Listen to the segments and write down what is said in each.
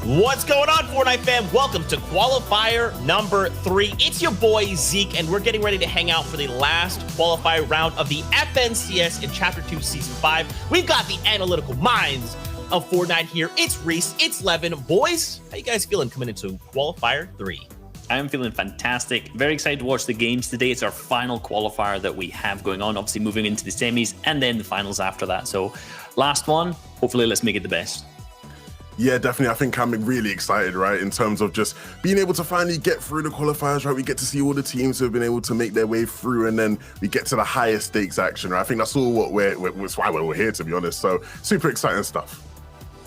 What's going on, Fortnite fam? Welcome to qualifier number 3. It's your boy Zeke, and we're getting ready to hang out for the last qualifier round of the FNCS in Chapter 2 Season 5. We've got the analytical minds of Fortnite here. It's Reese, it's Levin. Boys, how you guys feeling coming into qualifier 3? I am feeling fantastic. Very excited to watch the games today. It's our final qualifier that we have going on, obviously moving into the semis and then the finals after that. So last one, hopefully let's make it the best. Yeah, definitely. I think I'm really excited, right, in terms of just being able to finally get through the qualifiers, right? We get to see all the teams who have been able to make their way through, and then we get to the highest stakes action, right? I think that's all that's why we're here, to be honest. So super exciting stuff.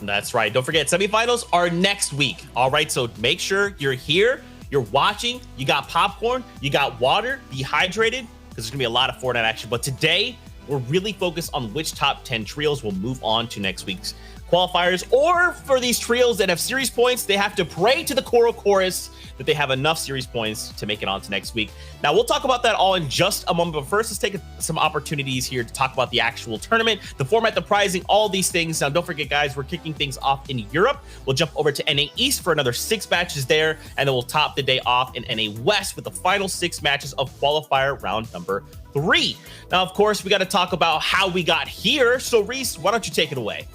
That's right. Don't forget, semifinals are next week. All right, so make sure you're here, you're watching, you got popcorn, you got water, be hydrated, because there's gonna be a lot of Fortnite action. But today, we're really focused on which top 10 trios will move on to next week's qualifiers, or for these trios that have series points, they have to pray to the Coral Chorus that they have enough series points to make it on to next week. Now, we'll talk about that all in just a moment, but first, let's take some opportunities here to talk about the actual tournament, the format, the prizing, all these things. Now, don't forget, guys, we're kicking things off in Europe. We'll jump over to NA East for another 6 matches there, and then we'll top the day off in NA West with the final 6 matches of qualifier round number 3. Now, of course, we got to talk about how we got here. So, Reese, why don't you take it away?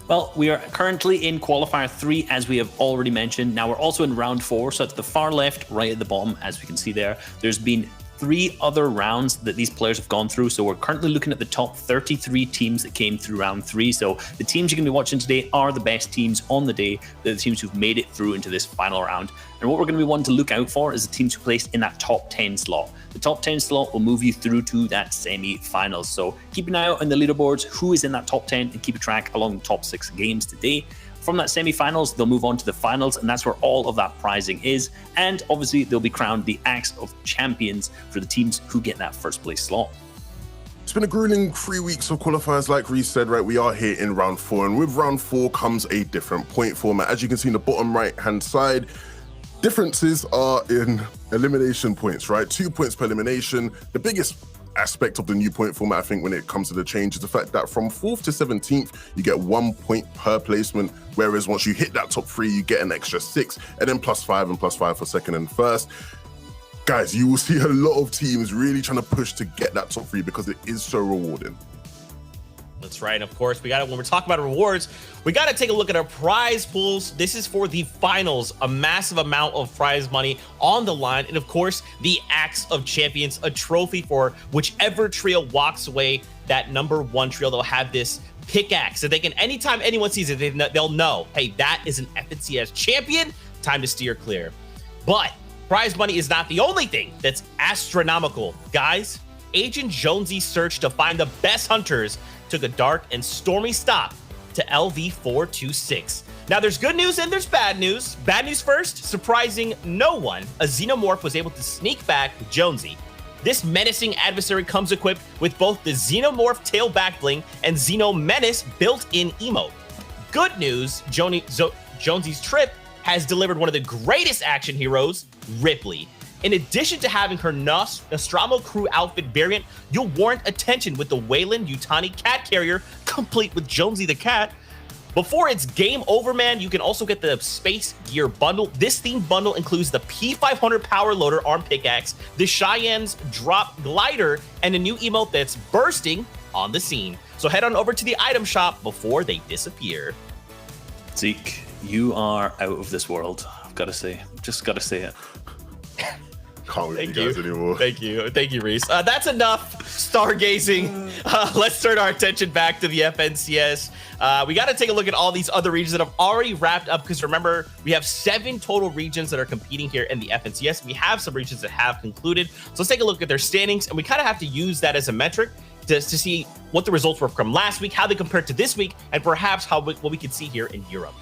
Well, we are currently in qualifier 3, as we have already mentioned. Now we're also in round 4, so at the far left, right at the bottom, as we can see there, there's been 3 other rounds that these players have gone through. So we're currently looking at the top 33 teams that came through round 3. So the teams you're going to be watching today are the best teams on the day. They're the teams who've made it through into this final round. And what we're going to be wanting to look out for is the teams who placed in that top 10 slot. The top 10 slot will move you through to that semi-finals. So keep an eye out on the leaderboards, who is in that top 10, and keep a track along the top 6 games today. From that semi-finals, they'll move on to the finals, and that's where all of that prizing is. And obviously, they'll be crowned the Axe of Champions for the teams who get that first place slot. It's been a grueling 3 weeks of qualifiers, like Reese said, right? We are here in round 4, and with round 4 comes a different point format. As you can see in the bottom right-hand side, differences are in elimination points, right? 2 points per elimination. The biggest aspect of the new point format, I think, when it comes to the change is the fact that from 4th to 17th, you get 1 point per placement, whereas once you hit that top 3, you get an extra 6, and then +5 and +5 for second and first. Guys, you will see a lot of teams really trying to push to get that top 3 because it is so rewarding. That's right. Of course, when we're talking about rewards, we got to take a look at our prize pools. This is for the finals, a massive amount of prize money on the line. And of course, the Axe of Champions, a trophy for whichever trio walks away that number 1 trio. They'll have this pickaxe so they can, anytime anyone sees it, they'll know, hey, that is an FNCS champion. Time to steer clear. But prize money is not the only thing that's astronomical. Guys, Agent Jonesy's search to find the best hunters took a dark and stormy stop to LV426. Now, there's good news and there's bad news. Bad news first, surprising no one, a Xenomorph was able to sneak back with Jonesy. This menacing adversary comes equipped with both the Xenomorph tail back bling and Xeno Menace built-in emote. Good news, Jonesy's trip has delivered one of the greatest action heroes, Ripley. In addition to having her Nostromo crew outfit variant, you'll warrant attention with the Wayland Yutani cat carrier, complete with Jonesy the cat. Before it's game over, man, you can also get the Space Gear bundle. This themed bundle includes the P500 Power Loader arm pickaxe, the Cheyenne's Drop Glider, and a new emote that's bursting on the scene. So head on over to the item shop before they disappear. Zeke, you are out of this world. I've got to say, just got to say it. Can't wait for you guys anymore. Thank you, Reese. That's enough stargazing. Let's turn our attention back to the FNCS. We got to take a look at all these other regions that have already wrapped up, because remember, we have 7 total regions that are competing here in the FNCS. We have some regions that have concluded. So let's take a look at their standings, and we kind of have to use that as a metric to see what the results were from last week, how they compared to this week, and perhaps what we could see here in Europe.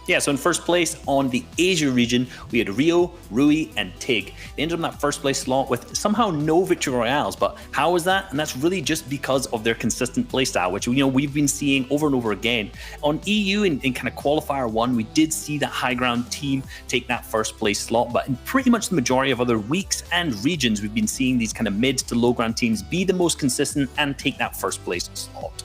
Yeah, so in first place on the Asia region, we had Rio, Rui, and Tig. They ended up in that first place slot with somehow no victory royales, but how is that? And that's really just because of their consistent playstyle, which we've been seeing over and over again. On EU in kind of qualifier 1, we did see that high ground team take that first place slot, but in pretty much the majority of other weeks and regions, we've been seeing these kind of mid to low ground teams be the most consistent and take that first place slot.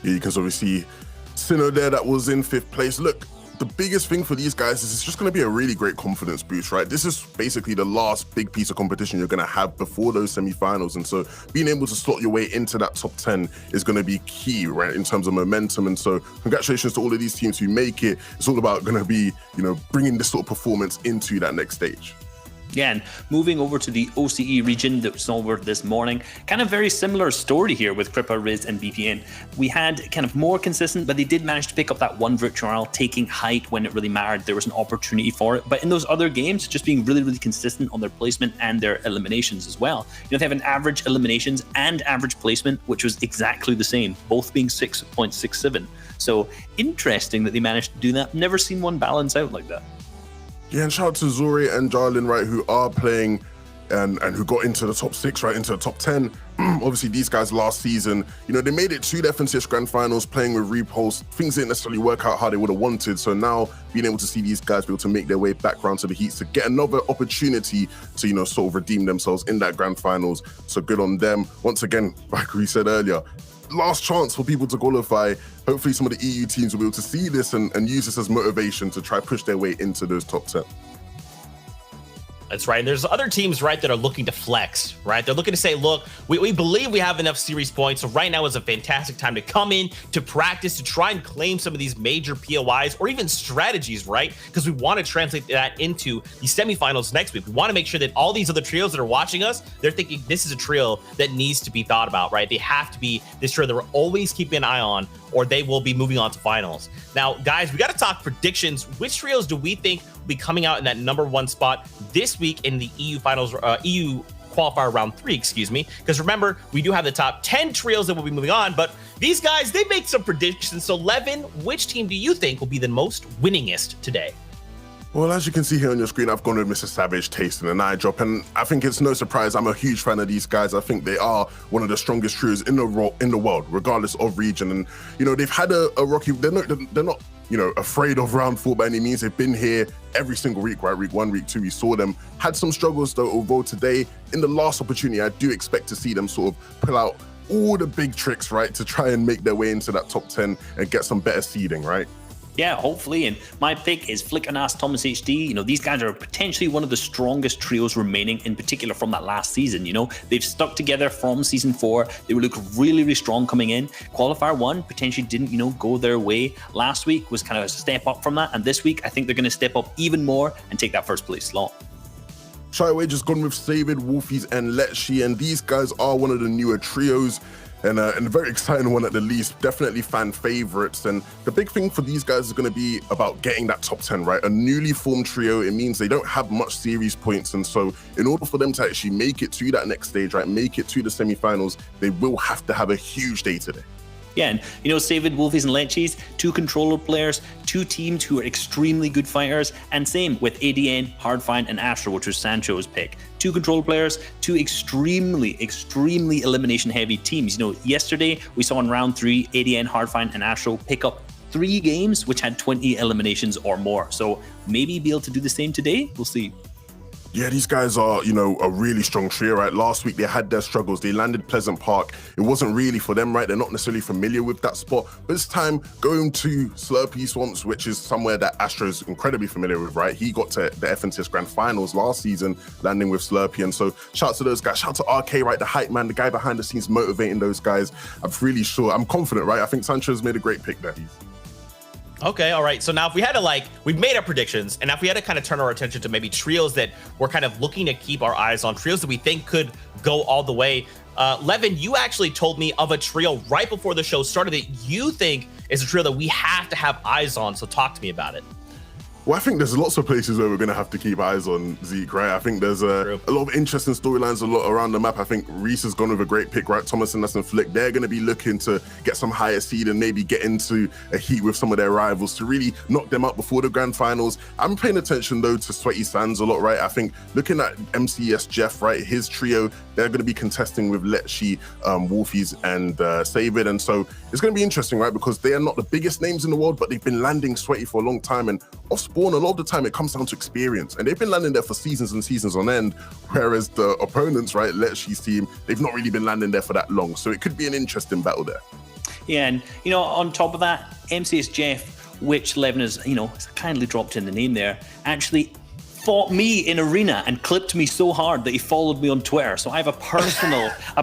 Yeah, you can sort of see Sinnoh there that was in 5th place. Look, the biggest thing for these guys is it's just going to be a really great confidence boost, right? This is basically the last big piece of competition you're going to have before those semifinals. And so being able to slot your way into that top 10 is going to be key, right, in terms of momentum. And so congratulations to all of these teams who make it. It's all about going to be, bringing this sort of performance into that next stage. Yeah, and moving over to the OCE region that was over this morning, kind of very similar story here with Crippa, Riz, and BPN. We had kind of more consistent, but they did manage to pick up that one victory, taking height when it really mattered. There was an opportunity for it. But in those other games, just being really, really consistent on their placement and their eliminations as well. They have an average eliminations and average placement, which was exactly the same, both being 6.67. So interesting that they managed to do that. Never seen one balance out like that. Yeah, and shout out to Zori and Jarlin, right, who are playing and who got into the top 6, right, into the top 10. Obviously, these guys last season, they made it to the FNCS Grand Finals playing with Repulse. Things didn't necessarily work out how they would have wanted. So now being able to see these guys be able to make their way back round to the heats to get another opportunity to, sort of redeem themselves in that Grand Finals. So good on them. Once again, like we said earlier, last chance for people to qualify. Hopefully some of the EU teams will be able to see this and use this as motivation to try push their way into those top 10. That's right. And there's other teams, right, that are looking to flex, right? They're looking to say, look, we believe we have enough series points. So right now is a fantastic time to come in, to practice, to try and claim some of these major POIs or even strategies, right? Because we want to translate that into the semifinals next week. We want to make sure that all these other trios that are watching us, they're thinking this is a trio that needs to be thought about, right? They have to be this trio that we're always keeping an eye on, or they will be moving on to finals. Now, guys, we got to talk predictions. Which trios do we think will be coming out in that #1 spot this week in the EU finals, EU qualifier round 3, excuse me? Because remember, we do have the top 10 trios that will be moving on, but these guys, they make some predictions. So, Levin, which team do you think will be the most winningest today? Well, as you can see here on your screen, I've gone with Mr. Savage, Taste, and an eye drop, and I think it's no surprise. I'm a huge fan of these guys. I think they are one of the strongest trios in the world, regardless of region. And they've had a rocky. They're not afraid of round 4 by any means. They've been here every single week, right? Week 1, week 2, we saw them. Had some struggles though. Although today, in the last opportunity, I do expect to see them sort of pull out all the big tricks, right, to try and make their way into that top 10 and get some better seeding, right? Yeah, hopefully. And my pick is Flick and Ass Thomas HD. These guys are potentially one of the strongest trios remaining, in particular from that last season. They've stuck together from season 4. They look really, really strong coming in. Qualifier 1 potentially didn't, go their way. Last week was kind of a step up from that. And this week, I think they're going to step up even more and take that first place slot. Shy Away just gone with Savid, Wolfies, and Letshi. And these guys are one of the newer trios. And a very exciting one at the least, definitely fan favorites. And the big thing for these guys is going to be about getting that top 10, right? A newly formed trio, it means they don't have much series points. And so in order for them to actually make it to that next stage, right, make it to the semifinals, they will have to have a huge day today. Yeah, and Savid, Wolfies, and Lechis, 2 controller players, 2 teams who are extremely good fighters, and same with ADN, Hardfind, and Astro, which was Sancho's pick. 2 controller players, 2 extremely elimination-heavy teams. Yesterday we saw in round 3, ADN, Hardfind, and Astro pick up 3 games which had 20 eliminations or more. So maybe be able to do the same today. We'll see. Yeah, these guys are, a really strong trio, right? Last week, they had their struggles. They landed Pleasant Park. It wasn't really for them, right? They're not necessarily familiar with that spot. But this time, going to Slurpee Swamps, which is somewhere that Astro is incredibly familiar with, right? He got to the FNCS Grand Finals last season, landing with Slurpee. And so shout out to those guys. Shout out to RK, right? The hype man, the guy behind the scenes motivating those guys. I'm confident, right? I think Sancho's made a great pick there. Okay, all right. So now if we had to we've made our predictions, and if we had to kind of turn our attention to maybe trios that we're kind of looking to keep our eyes on, trios that we think could go all the way. Levin, you actually told me of a trio right before the show started that you think is a trio that we have to have eyes on. So talk to me about it. Well, I think there's lots of places where we're going to have to keep eyes on Zeke, right? I think there's a lot of interesting storylines, a lot around the map. I think Reese has gone with a great pick, right? Thomas and Flick, they're going to be looking to get some higher seed and maybe get into a heat with some of their rivals to really knock them out before the grand finals. I'm paying attention, though, to Sweaty Sands a lot, right? I think looking at MCS Jeff, right, his trio, they're going to be contesting with Letshi, Wolfies, and Savid. And so it's going to be interesting, right? Because they are not the biggest names in the world, but they've been landing Sweaty for a long time. And off Spawn, a lot of the time it comes down to experience, and they've been landing there for seasons and seasons on end, whereas the opponents, right, Letshi's team, they've not really been landing there for that long. So it could be an interesting battle there. Yeah, and on top of that, MCS Jeff, which Levin has, kindly dropped in the name there, actually fought me in arena and clipped me so hard that he followed me on Twitter. So I have a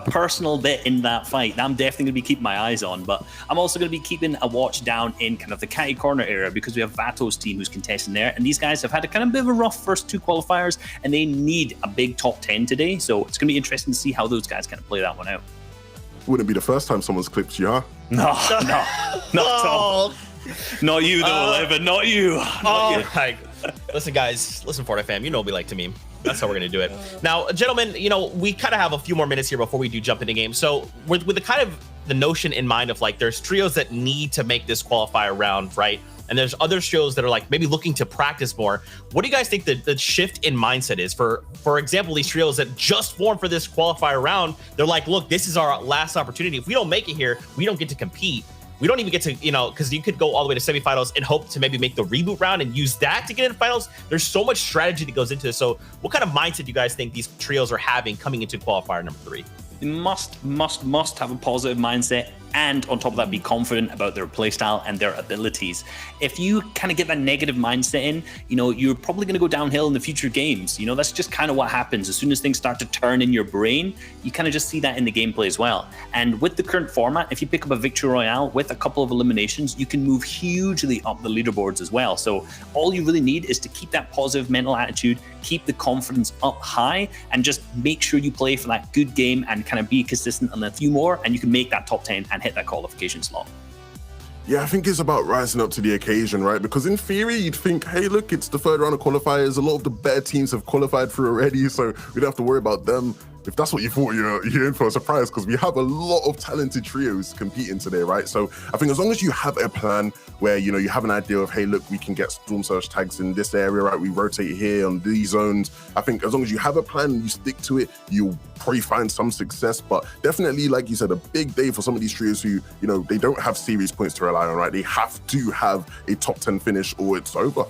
personal bit in that fight that I'm definitely going to be keeping my eyes on. But I'm also going to be keeping a watch down in kind of the catty corner area, because we have Vato's team who's contesting there, and these guys have had a kind of bit of a rough first 2 qualifiers, and they need a big top 10 today. So it's going to be interesting to see how those guys kind of play that one out. Wouldn't be the first time someone's clipped you, huh? No, not at all. Not you though, Levin. Not you. Not you. Right. Listen, guys. Listen, Fortnite fam. You know we like to meme. That's how we're gonna do it. Now, gentlemen, we kind of have a few more minutes here before we do jump into game. So with the kind of the notion in mind of like, there's trios that need to make this qualifier round, right? And there's other trios that are like maybe looking to practice more. What do you guys think the shift in mindset is for example, these trios that just formed for this qualifier round? They're like, look, this is our last opportunity. If we don't make it here, we don't get to compete. We don't even get to, because you could go all the way to semifinals and hope to maybe make the reboot round and use that to get into finals. There's so much strategy that goes into this. So what kind of mindset do you guys think these trios are having coming into qualifier number 3? They must have a positive mindset, and on top of that, be confident about their playstyle and their abilities. If you kind of get that negative mindset in, you're probably going to go downhill in the future games. That's just kind of what happens. As soon as things start to turn in your brain, you kind of just see that in the gameplay as well. And with the current format, if you pick up a Victory Royale with a couple of eliminations, you can move hugely up the leaderboards as well. So all you really need is to keep that positive mental attitude, keep the confidence up high, and just make sure you play for that good game and kind of be consistent on a few more, and you can make that top 10 and hit that qualification slot. Yeah, I think it's about rising up to the occasion, right? Because in theory, you'd think, hey, look, it's the 3rd round of qualifiers. A lot of the better teams have qualified through already, so we don't have to worry about them. If that's what you thought, you're in for a surprise, because we have a lot of talented trios competing today, right? So I think as long as you have a plan where, you have an idea of, hey, look, we can get Storm Surge tags in this area, right? We rotate here on these zones. I think as long as you have a plan and you stick to it, you'll probably find some success. But definitely, like you said, a big day for some of these trios who, they don't have series points to rely on, right? They have to have a top 10 finish or it's over.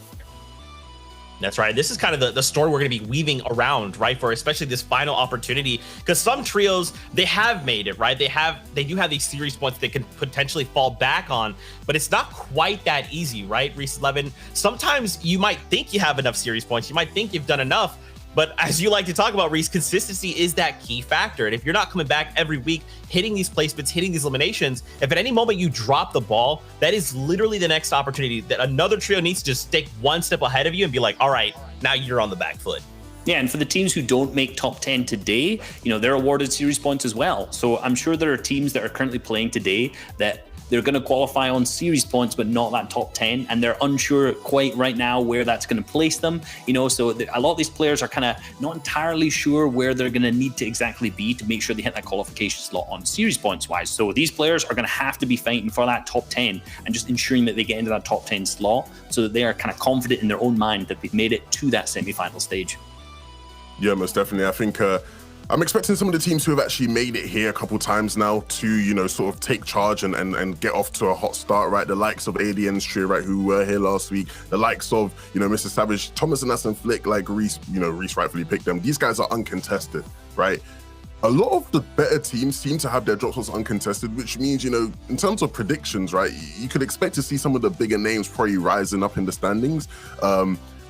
That's right. This is kind of the story we're going to be weaving around, right? For especially this final opportunity, because some trios, they have made it, right? They do have these series points they can potentially fall back on, but it's not quite that easy, right? Reese 11. Sometimes you might think you have enough series points. You might think you've done enough. But as you like to talk about, Reese, consistency is that key factor. And if you're not coming back every week, hitting these placements, hitting these eliminations, if at any moment you drop the ball, that is literally the next opportunity that another trio needs to just take one step ahead of you and be like, all right, now you're on the back foot. Yeah, and for the teams who don't make top 10 today, they're awarded series points as well. So I'm sure there are teams that are currently playing today that they're going to qualify on series points, but not that top 10. And they're unsure quite right now where that's going to place them. So a lot of these players are kind of not entirely sure where they're going to need to exactly be to make sure they hit that qualification slot on series points wise. So these players are going to have to be fighting for that top 10 and just ensuring that they get into that top 10 slot so that they are kind of confident in their own mind that they've made it to that semi-final stage. Yeah, most definitely. I think I'm expecting some of the teams who have actually made it here a couple times now to, sort of take charge and get off to a hot start, right? The likes of Aliens Trio, right, who were here last week. The likes of, Mr. Savage, Thomas and Aston Flick, like Reese, Reese rightfully picked them. These guys are uncontested, right? A lot of the better teams seem to have their drop slots uncontested, which means, in terms of predictions, right, you could expect to see some of the bigger names probably rising up in the standings.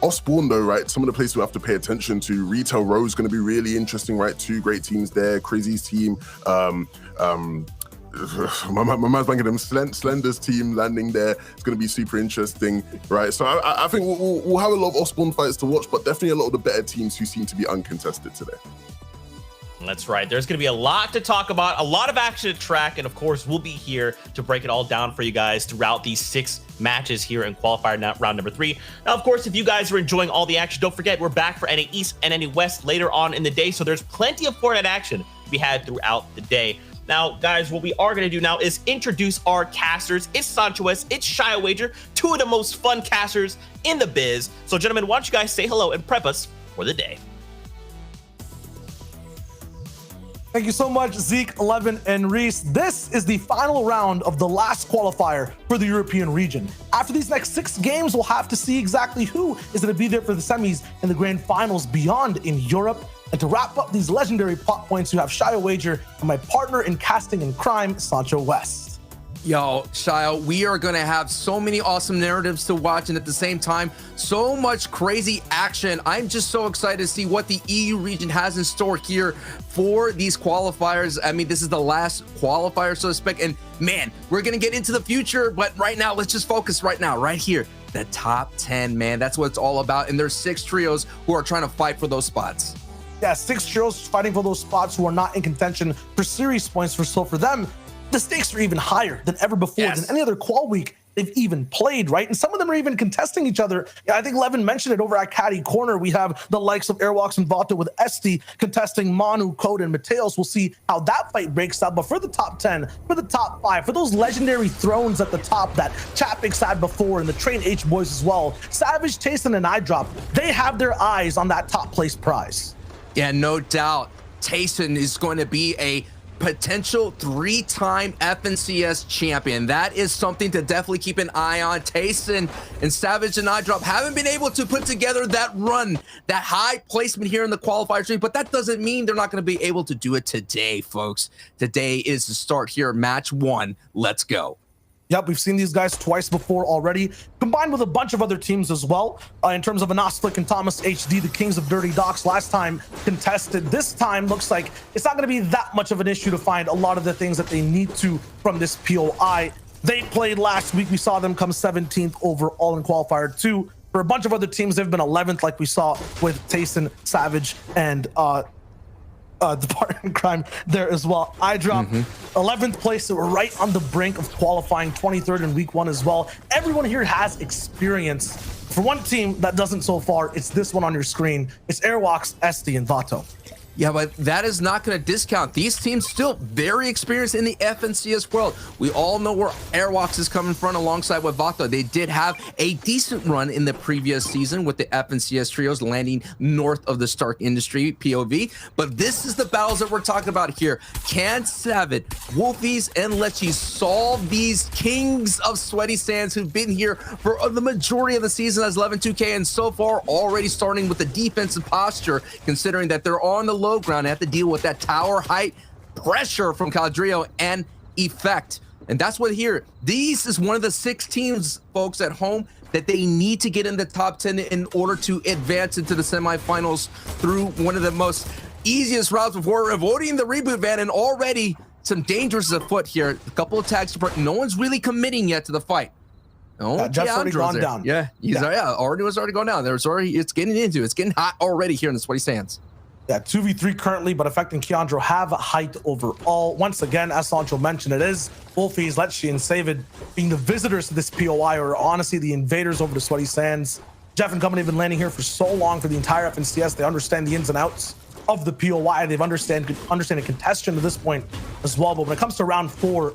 Off Spawn though, right, some of the places we have to pay attention to, Retail Row is going to be really interesting, right? 2 great teams there, Crazy's team, my man's banking them, Slender's team landing there. It's going to be super interesting, right? So I think we'll have a lot of Off Spawn fights to watch, but definitely a lot of the better teams who seem to be uncontested today. That's right. There's going to be a lot to talk about, a lot of action to track, and of course, we'll be here to break it all down for you guys throughout these 6 matches here in qualifier round number 3. Now, of course, if you guys are enjoying all the action, don't forget we're back for NA East and NA West later on in the day, so there's plenty of Fortnite action to be had throughout the day. Now, guys, what we are going to do now is introduce our casters. It's Sancho West, it's ShiaWager, 2 of the most fun casters in the biz. So, gentlemen, why don't you guys say hello and prep us for the day. Thank you so much, Zeke, 11, and Reese. This is the final round of the last qualifier for the European region. After these next 6 games, we'll have to see exactly who is going to be there for the semis and the grand finals beyond in Europe. And to wrap up these legendary pot points, you have ShiaWager and my partner in casting and crime, Sancho West. Yo, Shio, we are going to have so many awesome narratives to watch, and at the same time, so much crazy action. I'm just so excited to see what the EU region has in store here for these qualifiers. I mean, this is the last qualifier, so to speak, and man, we're going to get into the future, but right now, let's just focus right now, right here. The top 10, man, that's what it's all about, and there's 6 trios who are trying to fight for those spots. Yeah, 6 trios fighting for those spots who are not in contention for series points. So for them, the stakes are even higher than ever before, than any other qual week they've even played, right? And some of them are even contesting each other. Yeah, I think Levin mentioned it over at Caddy Corner. We have the likes of Airwalks and Vato with Esti contesting Manu, Code, and Mateos. We'll see how that fight breaks out. But for the top 10, for the top 5, for those legendary thrones at the top that Chapix had before, and the Train H boys as well, Savage, Tayson, and iDrop, they have their eyes on that top place prize. Yeah, no doubt. Tayson is going to be a potential 3-time FNCS champion. That is something to definitely keep an eye on. Tayson and Savage and iDrop haven't been able to put together that run, that high placement here in the qualifier stream, but that doesn't mean they're not going to be able to do it today, folks. Today is the start here, match 1. Let's go. Yep, we've seen these guys twice before already, combined with a bunch of other teams as well. In terms of Anosflick and Thomas HD, the Kings of Dirty Docks last time contested. This time looks like it's not going to be that much of an issue to find a lot of the things that they need to from this POI. They played last week. We saw them come 17th overall in qualifier 2. For a bunch of other teams, they've been 11th, like we saw with Tayson, Savage, and the partner in crime there as well. iDrop 11th place, so we're right on the brink of qualifying, 23rd in week 1 as well. Everyone here has experience. For one team that doesn't so far, it's this one on your screen. It's Airwalks, Esti, and Vato. Yeah, but that is not going to discount. These teams still very experienced in the FNCS world. We all know where Airwalks is coming from alongside with Vato. They did have a decent run in the previous season with the FNCS trios landing north of the Stark Industry POV. But this is the battles that we're talking about here. Can Savage, Wolfies, and Lechy solve these kings of Sweaty Sands who've been here for the majority of the season as 11-2K, and so far already starting with the defensive posture, considering that they're on the low ground and have to deal with that tower height pressure from Caldrio and Effect. And that's what here, these is one of the 6 teams, folks, at home that they need to get in the top 10 in order to advance into the semifinals through one of the most easiest routes before avoiding the reboot van, and already some dangers afoot here. A couple of tags, no one's really committing yet to the fight. No, Jeff's already gone down. Yeah, already gone down. It's getting hot already here in the Sweaty Sands. Yeah, 2v3 currently, but Effect and Keandro have height overall. Once again, as Sancho mentioned, it is Wolfies, Lechy, and Savid being the visitors to this POI, or honestly the invaders over the Sweaty Sands. Jeff and company have been landing here for so long for the entire FNCS. They understand the ins and outs of the POI. They've understand a contestation to this point as well. But when it comes to round 4,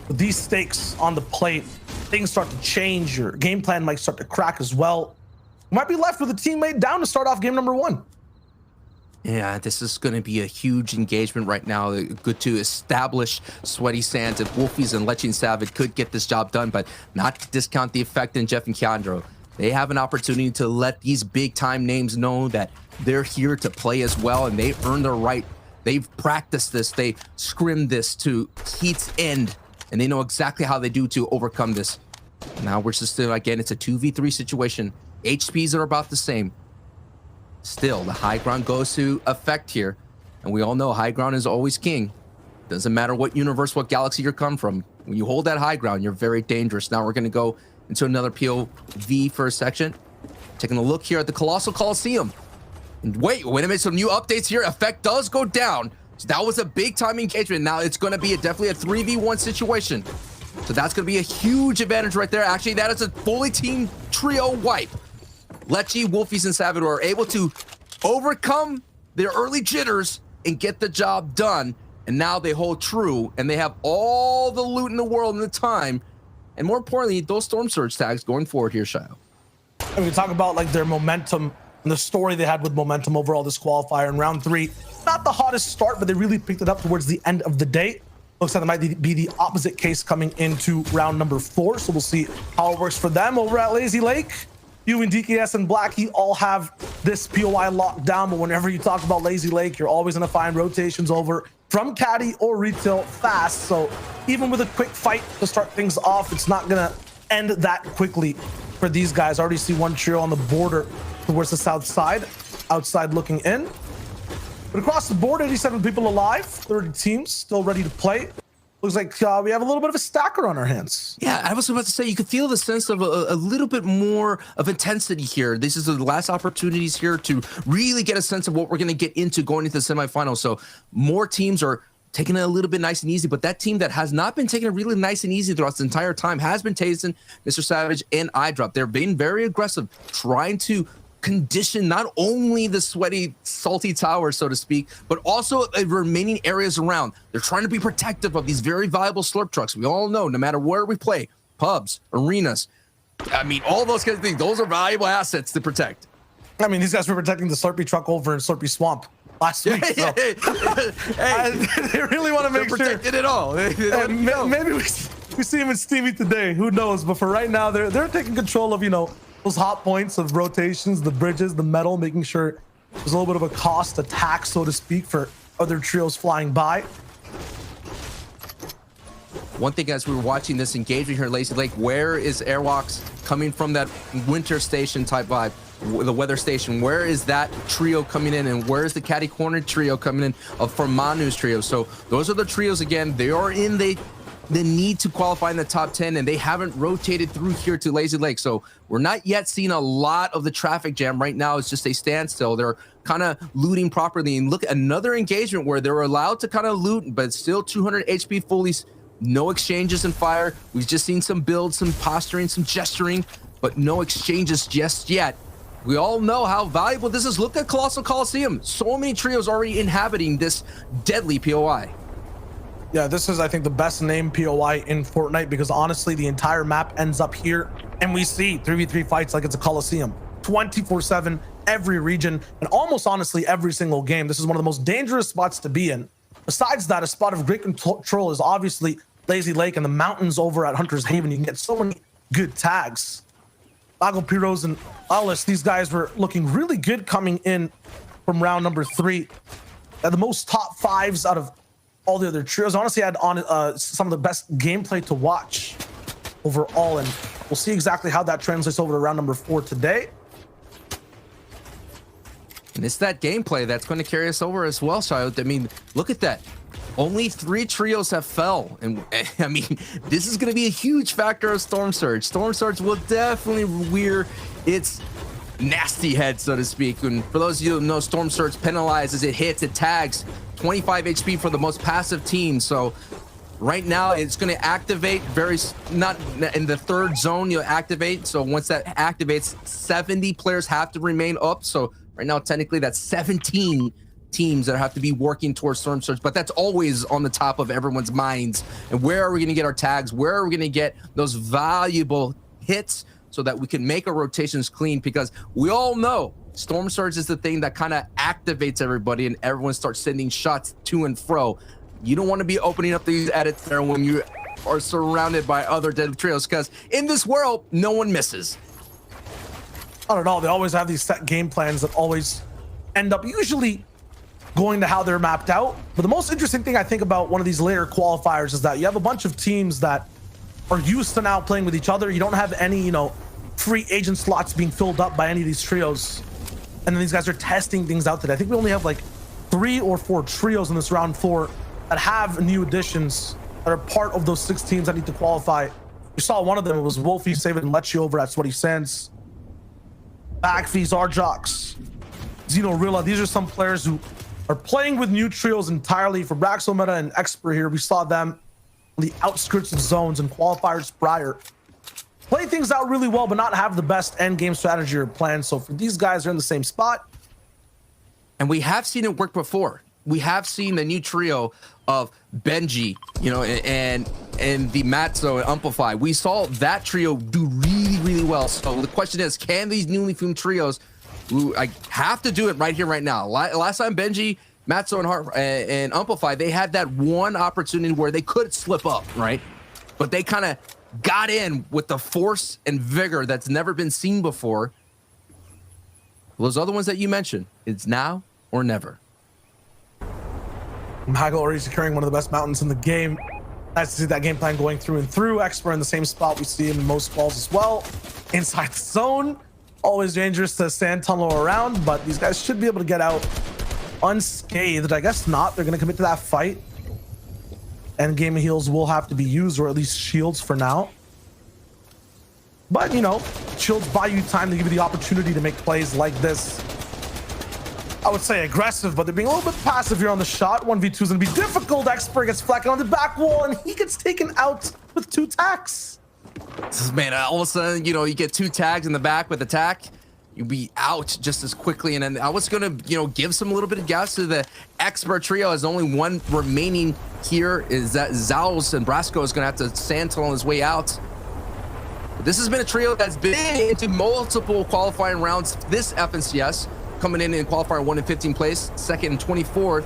with these stakes on the plate, things start to change. Your game plan might start to crack as well. You might be left with a teammate down to start off game number 1. Yeah, this is going to be a huge engagement right now. Good to establish Sweaty Sands. If Wolfies and Lechy and Savage could get this job done, but not to discount the Effect in Jeff and Keandro. They have an opportunity to let these big-time names know that they're here to play as well, and they earn their right. They've practiced this. They scrimmed this to Heat's end, and they know exactly how they do to overcome this. Now we're just still, again, it's a 2v3 situation. HPs are about the same. Still, the high ground goes to Effect here. And we all know high ground is always king. Doesn't matter what universe, what galaxy you're come from. When you hold that high ground, you're very dangerous. Now we're going to go into another POV for a section. Taking a look here at the Colossal Coliseum. And wait a minute, some new updates here. Effect does go down. So that was a big time engagement. Now it's going to be definitely a 3v1 situation. So that's going to be a huge advantage right there. Actually, that is a fully team trio wipe. Lechy, Wolfies, and Savage are able to overcome their early jitters and get the job done. And now they hold true, and they have all the loot in the world and the time. And more importantly, those Storm Surge tags going forward here, Shio. And we talk about like their momentum and the story they had with momentum overall this qualifier in round 3. Not the hottest start, but they really picked it up towards the end of the day. Looks like it might be the opposite case coming into round number 4. So we'll see how it works for them over at Lazy Lake. You and DKS and Blackie all have this POI locked down, but whenever you talk about Lazy Lake, you're always going to find rotations over from Caddy or Retail fast. So even with a quick fight to start things off, it's not gonna end that quickly for these guys. I already see one trio on the border towards the south side, outside looking in. But across the board, 87 people alive, 30 teams still ready to play. Looks like we have a little bit of a stacker on our hands. Yeah, I was about to say, you could feel the sense of a little bit more of intensity here. This is the last opportunities here to really get a sense of what we're going to get into going into the semifinals. So more teams are taking it a little bit nice and easy, but that team that has not been taking it really nice and easy throughout the entire time has been Tayson, Mr. Savage, and iDrop. They're being very aggressive, trying to condition not only the sweaty, salty tower, so to speak, but also the remaining areas around. They're trying to be protective of these very valuable slurp trucks. We all know, no matter where we play, pubs, arenas, I mean, all those kinds of things, those are valuable assets to protect. I mean, these guys were protecting the Slurpee truck over in Slurpee Swamp last week. So. They really want to make sure. Protected it all. Maybe we see him in Steamy today. Who knows? But for right now, they're taking control of, those hot points of rotations, the bridges, the metal, making sure there's a little bit of a cost attack, so to speak, for other trios flying by. One thing, as we were watching this engagement here at Lazy Lake, where is Airwalks coming from? That winter station type vibe, the weather station? Where is that trio coming in, and where is the Catty Corner trio coming in from Manu's trio? So those are the trios again. They are in the need to qualify in the top 10, and they haven't rotated through here to Lazy Lake. So we're not yet seeing a lot of the traffic jam. Right now, it's just a standstill. They're kind of looting properly. And look, another engagement where they're allowed to kind of loot, but still 200 HP fully. No exchanges in fire. We've just seen some builds, some posturing, some gesturing, but no exchanges just yet. We all know how valuable this is. Look at Colossal Coliseum. So many trios already inhabiting this deadly POI. Yeah, this is, I think, the best named POI in Fortnite, because honestly, the entire map ends up here, and we see 3v3 fights like it's a Coliseum, 24/7, every region, and almost honestly every single game. This is one of the most dangerous spots to be in. Besides that, a spot of great control is obviously Lazy Lake and the mountains over at Hunter's Haven. You can get so many good tags. Lago Piros and Alice, these guys were looking really good coming in from round number 3. At the most top 5s out of all the other trios. Honestly, had on some of the best gameplay to watch overall, and we'll see exactly how that translates over to round number 4 today. And it's that gameplay that's going to carry us over as well, Shio. I mean, look at that. Only 3 trios have fell. And I mean, this is going to be a huge factor of Storm Surge. Storm Surge will definitely rear its nasty head, so to speak. And for those of you who know, Storm Surge penalizes, it hits, it tags 25 HP for the most passive team. So right now it's going to activate not in the 3rd zone. You'll activate. So once that activates, 70 players have to remain up. So right now, technically, that's 17 teams that have to be working towards Storm Surge, but that's always on the top of everyone's minds. And where are we going to get our tags? Where are we going to get those valuable hits so that we can make our rotations clean? Because we all know Storm Surge is the thing that kind of activates everybody, and everyone starts sending shots to and fro. You don't want to be opening up these edits there when you are surrounded by other deadly trios, because in this world, no one misses. I don't know. They always have these set game plans that always end up usually going to how they're mapped out. But the most interesting thing I think about one of these later qualifiers is that you have a bunch of teams that are used to now playing with each other. You don't have any, free agent slots being filled up by any of these trios. And then these guys are testing things out today. I think we only have like 3 or 4 trios in this round 4 that have new additions that are part of those 6 teams that need to qualify. You saw one of them. It was Wolfie, Savin, and Lecce over at Sweaty Sands. Backfees, Arjox, Xenorilla. These are some players who are playing with new trios entirely. For Braxo Meta and Expert here, we saw them on the outskirts of zones and qualifiers prior. Play things out really well, but not have the best end game strategy or plan. So for these guys, they're in the same spot. And we have seen it work before. We have seen the new trio of Benji, and the Matzo and Amplify. We saw that trio do really, really well. So the question is, can these newly formed trios, I have to do it right here, right now. Last time Benji, Matzo, and Amplify, they had that one opportunity where they could slip up, right? But they kind of got in with the force and vigor that's never been seen before. Those other ones that you mentioned, it's now or never. Mago already securing one of the best mountains in the game. Nice to see that game plan going through and through. Expert in the same spot we see him in most calls as well. Inside the zone. Always dangerous to sand tunnel around, but these guys should be able to get out unscathed. I guess not. They're going to commit to that fight. And game heals will have to be used, or at least shields for now. But, you know, shields buy you time to give you the opportunity to make plays like this. I would say aggressive, but they're being a little bit passive here on the shot. 1v2 is going to be difficult. Expert gets flacked on the back wall, and he gets taken out with 2 tacks. Man, all of a sudden, you know, you get 2 tags in the back with attack, you'll be out just as quickly. And then I was going to, you know, give some a little bit of gas to the Expert trio, as only one remaining here is that Zauz and Brasco is going to have to sand tunnel his way out. This has been a trio that's been into multiple qualifying rounds this FNCS, coming in qualifier 1 in 15th place, second in 24th.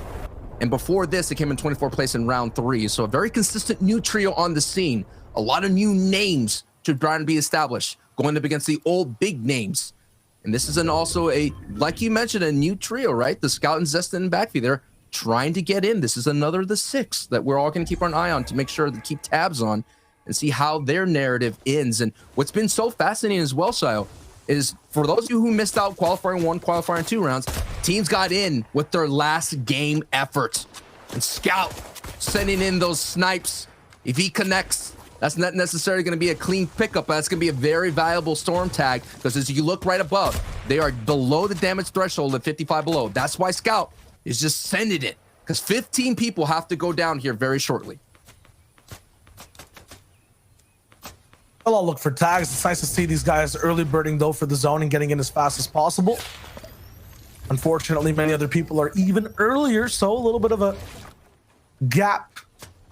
And before this, it came in 24th place in round 3. So a very consistent new trio on the scene. A lot of new names to try and be established, going up against the old big names. And this is also like you mentioned, a new trio, right? The Scout and Zestin and Backfeed, they're trying to get in. This is another of the 6 that we're all going to keep an eye on to make sure to keep tabs on and see how their narrative ends. And what's been so fascinating as well, Shio, is for those of you who missed out qualifying 1, qualifying 2 rounds, teams got in with their last game effort. And Scout sending in those snipes. If he connects, that's not necessarily going to be a clean pickup, but that's going to be a very valuable storm tag, because as you look right above, they are below the damage threshold at 55 below. That's why Scout is just sending it, because 15 people have to go down here very shortly. Well, I'll look for tags. It's nice to see these guys early birding, though, for the zone and getting in as fast as possible. Unfortunately, many other people are even earlier, so a little bit of a gap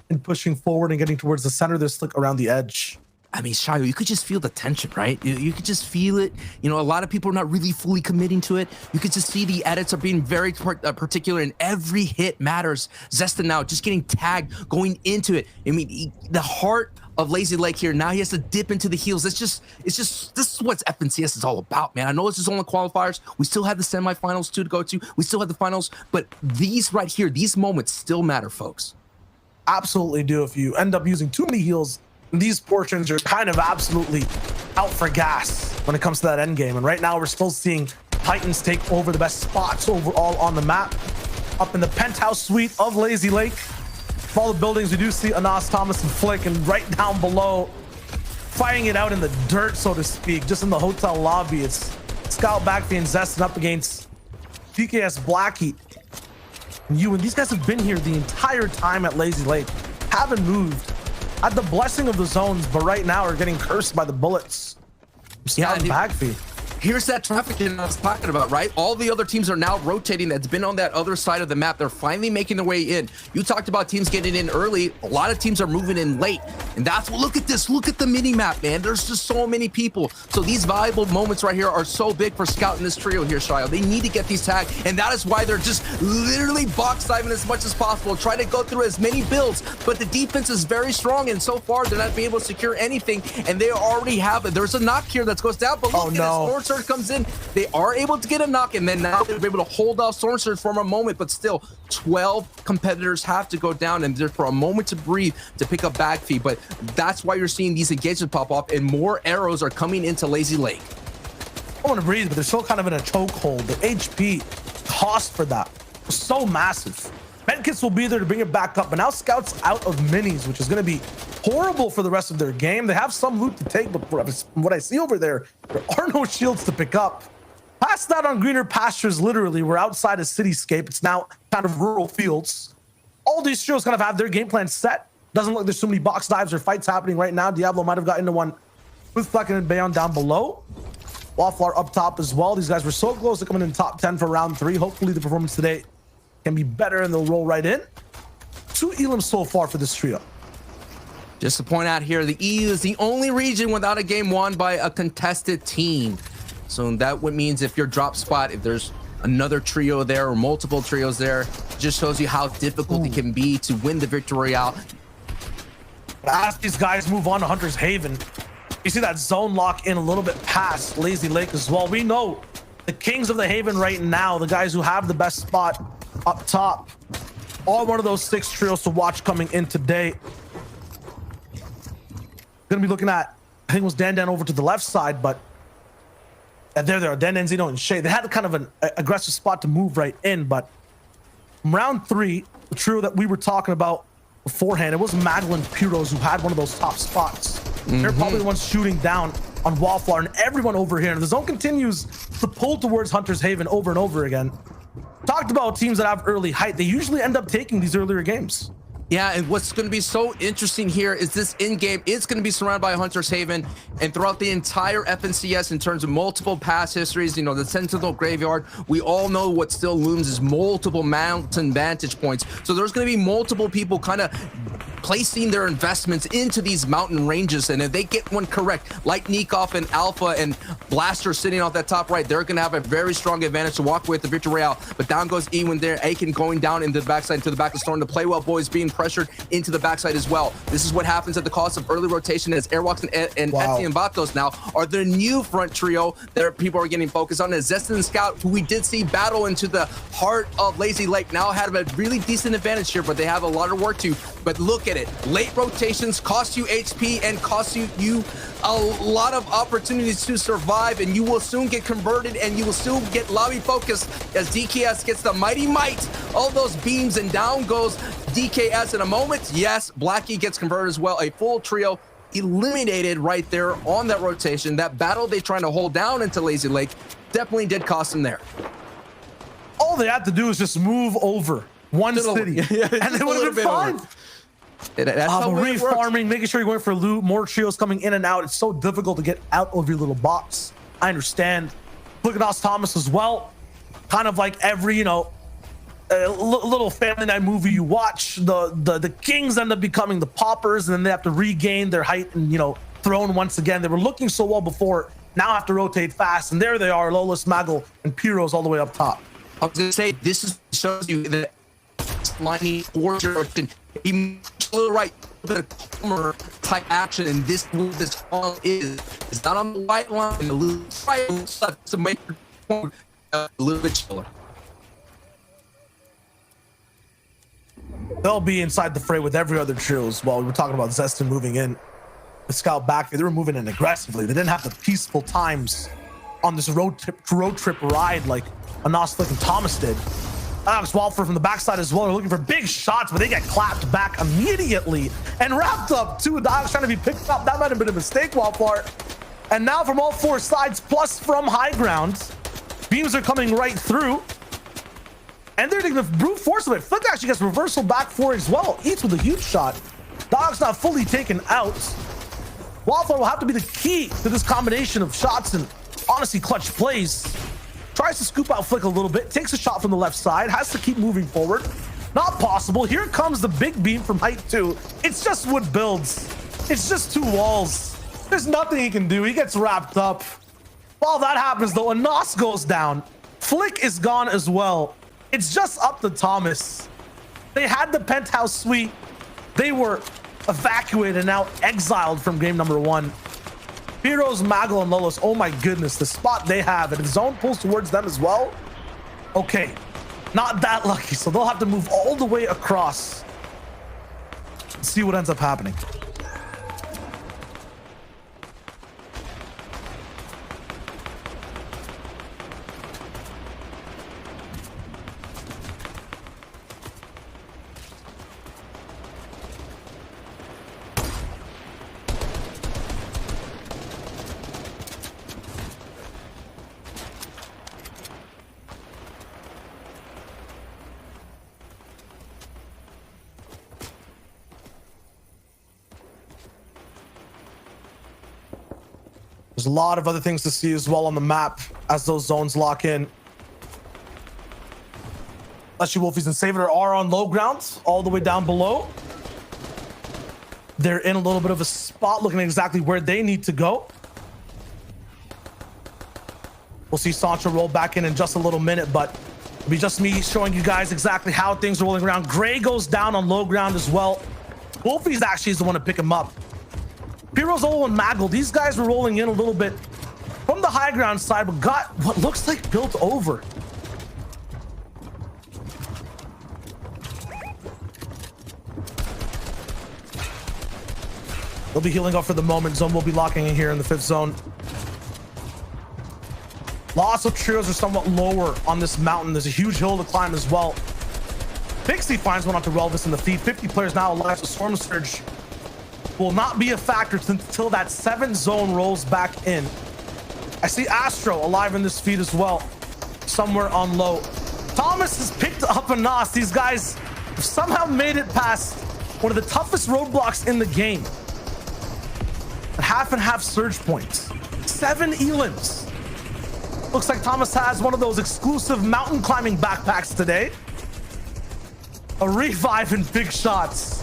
in pushing forward and getting towards the center. They're slick around the edge. I mean, Shio, you could just feel the tension, right? You could just feel it. You know, a lot of people are not really fully committing to it. You could just see the edits are being very particular, and every hit matters. Zestin now just getting tagged, going into it. I mean, the heart of Lazy Lake here, now he has to dip into the heels. It's just, this is what FNCS is all about, man. I know this is only qualifiers. We still have the semifinals too to go to. We still have the finals, but these right here, these moments still matter, folks. Absolutely do. If you end up using too many heals, these portions are kind of absolutely out for gas when it comes to that end game. And right now we're still seeing Titans take over the best spots overall on the map. Up in the penthouse suite of Lazy Lake, all the buildings, we do see Anas, Thomas, and Flick, and right down below, fighting it out in the dirt, so to speak, just in the hotel lobby, it's Scout, Backfeed, and Zestin up against DKS Blackie. And these guys have been here the entire time at Lazy Lake, haven't moved. Had the blessing of the zones, but right now are getting cursed by the bullets. Scout and Backfeed. Here's that trafficking I was talking about, right? All the other teams are now rotating. That's been on that other side of the map. They're finally making their way in. You talked about teams getting in early. A lot of teams are moving in late. And that's what, look at this. Look at the mini map, man. There's just so many people. So these valuable moments right here are so big for Scout in this trio here, Shio. They need to get these tagged. And that is why they're just literally box diving as much as possible, trying to go through as many builds. But the defense is very strong. And so far, they're not being able to secure anything. And they already have it. There's a knock here that goes down. But look at this. Surge comes in, they are able to get a knock, and then now they're able to hold off Storm Surge for a moment, but still 12 competitors have to go down, and there's for a moment to breathe to pick up Backfeed. But that's why you're seeing these engagements pop off, and more arrows are coming into Lazy Lake. I want to breathe, but they're still kind of in a chokehold. The HP cost for that was so massive. Medkits will be there to bring it back up, but now Scout's out of minis, which is going to be horrible for the rest of their game. They have some loot to take, but from what I see over there are no shields to pick up. Past that on greener pastures, literally, we're outside a cityscape. It's now kind of rural fields. All these trios kind of have their game plan set. Doesn't look like there's so many box dives or fights happening right now. Diablo might have gotten into one with Flecken and Bayon down below. Waffler up top as well. These guys were so close to coming in top 10 for round 3. Hopefully the performance today can be better and they'll roll right in. 2 elims so far for this trio. Just to point out here, the EU is the only region without a game won by a contested team. So that what means if your drop spot, if there's another trio there or multiple trios there, it just shows you how difficult it can be to win the victory out. As these guys move on to Hunter's Haven, you see that zone lock in a little bit past Lazy Lake as well. We know the kings of the Haven right now, the guys who have the best spot up top, are one of those 6 trios to watch coming in today. Gonna be looking at, I think it was Dan over to the left side, but there they are, Dan, Zeno, and Shay. They had kind of an aggressive spot to move right in, but round 3, the trio that we were talking about beforehand, it was Magel and Pyros who had one of those top spots. They're probably the ones shooting down on Wallflower and everyone over here. And the zone continues to pull towards Hunter's Haven over and over again. Talked about teams that have early height. They usually end up taking these earlier games. Yeah, and what's going to be so interesting here is this in-game is going to be surrounded by Hunter's Haven, and throughout the entire FNCS in terms of multiple past histories, you know, the Sentinel Graveyard, we all know what still looms is multiple mountain vantage points. So there's going to be multiple people kind of placing their investments into these mountain ranges, and if they get one correct, like Nikoff and Alpha and Blaster sitting off that top right, they're going to have a very strong advantage to walk with the Victory Royale. But down goes Ewan there, Aiken going down into the backside, to the back of Storm. The Playwell boys being pressured into the backside as well. This is what happens at the cost of early rotation, as Airwalks and Etsy and Vatos now are the new front trio that people are getting focused on. As Zestin and Scout, who we did see battle into the heart of Lazy Lake, now have a really decent advantage here, but they have a lot of work to. But look at it, late rotations cost you HP and cost you a lot of opportunities to survive, and you will soon get converted and you will soon get lobby focused as DKS gets the mighty might, all those beams, and down goes DKS in a moment. Yes, Blackie gets converted as well. A full trio eliminated right there on that rotation. That battle they trying to hold down into Lazy Lake definitely did cost them there. All they had to do is just move over one city, and they would have been fine. That's how re-farming, making sure you're going for loot, more trios coming in and out. It's so difficult to get out of your little box. I understand. Look at Os Thomas as well. Kind of like every, you know, little family night movie you watch, the kings end up becoming the paupers, and then they have to regain their height and, you know, throne once again. They were looking so well before, now have to rotate fast, and there they are, Lolis, Magel, and Pyros all the way up top. I was gonna say, this shows you that lining order can be right, the calmer type action, and this all is not on the white line, a little right, left to make a little bit chiller. They'll be inside the fray with every other trio as well. We were talking about Zestin moving in, the Scout back. They were moving in aggressively. They didn't have the peaceful times on this road trip ride like Anoslik and Thomas did. Alex Walford from the backside as well. They're looking for big shots, but they get clapped back immediately and wrapped up too. Alex trying to be picked up. That might have been a mistake, Walford. And now from all four sides, plus from high ground, beams are coming right through. And they're taking the brute force of it. Flick actually gets reversal back for as well. Eats with a huge shot. Dog's not fully taken out. Walford will have to be the key to this combination of shots and honestly clutch plays. Tries to scoop out Flick a little bit, takes a shot from the left side, has to keep moving forward. Not possible. Here comes the big beam from height 2. It's just wood builds. It's just 2 walls. There's nothing he can do. He gets wrapped up. While that happens though, Anos goes down. Flick is gone as well. It's just up to Thomas. They had the penthouse suite. They were evacuated, now exiled from game number 1. Pyros, Magel, and Lolos, oh my goodness, the spot they have, and the zone pulls towards them as well. Okay, not that lucky, so they'll have to move all the way across. See what ends up happening. There's a lot of other things to see as well on the map as those zones lock in. Leshy Wolfies and Saver are on low ground, all the way down below. They're in a little bit of a spot, looking at exactly where they need to go. We'll see Sancho roll back in just a little minute, but it'll be just me showing you guys exactly how things are rolling around. Gray goes down on low ground as well. Wolfies actually is the one to pick him up. Pyros, and Magel, these guys were rolling in a little bit from the high ground side, but got what looks like built over. They'll be healing up for the moment. Zone will be locking in here in the 5th zone. Lots of trios are somewhat lower on this mountain. There's a huge hill to climb as well. Pixie finds one onto Relvis in the feed. 50 players now alive, so Storm Surge will not be a factor until that 7th zone rolls back in. I see Astro alive in this feed as well, somewhere on low. Thomas has picked up a NOS. These guys have somehow made it past one of the toughest roadblocks in the game. At half and half surge points. 7 elims. Looks like Thomas has one of those exclusive mountain climbing backpacks today. A revive and big shots.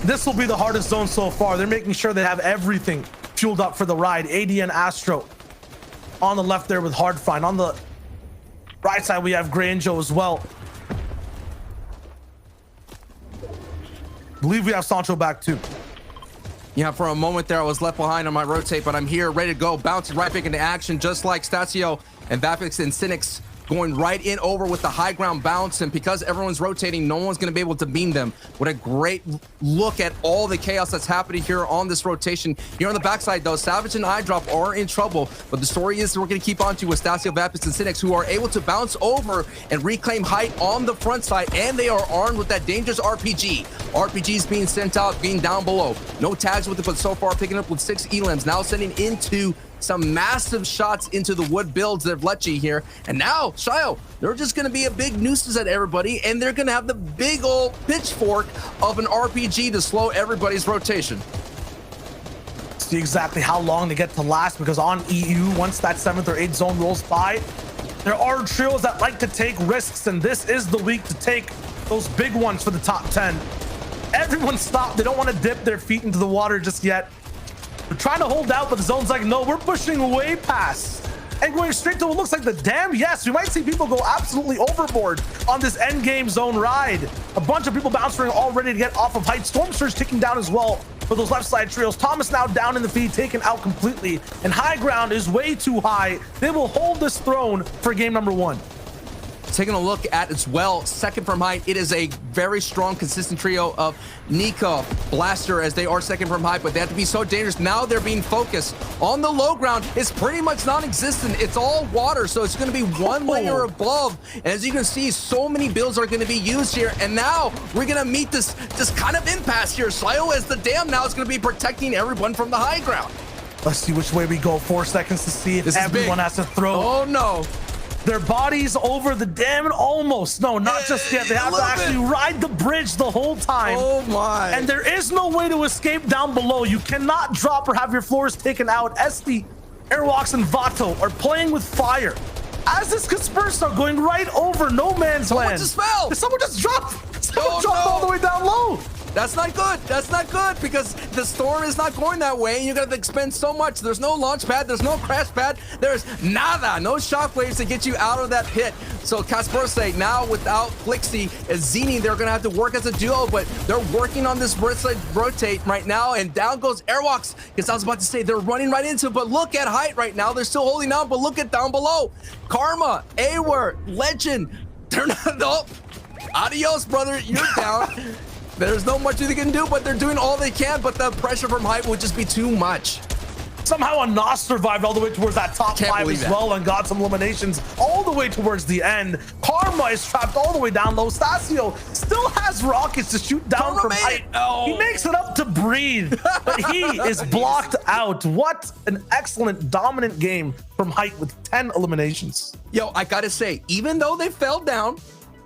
This will be the hardest zone so far. They're making sure they have everything fueled up for the ride. AD and Astro on the left there with Hardfind. On the right side, we have Granjo as well. Believe we have Sancho back too. Yeah, for a moment there, I was left behind on my rotate, but I'm here, ready to go, bouncing right back into action, just like Stasio and Vapix and Cynics going right in over with the high ground bounce. And because everyone's rotating, no one's going to be able to beam them. What a great look at all the chaos that's happening here on this rotation. Here on the backside, though, Savage and iDrop are in trouble. But the story is we're going to keep on to with Stasio, Vapix, and Cynics, who are able to bounce over and reclaim height on the front side. And they are armed with that dangerous RPG. RPGs being sent out, being down below. No tags with it, but so far picking up with 6 elims. Now sending into some massive shots into the wood builds of Lecce here. And now, Shio, they're just going to be a big nuisance at everybody, and they're going to have the big old pitchfork of an RPG to slow everybody's rotation. See exactly how long they get to last, because on EU, once that 7th or 8th zone rolls by, there are trios that like to take risks, and this is the week to take those big ones for the top 10. Everyone stopped. They don't want to dip their feet into the water just yet. They're trying to hold out, but the zone's like, no, we're pushing way past and going straight to what looks like the dam. Yes, we might see people go absolutely overboard on this end game zone ride. A bunch of people bouncing all ready to get off of height. Storm Surge ticking down as well for those left side trios. Thomas now down in the feed, taken out completely, and high ground is way too high. They will hold this throne for game number 1. Taking a look at as well, second from height, it is a very strong, consistent trio of Nika, Blaster, as they are second from height, but they have to be so dangerous. Now they're being focused on the low ground. It's pretty much non-existent. It's all water, so it's going to be one layer above. And as you can see, so many builds are going to be used here. And now we're going to meet this kind of impasse here. Shio, as the dam now is going to be protecting everyone from the high ground. Let's see which way we go. 4 seconds to see if everyone has to throw. Oh no. Their bodies over the dam and almost. No, not just yet. They have to actually ride the bridge the whole time. Oh my. And there is no way to escape down below. You cannot drop or have your floors taken out. Esty, Airwalks, and Vato are playing with fire. As this Kasperstar going right over no man's land. Someone just fell. Someone just dropped. Someone dropped no. all the way down low. That's not good. That's not good, because the storm is not going that way, and you're gonna expend so much. There's no launch pad, there's no crash pad, there's nada, no shockwaves to get you out of that pit. So Kasperstar now without Flixie and Zini, they're gonna have to work as a duo, but they're working on this rotate right now, and down goes Airwalks, because I was about to say they're running right into it, but look at height right now. They're still holding on, but look at down below. Karma, Awar, Legend, they're not up. Adios, brother, you're down. There's no much they can do, but they're doing all they can, but the pressure from height would just be too much. Somehow a NOS survived all the way towards that top 5 as well and got some eliminations all the way towards the end. Karma is trapped all the way down low. Stasio still has rockets to shoot down from height. Oh. He makes it up to breathe, but he is blocked out. What an excellent, dominant game from height with 10 eliminations. Yo, I gotta say, even though they fell down,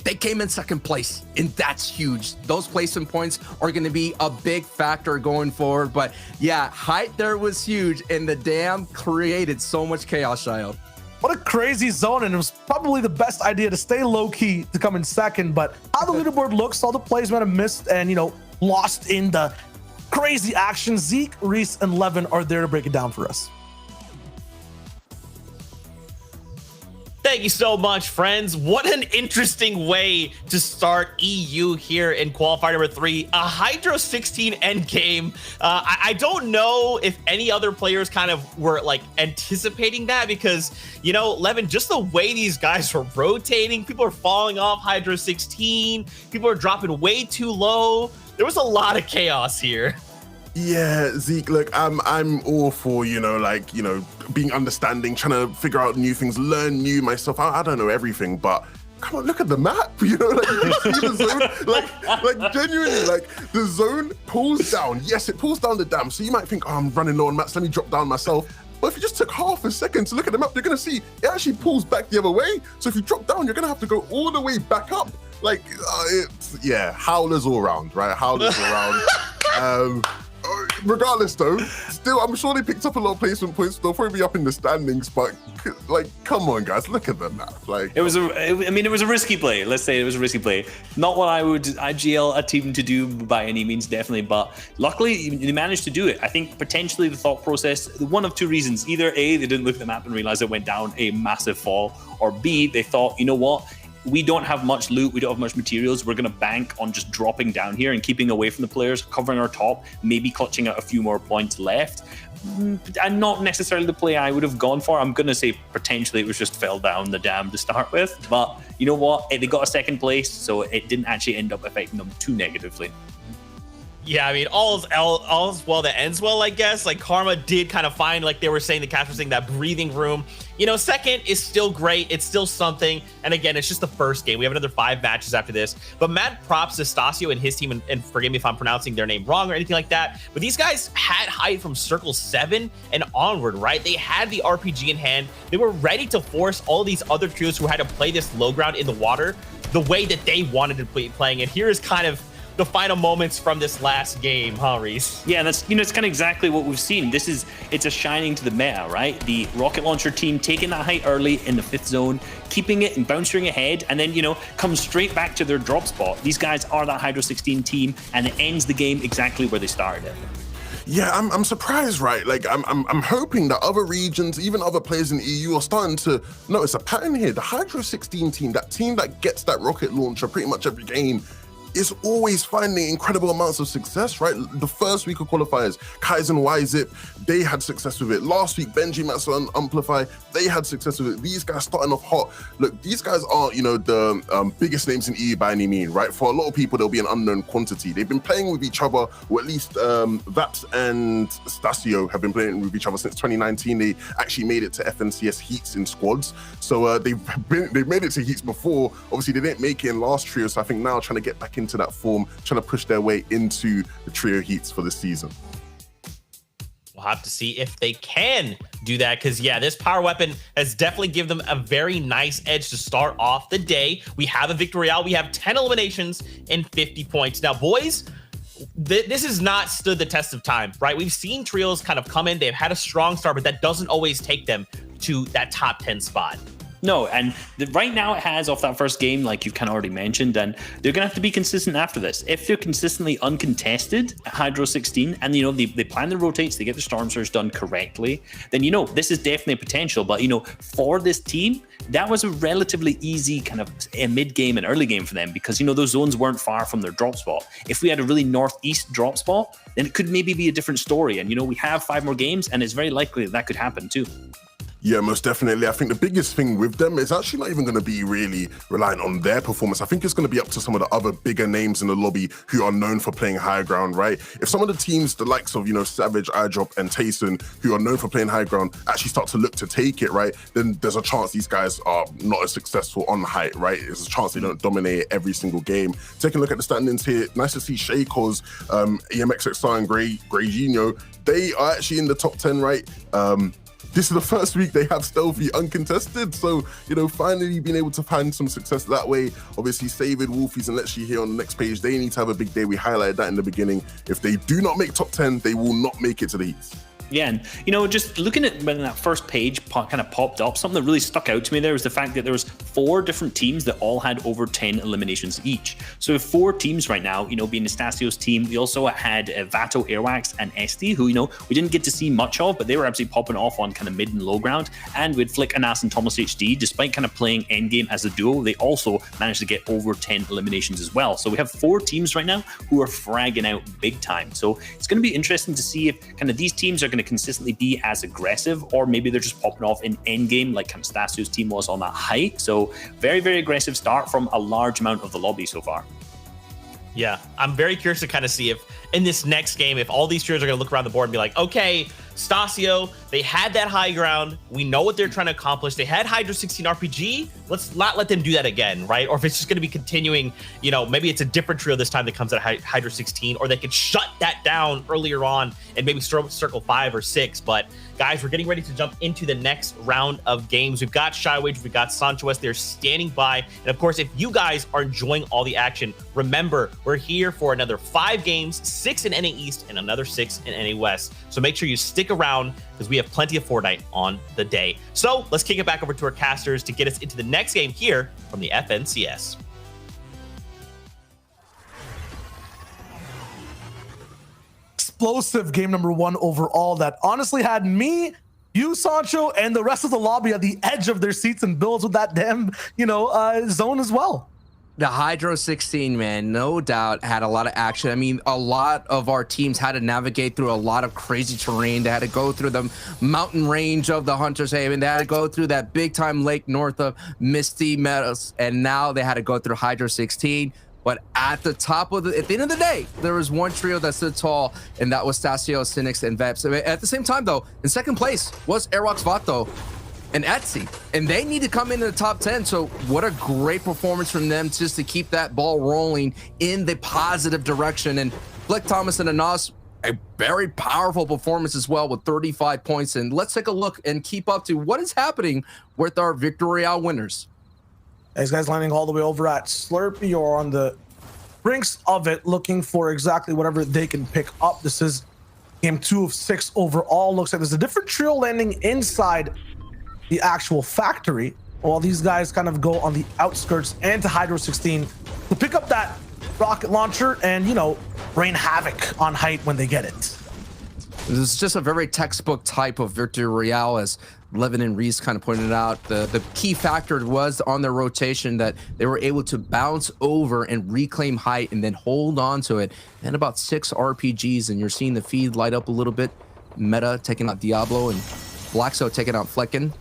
they came in second place, and that's huge. Those placement points are going to be a big factor going forward. But yeah, height there was huge, and the dam created so much chaos, Shio. What a crazy zone, and it was probably the best idea to stay low-key to come in second. But how the leaderboard looks, all the plays might have missed and, lost in the crazy action. Zeke, Reese, and Levin are there to break it down for us. Thank you so much, friends. What an interesting way to start EU here in qualifier number 3. A Hydro 16 end game. I don't know if any other players kind of were like anticipating that, because, Levin, just the way these guys were rotating, people are falling off Hydro 16. People are dropping way too low. There was a lot of chaos here. Yeah, Zeke, look, I'm all for, being understanding, trying to figure out new things, learn new myself. I don't know everything, but come on, look at the map, you can see the zone, like genuinely, like the zone pulls down. Yes, it pulls down the dam. So you might think, oh, I'm running low on mats, let me drop down myself. But if you just took half a second to look at the map, you're gonna see it actually pulls back the other way. So if you drop down, you're gonna have to go all the way back up. Howlers all around, right? Howlers all around. Regardless, though, still, I'm sure they picked up a lot of placement points. They'll probably be up in the standings, but come on, guys, look at the map. It was a risky play. Let's say it was a risky play. Not what I would IGL a team to do by any means, definitely. But luckily, they managed to do it. I think potentially the thought process, one of two reasons: either A, they didn't look at the map and realize it went down a massive fall, or B, they thought, you know what? We don't have much loot, we don't have much materials, we're going to bank on just dropping down here and keeping away from the players, covering our top, maybe clutching out a few more points left. And not necessarily the play I would have gone for. I'm going to say potentially it was just fell down the dam to start with. But you know what? They got a second place, so it didn't actually end up affecting them too negatively. Yeah, I mean, all's well that ends well, I guess. Like, Karma did kind of find, like they were saying, the cast was saying, that breathing room. Second is still great. It's still something. And again, it's just the first game. We have another 5 matches after this. But mad props to Stasio and his team, and forgive me if I'm pronouncing their name wrong or anything like that. But these guys had height from Circle 7 and onward, right? They had the RPG in hand. They were ready to force all these other trios who had to play this low ground in the water the way that they wanted to be playing. And here is kind of the final moments from this last game, huh, Reese? Yeah, that's it's kind of exactly what we've seen. It's a shining to the meta, right? The rocket launcher team taking that height early in the 5th zone, keeping it and bouncing ahead, and then come straight back to their drop spot. These guys are that Hydro 16 team, and it ends the game exactly where they started it. Yeah, I'm surprised, right? Like, I'm hoping that other regions, even other players in the EU, are starting to notice a pattern here. The Hydro 16 team, that team that gets that rocket launcher pretty much every game, is always finding incredible amounts of success, right? The first week of qualifiers, Kaizen YZip, they had success with it. Last week, Benji Matsu and Amplify, they had success with it. These guys starting off hot. Look, these guys aren't, the biggest names in EU by any mean, right? For a lot of people, they'll be an unknown quantity. They've been playing with each other, or at least Vaps and Stasio have been playing with each other since 2019. They actually made it to FNCS heats in squads. So they've made it to heats before. Obviously, they didn't make it in last trio. So I think now trying to get back into that form, trying to push their way into the trio heats for the season. We'll have to see if they can do that, because yeah, this power weapon has definitely given them a very nice edge to start off the day. We have a victory royale. We have 10 eliminations and 50 points. Now, boys, this has not stood the test of time, right? We've seen trios kind of come in. They've had a strong start, but that doesn't always take them to that top 10 spot. No, and right now it has off that first game, like you've kind of already mentioned, and they're going to have to be consistent after this. If they're consistently uncontested at Hydro 16, and they plan their rotates, they get the Storm Surge done correctly, then this is definitely a potential. But for this team, that was a relatively easy kind of a mid-game and early game for them, because those zones weren't far from their drop spot. If we had a really northeast drop spot, then it could maybe be a different story. And we have 5 more games, and it's very likely that could happen too. Yeah, most definitely. I think the biggest thing with them is actually not even going to be really reliant on their performance. I think it's going to be up to some of the other bigger names in the lobby who are known for playing high ground, right? If some of the teams, the likes of, Savage, iDrop, and Tayson, who are known for playing high ground, actually start to look to take it, right? Then there's a chance these guys are not as successful on height, right? There's a chance they don't dominate every single game. Taking a look at the standings here, nice to see Shaykoz, EMXXR, and Grey Gino. They are actually in the top 10, right? This is the first week they have Stealthy uncontested, so finally being able to find some success that way. Obviously, Saved, Wolfies, and Let's See here on the next page, they need to have a big day. We highlighted that in the beginning. If they do not make top 10, they will not make it to the heats. Yeah, and just looking at when that first page kind of popped up, something that really stuck out to me there was the fact that there was 4 different teams that all had over 10 eliminations each. So we have 4 teams right now, being Estasio's team. We also had Vato, Airwax, and Esti, who, we didn't get to see much of, but they were absolutely popping off on kind of mid and low ground. And with Flick, Anas, and Thomas HD, despite kind of playing endgame as a duo, they also managed to get over 10 eliminations as well. So we have 4 teams right now who are fragging out big time. So it's going to be interesting to see if kind of these teams are going to consistently be as aggressive, or maybe they're just popping off in endgame like kind of Stasio's team was on that height. So very, very aggressive start from a large amount of the lobby so far. Yeah, I'm very curious to kind of see if in this next game, if all these trios are going to look around the board and be like, okay, Stasio, they had that high ground. We know what they're trying to accomplish. They had Hydra 16 RPG. Let's not let them do that again, right? Or if it's just going to be continuing, you know, maybe it's a different trio this time that comes at Hydra 16, or they could shut that down earlier on and maybe circle 5 or 6. But guys, we're getting ready to jump into the next round of games. We've got Shywage, we've got Sancho West. They're standing by. And of course, if you guys are enjoying all the action, remember, we're here for another 5 games, 6 in NA East and another 6 in NA West. So make sure you stick around because we have plenty of Fortnite on the day. So let's kick it back over to our casters to get us into the next game here from the FNCS. Explosive game number 1 overall that honestly had me, you, Sancho, and the rest of the lobby at the edge of their seats and builds with that damn, zone as well. The Hydro 16, man, no doubt had a lot of action. I mean, a lot of our teams had to navigate through a lot of crazy terrain. They had to go through the mountain range of the Hunter's Haven. They had to go through that big time lake north of Misty Meadows. And now they had to go through Hydro 16. But at the top of at the end of the day, there was one trio that stood tall, and that was Stasio, Cynics, and Veps. At the same time, though, in second place was Aerox Vato and Etsy, and they need to come into the top 10. So what a great performance from them just to keep that ball rolling in the positive direction. And Flick Thomas and Anas, a very powerful performance as well with 35 points. And let's take a look and keep up to what is happening with our Victory Royale winners. These guys landing all the way over at Slurpee or on the brinks of it, looking for exactly whatever they can pick up. This is game 2 of 6 overall. Looks like there's a different trio landing inside the actual factory, while these guys kind of go on the outskirts and to Hydro 16 to pick up that rocket launcher and, rain havoc on height when they get it. This is just a very textbook type of Victory Royale, as Levin and Reese kind of pointed out. The key factor was on their rotation that they were able to bounce over and reclaim height and then hold on to it. And about 6 RPGs, and you're seeing the feed light up a little bit. Meta taking out Diablo and Blackso taking out Flecken.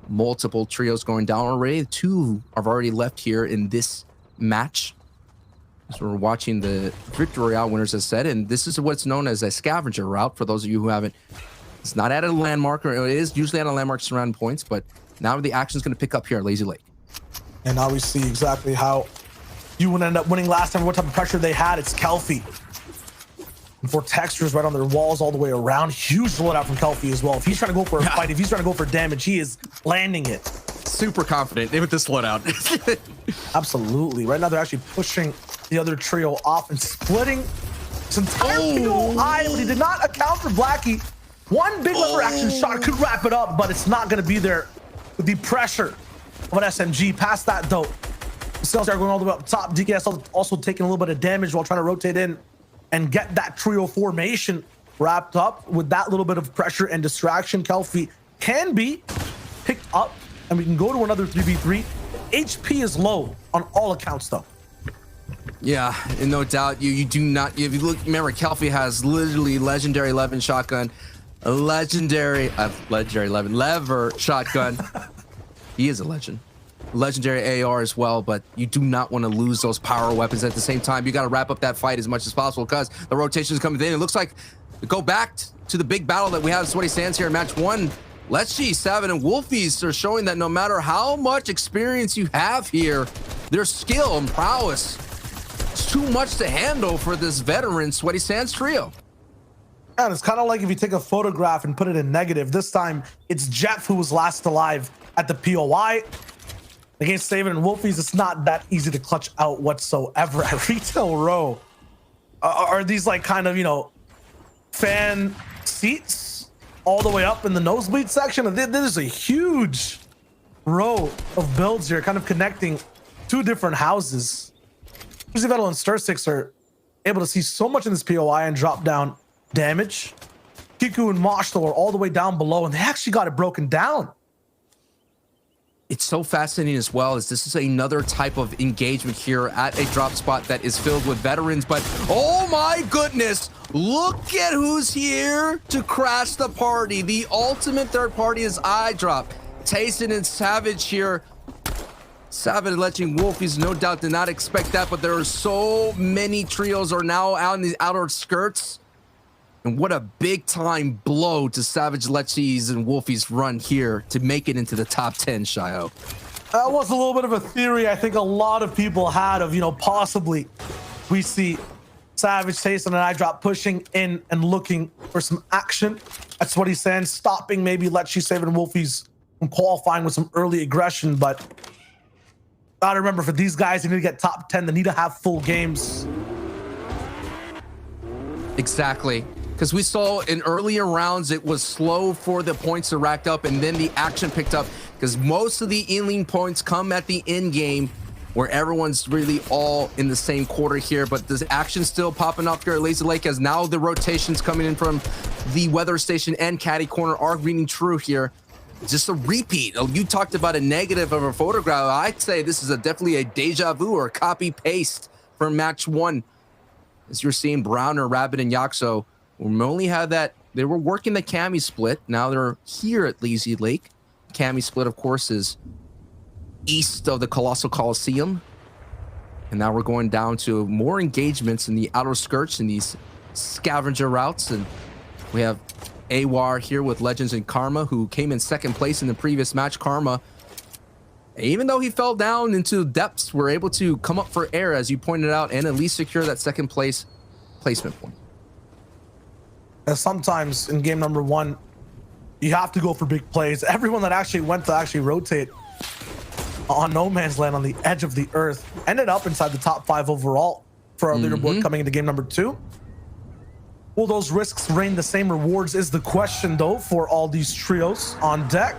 Multiple trios going down already. 2 have already left here in this match. So we're watching the Victory Royale winners, as said, and this is what's known as a scavenger route for those of you who haven't. It's not at a landmark, or it is usually at a landmark surrounding points, but now the action's going to pick up here at Lazy Lake. And now we see exactly how you would end up winning last time, what type of pressure they had. It's Kelpie. And for textures right on their walls all the way around. Huge loadout from Kelpie as well. If he's trying to go for a fight, if he's trying to go for damage, he is landing it. Super confident with this loadout. Absolutely. Right now they're actually pushing the other trio off and splitting this entire POI, but he did not account for Blackie. One big lever action shot could wrap it up, but it's not going to be there with the pressure of an SMG. Past that, though, the cells are going all the way up top. DKS also taking a little bit of damage while trying to rotate in and get that trio formation wrapped up. With that little bit of pressure and distraction, Kelpie can be picked up, and we can go to another 3v3. HP is low on all accounts, though. Yeah, and no doubt you do not. If you look, remember, Kelpie has literally legendary 11 shotgun, a legendary 11 lever shotgun. He is a legend. Legendary AR as well, but you do not want to lose those power weapons. At the same time, you got to wrap up that fight as much as possible because the rotation is coming in. It looks like we go back to the big battle that we had in Sweaty Sands here in match 1. Let's Savage and Wolfies are showing that no matter how much experience you have here, their skill and prowess is too much to handle for this veteran Sweaty Sands trio. And it's kind of like if you take a photograph and put it in negative. This time, it's Jeff who was last alive at the POI. Against Savage and Wolfies, it's not that easy to clutch out whatsoever. At Retail Row, are these like kind of, fan seats all the way up in the nosebleed section? There's a huge row of builds here, kind of connecting 2 different houses. Usually Vettel and Stir6 are able to see so much in this POI and drop down damage. Kiku and Moshto are all the way down below, and they actually got it broken down. It's so fascinating as well, as this is another type of engagement here at a drop spot that is filled with veterans. But oh my goodness, look at who's here to crash the party. The ultimate third party is iDrop. Tayson and Savage here Savage Leching Wolfies no doubt did not expect that, but there are so many trios are now out in the outer skirts. And what a big time blow to Savage Lechi's and Wolfies run here to make it into the top 10, Shio. That was a little bit of a theory I think a lot of people had of, possibly we see Savage, Tayson, and iDrop pushing in and looking for some action. That's what he's saying, stopping maybe Lechi, Savage, and Wolfies from qualifying with some early aggression. But gotta remember, for these guys, they need to get top 10. They need to have full games. Exactly. Because we saw in earlier rounds, it was slow for the points to rack up, and then the action picked up. Because most of the in-lane points come at the end game, where everyone's really all in the same quarter here. But the action still popping up here at Lazy Lake, as now the rotations coming in from the weather station and caddy corner are reading true here. Just a repeat. You talked about a negative of a photograph. I'd say this is definitely a deja vu or copy paste from match 1. As you're seeing Browner, Rabbit, and Yaxo, we only had that. They were working the Cami split. Now they're here at Lazy Lake. Cami split, of course, is east of the Colossal Coliseum. And now we're going down to more engagements in the outer skirts in these scavenger routes. And we have Awar here with Legends and Karma, who came in second place in the previous match. Karma, even though he fell down into depths, were able to come up for air, as you pointed out, and at least secure that second place placement point. Sometimes in game number 1, you have to go for big plays. Everyone that actually went to actually rotate on no man's land on the edge of the earth ended up inside the top 5 overall for our leaderboard coming into game number 2. Will those risks reign the same rewards is the question, though, for all these trios on deck.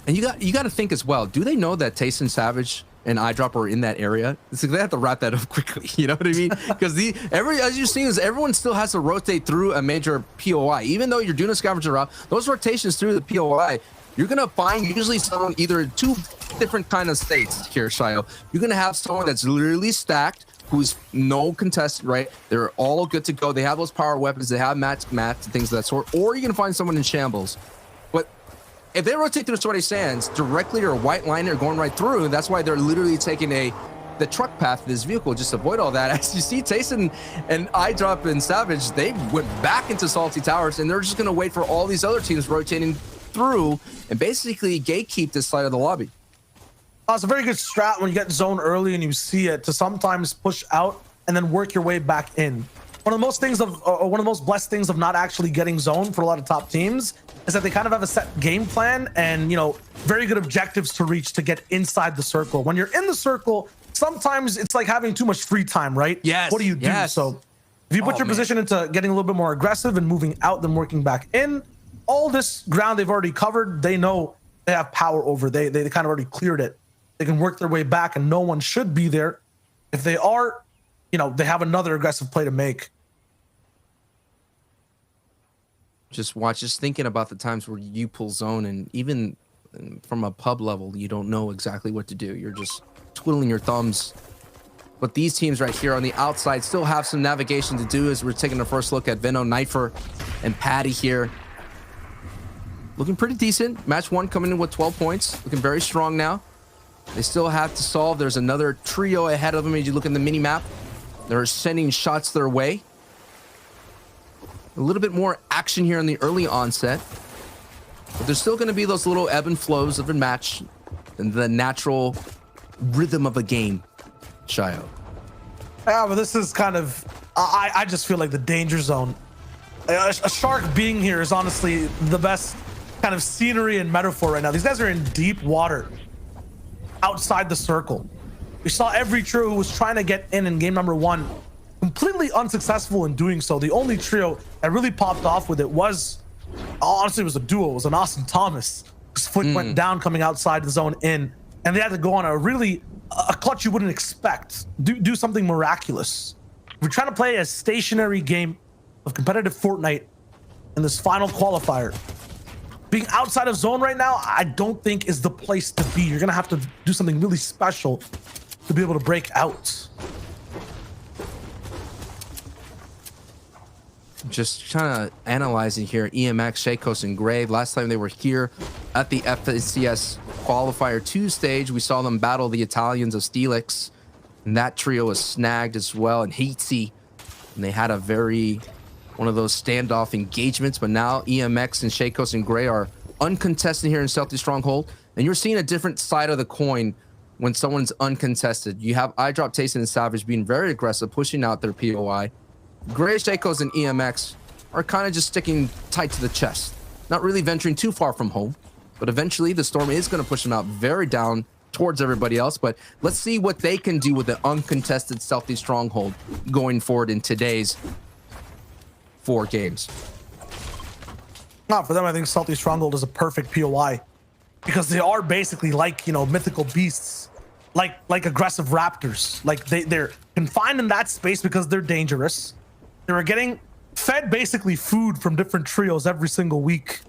And you got to think as well, do they know that Tayson, Savage, and iDrop are in that area? It's like they have to wrap that up quickly, you know what I mean? Because as you've seen, is everyone still has to rotate through a major POI. Even though you're doing a scavenger route, those rotations through the POI, you're gonna find usually someone either 2 different kind of states here, Shio. You're gonna have someone that's literally stacked, who's no contested, right? They're all good to go. They have those power weapons, they have mats and things of that sort. Or you're gonna find someone in shambles. But if they rotate through the Sweaty Sands directly or white line or going right through, that's why they're literally taking the truck path of this vehicle just to avoid all that. As you see, Tayson and iDrop and Savage, they went back into Salty Towers, and they're just going to wait for all these other teams rotating through and basically gatekeep this side of the lobby. It's a very good strat when you get zone early and you see it to sometimes push out and then work your way back in. One of the most blessed things of not actually getting zone for a lot of top teams is that they kind of have a set game plan and, very good objectives to reach to get inside the circle. When you're in the circle, sometimes it's like having too much free time, right? Yes. What do you do? Yes. So if you put your position into getting a little bit more aggressive and moving out than working back in, all this ground they've already covered, they know they have power over. They kind of already cleared it. They can work their way back and no one should be there. If they are, they have another aggressive play to make. Just thinking about the times where you pull zone, and even from a pub level, you don't know exactly what to do. You're just twiddling your thumbs. But these teams right here on the outside still have some navigation to do, as we're taking a first look at Veno, Knifer, and Patty here. Looking pretty decent. Match 1 coming in with 12 points. Looking very strong now. They still have to solve. There's another trio ahead of them as you look in the mini-map. They're sending shots their way. A little bit more action here in the early onset. But there's still going to be those little ebb and flows of a match and the natural rhythm of a game, Shio. Yeah, but this is kind of... I just feel like the danger zone. A shark being here is honestly the best kind of scenery and metaphor right now. These guys are in deep water outside the circle. We saw every trio who was trying to get in game number 1 completely unsuccessful in doing so. The only trio that really popped off with it was, honestly, it was a duo. It was an Austin Thomas. His foot went down coming outside the zone in, and they had to go on a clutch you wouldn't expect. Do something miraculous. We're trying to play a stationary game of competitive Fortnite in this final qualifier. Being outside of zone right now, I don't think is the place to be. You're gonna have to do something really special to be able to break out. just trying to analyzing here, EMX, Shakos, and Gray. Last time they were here at the FNCS Qualifier 2 stage, we saw them battle the Italians of Steelix, and that trio was snagged as well, and Heatsy, and they had a one of those standoff engagements, but now EMX and Shakos and Gray are uncontested here in Stealthy Stronghold, and you're seeing a different side of the coin when someone's uncontested. You have iDrop, Tayson, and Savage being very aggressive, pushing out their POI. Gray, Shakos, and EMX are kind of just sticking tight to the chest, not really venturing too far from home. But eventually, the Storm is going to push them out very down towards everybody else. But let's see what they can do with the uncontested Stealthy Stronghold going forward in today's 4 games. Not for them, I think Stealthy Stronghold is a perfect POI because they are basically like, mythical beasts, like aggressive raptors. Like they're confined in that space because they're dangerous. They were getting fed basically food from different trios every single week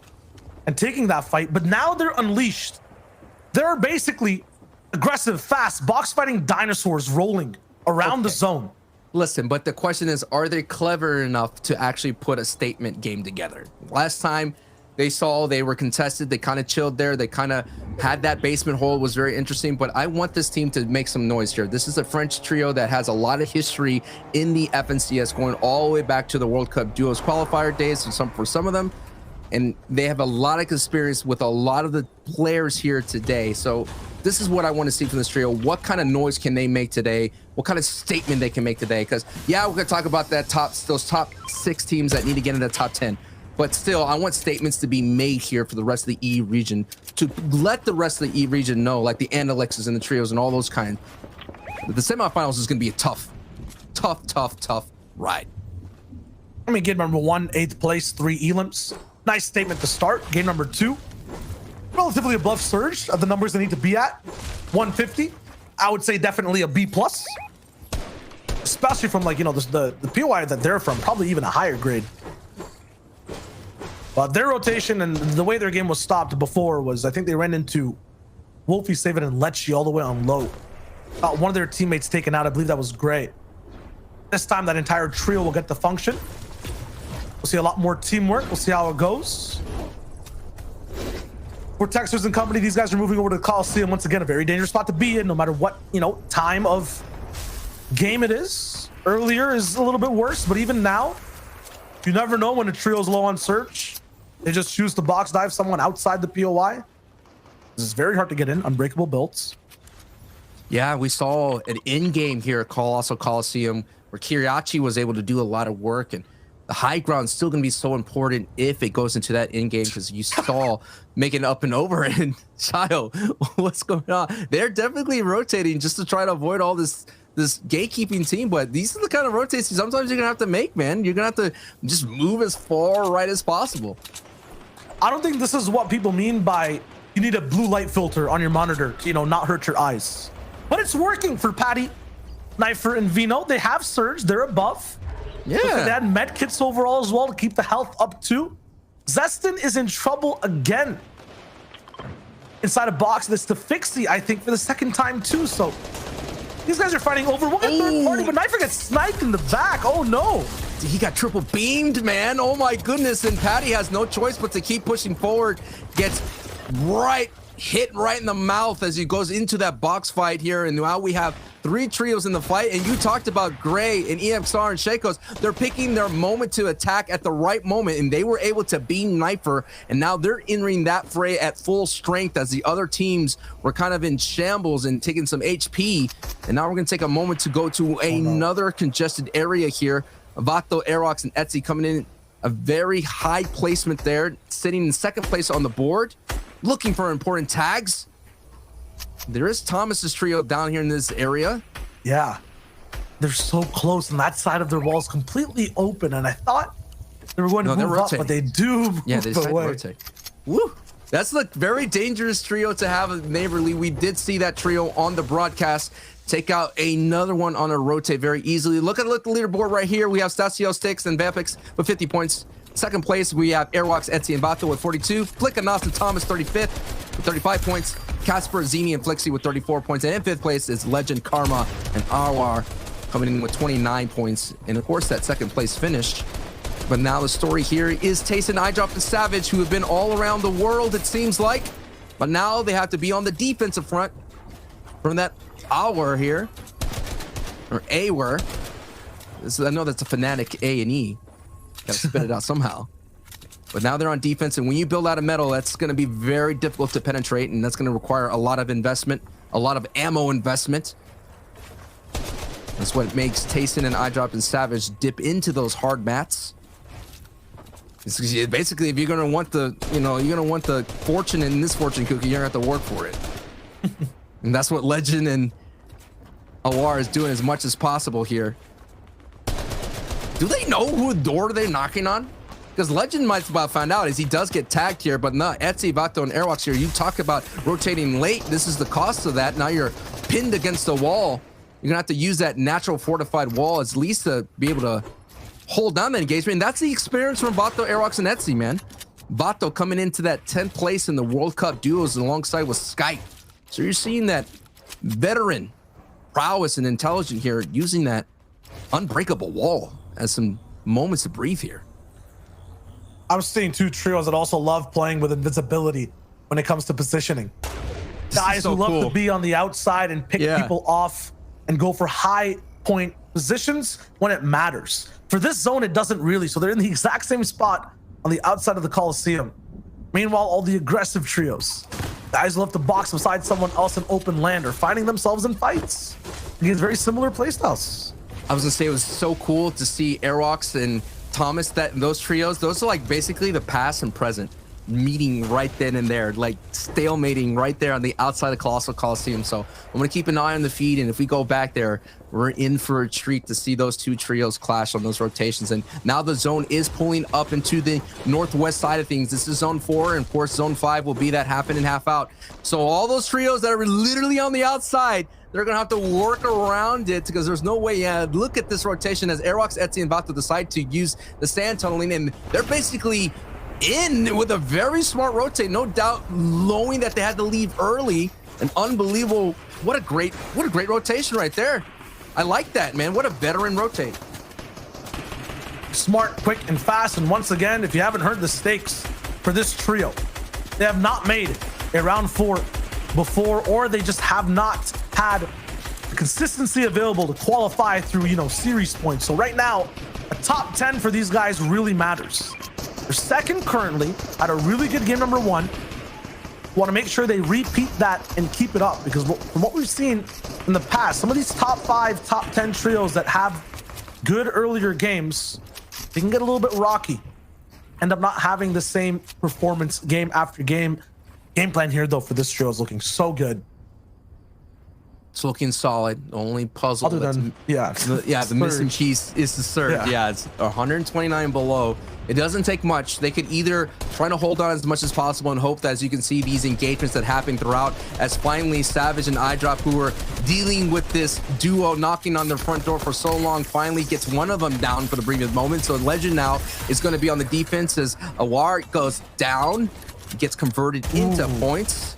and taking that fight, but now they're unleashed. They're basically aggressive, fast, box fighting dinosaurs rolling around the zone. Listen, but the question is, are they clever enough to actually put a statement game together? Last time they were contested, they kind of chilled there. They kind of had that basement hole, was very interesting, but I want this team to make some noise here. This is a French trio that has a lot of history in the FNCS, going all the way back to the World Cup Duos qualifier days for some of them. And they have a lot of experience with a lot of the players here today. So this is what I want to see from this trio. What kind of noise can they make today? What kind of statement they can make today? Because yeah, we're going to talk about those top 6 teams that need to get into the top 10. But still, I want statements to be made here for the rest of the E region to let the rest of the E region know, like the Analyxes and the trios and all those kind. The semifinals is going to be a tough ride. I mean, game number 1, 8th place, 3 elims. Nice statement to start. Game number 2, relatively above Surge of the numbers they need to be at. 150. I would say definitely a B+. Especially from the POI that they're from, probably even a higher grade. But their rotation and the way their game was stopped before was, I think they ran into Wolfie, Saven, and Lecce all the way on low. One of their teammates taken out. I believe that was Gray. This time, that entire trio will get the function. We'll see a lot more teamwork. We'll see how it goes. For Texters and company, these guys are moving over to the Coliseum. Once again, a very dangerous spot to be in, no matter what, time of game it is. Earlier is a little bit worse, but even now, you never know when a trio's low on search. They just choose to box dive someone outside the POI. This is very hard to get in. Unbreakable builds. Yeah, we saw an in-game here at Colossal Coliseum where Kiriachi was able to do a lot of work, and the high ground is still going to be so important if it goes into that in-game, because you saw making up and over. And Child, what's going on? They're definitely rotating just to try to avoid all this gatekeeping team, but these are the kind of rotations sometimes you're gonna have to make, man. You're gonna have to just move as far right as possible. I don't think this is what people mean by you need a blue light filter on your monitor to, not hurt your eyes. But it's working for Patty, Knifer, and Vino. They have Surge. They're above. Yeah. But they had med kits overall as well to keep the health up too. Zestin is in trouble again. Inside a box, this to Fixie, I think, for the second time too. So these guys are fighting over. We'll get third party, but Knifer gets sniped in the back. Oh no. He got triple beamed, man. Oh my goodness. And Patty has no choice but to keep pushing forward. Gets hit right in the mouth as he goes into that box fight here. And now we have 3 trios in the fight. And you talked about Gray and EXR and Shakos. They're picking their moment to attack at the right moment, and they were able to beam Knifer. And now they're entering that fray at full strength as the other teams were kind of in shambles and taking some HP. And now we're going to take a moment to go to another congested area here. Vato, Aerox, and Etsy coming in a very high placement there, sitting in second place on the board, looking for important tags. There is Thomas's trio down here in this area. Yeah, they're so close, and that side of their wall is completely open. And I thought they were going to move up, but they do move they decide away. to rotate. Woo! That's a very dangerous trio to have at Neighborly. We did see that trio on the broadcast take out another one on a rotate very easily. Look at the leaderboard right here. We have Stasio Sticks and Vampix with 50 points. Second place, we have Airwalks, Etsy, and Vato with 42. Flick and Austin Thomas, 35th with 35 points. Casper, Zini, and Flixie with 34 points. And in 5th place is Legend, Karma, and Arwar coming in with 29 points. And of course, that second place finish But now the story here is Tayson, Eyedrop, and Savage, who have been all around the world, it seems like. But now they have to be on the defensive front from that hour here. Or A-were. I know that's a Fnatic A and E. Gotta spit it out somehow. But now they're on defense, and when you build out a metal, that's going to be very difficult to penetrate, and that's going to require a lot of investment, a lot of ammo investment. That's what makes Tayson and Eyedrop and Savage dip into those hard mats. Basically, if you're going to want the, you're going to want the fortune in this fortune cookie, you're going to have to work for it. And that's what Legend and Awar is doing as much as possible here. Do they know who door they're knocking on? Because Legend might about find out as he does get tagged here, but not Etsy, Vato, and Airwalks here. You talk about rotating late. This is the cost of that. Now you're pinned against the wall. You're gonna have to use that natural fortified wall at least to be able to hold down that engagement. And that's the experience from Vato, Airwalks, and Etsy, man. Vato coming into that 10th place in the World Cup duos alongside with Skype. So you're seeing that veteran prowess and intelligence here using that unbreakable wall as some moments to breathe here. I'm seeing two trios that also love playing with invisibility when it comes to positioning. Guys who love to be on the outside and pick people off and go for high point positions when it matters. For this zone, it doesn't really. So they're in the exact same spot on the outside of the Coliseum. Meanwhile, all the aggressive trios, guys who love to box beside someone else in open land, are finding themselves in fights against very similar playstyles. I was gonna say it was so cool to see Airwalks and Thomas, that those trios, those are like basically the past and present meeting right then and there, like stalemating right there on the outside of Colossal Coliseum. So I'm gonna keep an eye on the feed, and if we go back there, we're in for a treat to see those two trios clash on those rotations. And now the zone is pulling up into the northwest side of things. This is zone 4, and of course zone 5 will be that half in and half out. So all those trios that are literally on the outside, they're gonna have to work around it because there's no way. Look at this rotation as Airwalks, Etsy, and Vato decide to use the sand tunneling, and they're basically in with a very smart rotate, no doubt, knowing that they had to leave early. An unbelievable, what a great rotation right there. I like that, man. What a veteran rotate. Smart, quick, and fast. And once again, if you haven't heard the stakes for this trio, they have not made it a round 4 before, or they just have not had the consistency available to qualify through, series points. So right now, a top 10 for these guys really matters. They're second currently, had a really good game number 1. Want to make sure they repeat that and keep it up, because from what we've seen in the past, some of these top 5, top 10 trios that have good earlier games, they can get a little bit rocky, end up not having the same performance game after game. Game plan here, though, for this trio is looking so good. It's looking solid. The only puzzle, other than the missing piece is the surge. Yeah, it's 129 below. It doesn't take much. They could either try to hold on as much as possible and hope that, as you can see, these engagements that happen throughout, as finally Savage and Eyedrop, who were dealing with this duo knocking on their front door for so long, finally gets one of them down for the brief moment. So Legend now is going to be on the defense as Awar goes down, gets converted into points.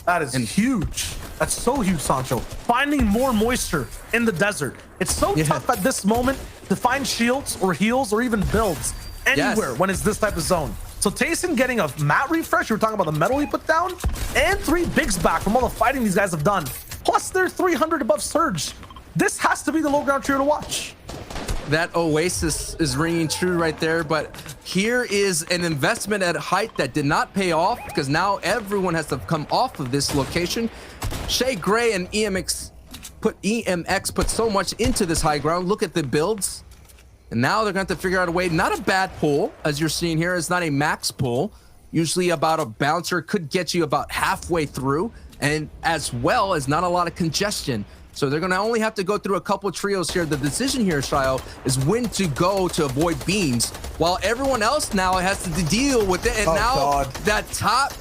That is huge. That's so huge, Sancho. Finding more moisture in the desert. It's so tough at this moment to find shields or heals or even builds anywhere when it's this type of zone. So Tayson getting a mat refresh, you were talking about the metal he put down, and 3 bigs back from all the fighting these guys have done. Plus their 300 above surge. This has to be the low ground trio to watch. That Oasis is ringing true right there, but here is an investment at height that did not pay off, because now everyone has to come off of this location. Shay Gray and EMX put so much into this high ground. Look at the builds. And now they're going to have to figure out a way. Not a bad pull, as you're seeing here. It's not a max pull. Usually about a bouncer could get you about halfway through, and as well as not a lot of congestion. So they're going to only have to go through a couple of trios here. The decision here, Shio, is when to go to avoid beams, while everyone else now has to deal with it. And that top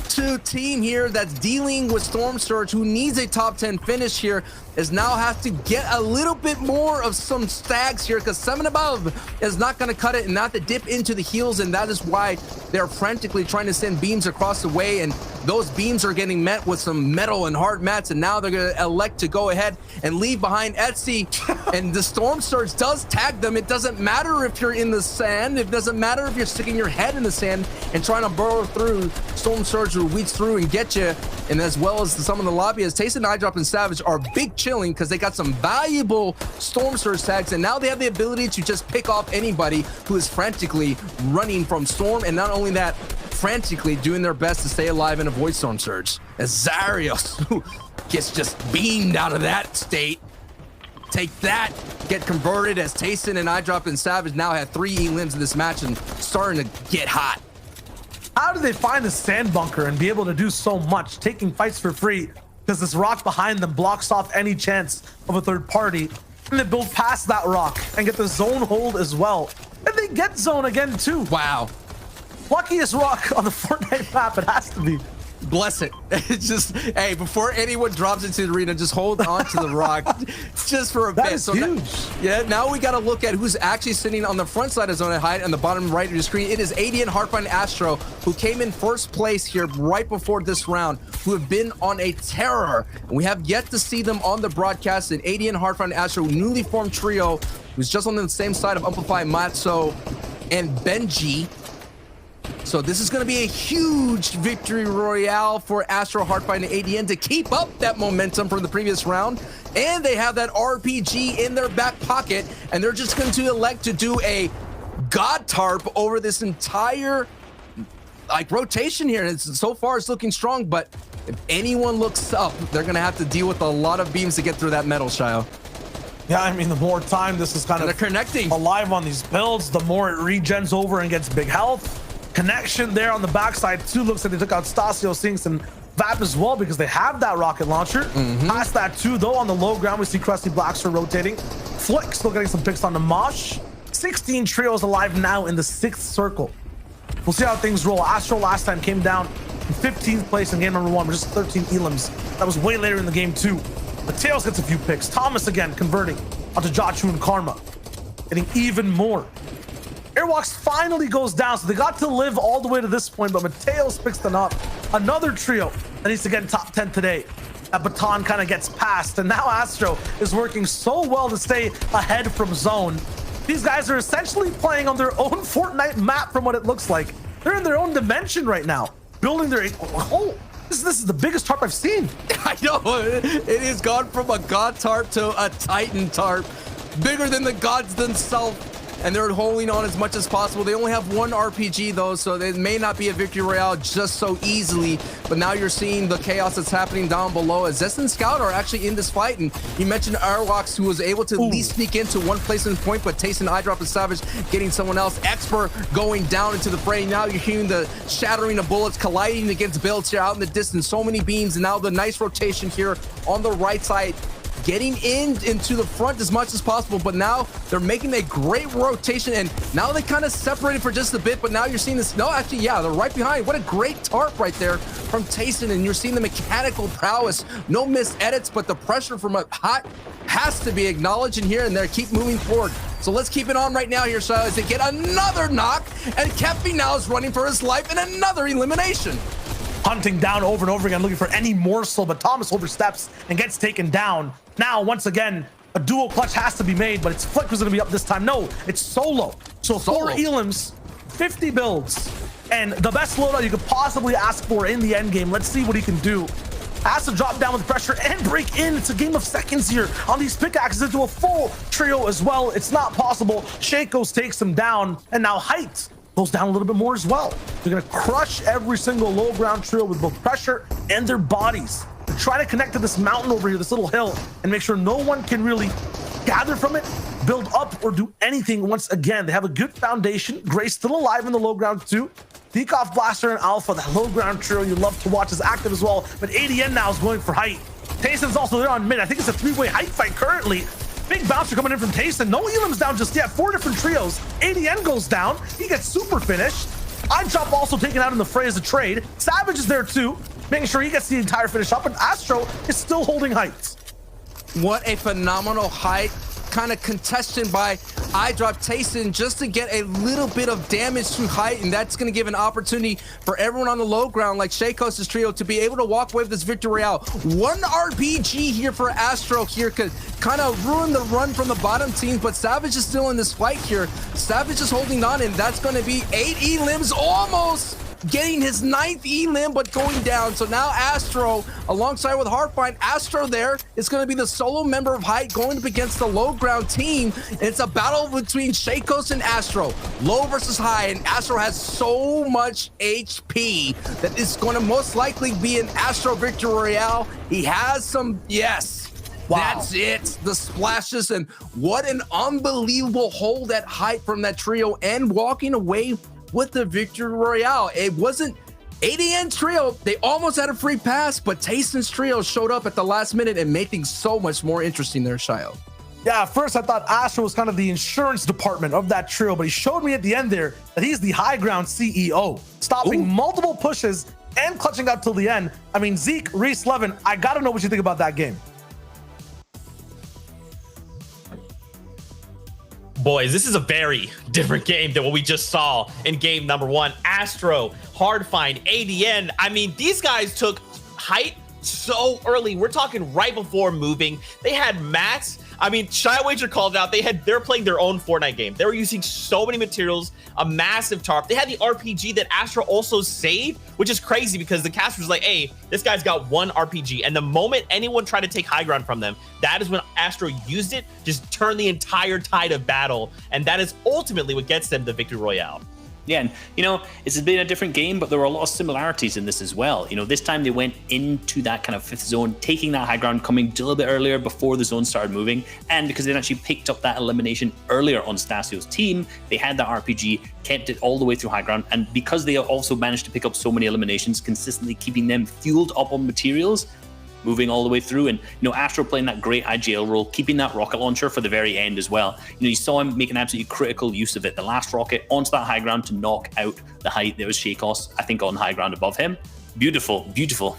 2 team here that's dealing with Storm Surge, who needs a top 10 finish here, is now has to get a little bit more of some stags here, because 7 above is not going to cut it, and not to dip into the heals. And that is why they're frantically trying to send beams across the way and those beams are getting met with some metal and hard mats, and now they're going to elect to go ahead and leave behind Etsy. And the Storm Surge does tag them. It doesn't matter if you're in the sand. It doesn't matter if you're sticking your head in the sand and trying to burrow through. Storm Surge will weed through and get you. And as well as some of the lobby, as Tayson, Eyedrop, and Savage are big chilling because they got some valuable Storm Surge tags, and now they have the ability to just pick off anybody who is frantically running from Storm, and not only that, frantically doing their best to stay alive and avoid Storm Surge. As Zarius gets just beamed out of that state. Take that, get converted, as Tayson and Eyedrop and Savage now have 3 elims in this match and starting to get hot. How do they find the sand bunker and be able to do so much, taking fights for free? Because this rock behind them blocks off any chance of a third party. And they build past that rock and get the zone hold as well. And they get zone again too. Wow. Luckiest rock on the Fortnite map, it has to be. Bless it. It's just, hey, before anyone drops into the arena, just hold on to the rock just for a That bit. is So huge. now we got to look at who's actually sitting on the front side of Zone at Height on the bottom right of your screen. It is ADN, Hardpoint, and Astro, who came in first place here right before this round, who have been on a terror. And we have yet to see them on the broadcast. And ADN, Hardpoint, and Astro, newly formed trio, who's just on the same side of Amplify, Matzo, and Benji. So this is going to be a huge victory royale for Astro, Hardpoint, and ADN to keep up that momentum from the previous round. And they have that RPG in their back pocket, and they're just going to elect to do a God Tarp over this entire rotation here. And so far it's looking strong, but if anyone looks up, they're going to have to deal with a lot of beams to get through that metal, Shio. Yeah, I mean, the more time this is kind And of they're connecting. alive on these builds, the more it regens over and gets big health. Connection there on the backside too. Looks like they took out Stasio, Sinks, and Vap as well because they have that rocket launcher. Past that too, though, on the low ground, we see Krusty Blackster rotating. Flick still getting some picks on the Mosh. 16 trios alive now in the 6th circle. We'll see how things roll. Astro last time came down in 15th place in game number 1 with just 13 elims. That was way later in the game too. But Tails gets a few picks. Thomas again converting onto Jachu and Karma, getting even more. Airwalks finally goes down, so they got to live all the way to this point, but Mateos picks them up. Another trio that needs to get in top 10 today. That baton kind of gets passed, and now Astro is working so well to stay ahead from zone. These guys are essentially playing on their own Fortnite map from what it looks like. They're in their own dimension right now, building their... Oh, this is the biggest tarp I've seen. I know, it has gone from a God Tarp to a Titan Tarp. Bigger than the gods themselves. And they're holding on as much as possible. They only have 1 RPG though, so it may not be a victory royale just so easily. But now you're seeing the chaos that's happening down below as Zest and Scout are actually in this fight. And you mentioned Airwalks, who was able to at least sneak into one placement point, but Tayson, Eyedrop, and Savage getting someone else. Expert going down into the fray. Now you're hearing the shattering of bullets colliding against builds here out in the distance. So many beams, and now the nice rotation here on the right side, getting into the front as much as possible, but now they're making a great rotation, and now they kind of separated for just a bit, but now you're seeing this. No, actually, yeah, they're right behind. What a great tarp right there from Tayson, and you're seeing the mechanical prowess. No missed edits, but the pressure from a hot has to be acknowledged in here, and they keep moving forward. So let's keep it on right now here, so as they get another knock, and Keffi now is running for his life in another elimination. Hunting down over and over again, looking for any morsel, but Thomas oversteps and gets taken down. Now, once again, a dual clutch has to be made, but it's Flick who's going to be up this time. No, it's Solo. So 4 elims, 50 builds, and the best loadout you could possibly ask for in the end game. Let's see what he can do. Has to drop down with pressure and break in. It's a game of seconds here on these pickaxes into a full trio as well. It's not possible. Shakos takes him down, and now Height goes down a little bit more as well. They're going to crush every single low ground trio with both pressure and their bodies. They're trying to connect to this mountain over here, this little hill, and make sure no one can really gather from it, build up, or do anything once again. They have a good foundation. Gray still alive in the low ground too. Dekoff, Blaster, and Alpha, that low ground trio you love to watch, is active as well. But ADN now is going for Height. Tayson's also there on mid. I think it's a 3-way Height fight currently. Big bouncer coming in from Tayson. No elims down just yet. 4 different trios. ADN goes down. He gets super finished. Eyedrop also taken out in the fray as a trade. Savage is there too, making sure he gets the entire finish up. And Astro is still holding Heights. What a phenomenal Height kind of contested by eye drop Tayson just to get a little bit of damage to height, and that's going to give an opportunity for everyone on the low ground like Shaykos' trio to be able to walk away with this victory royale. One RPG here for Astro here could kind of ruin the run from the bottom team, but Savage is still in this fight here. Savage is holding on, and that's going to be 8 E-limbs, almost getting his 9th E-limb, but going down. So now Astro, alongside with Hardfind, Astro there is going to be the solo member of Height going up against the low ground team. And it's a battle between Shaykos and Astro. Low versus high, and Astro has so much HP that it's going to most likely be an Astro victory royale. He has some, yes. Wow. That's it. The splashes, and what an unbelievable hold at Height from that trio, and walking away with the victory royale. It wasn't ADN trio. They almost had a free pass, but Tayson's trio showed up at the last minute and made things so much more interesting there, Shio. Yeah, at first I thought Astro was kind of the insurance department of that trio, but he showed me at the end there that he's the high ground CEO, stopping multiple pushes and clutching out till the end. I mean, Zeke, Reese, Levin, I gotta know what you think about that game. Boys, this is a very different game than what we just saw in game number 1. Astro, Hardfind, ADN. I mean, these guys took Height so early. We're talking right before moving. They had mats. I mean, Shy Wager called it out. They're playing their own Fortnite game. They were using so many materials, a massive tarp. They had the RPG that Astro also saved, which is crazy because the caster was like, hey, this guy's got 1 RPG. And the moment anyone tried to take high ground from them, that is when Astro used it, just turned the entire tide of battle. And that is ultimately what gets them the victory royale. Yeah, and you know, it's been a different game, but there were a lot of similarities in this as well. You know, this time they went into that kind of 5th zone, taking that high ground, coming a little bit earlier before the zone started moving. And because they actually picked up that elimination earlier on Stasio's team, they had that RPG, kept it all the way through high ground. And because they also managed to pick up so many eliminations, consistently keeping them fueled up on materials, moving all the way through. And, you know, Astro playing that great IGL role, keeping that rocket launcher for the very end as well. You know, you saw him make an absolutely critical use of it. The last rocket onto that high ground to knock out the Height. There was Shaykos, I think, on high ground above him. Beautiful, beautiful.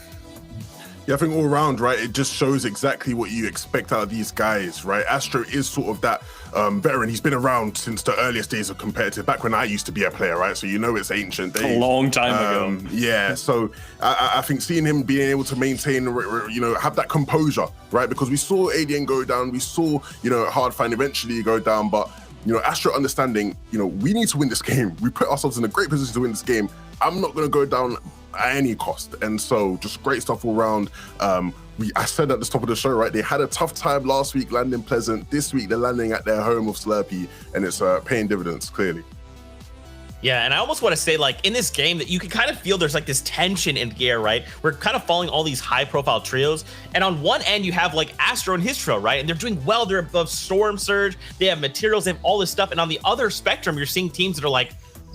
Yeah, I think all around, right, it just shows exactly what you expect out of these guys, right? Astro is sort of that veteran. He's been around since the earliest days of competitive, back when I used to be a player, right? So you know it's ancient days. A long time ago. Yeah, so I think seeing him being able to maintain, you know, have that composure, right? Because we saw ADN go down, we saw, you know, Hardfind eventually go down, but, you know, Astro understanding, you know, we need to win this game. We put ourselves in a great position to win this game. I'm not going to go down at any cost. And so just great stuff all around. I said at the top of the show, right, they had a tough time last week landing Pleasant. This week they're landing at their home of Slurpee, and it's paying dividends, clearly. Yeah, and I almost want to say, like, in this game that you can kind of feel there's like this tension in the air, right? We're kind of following all these high profile trios. And on one end, you have like Astro and his trio, right? And they're doing well. They're above Storm Surge. They have materials, they have all this stuff. And on the other spectrum, you're seeing teams that are like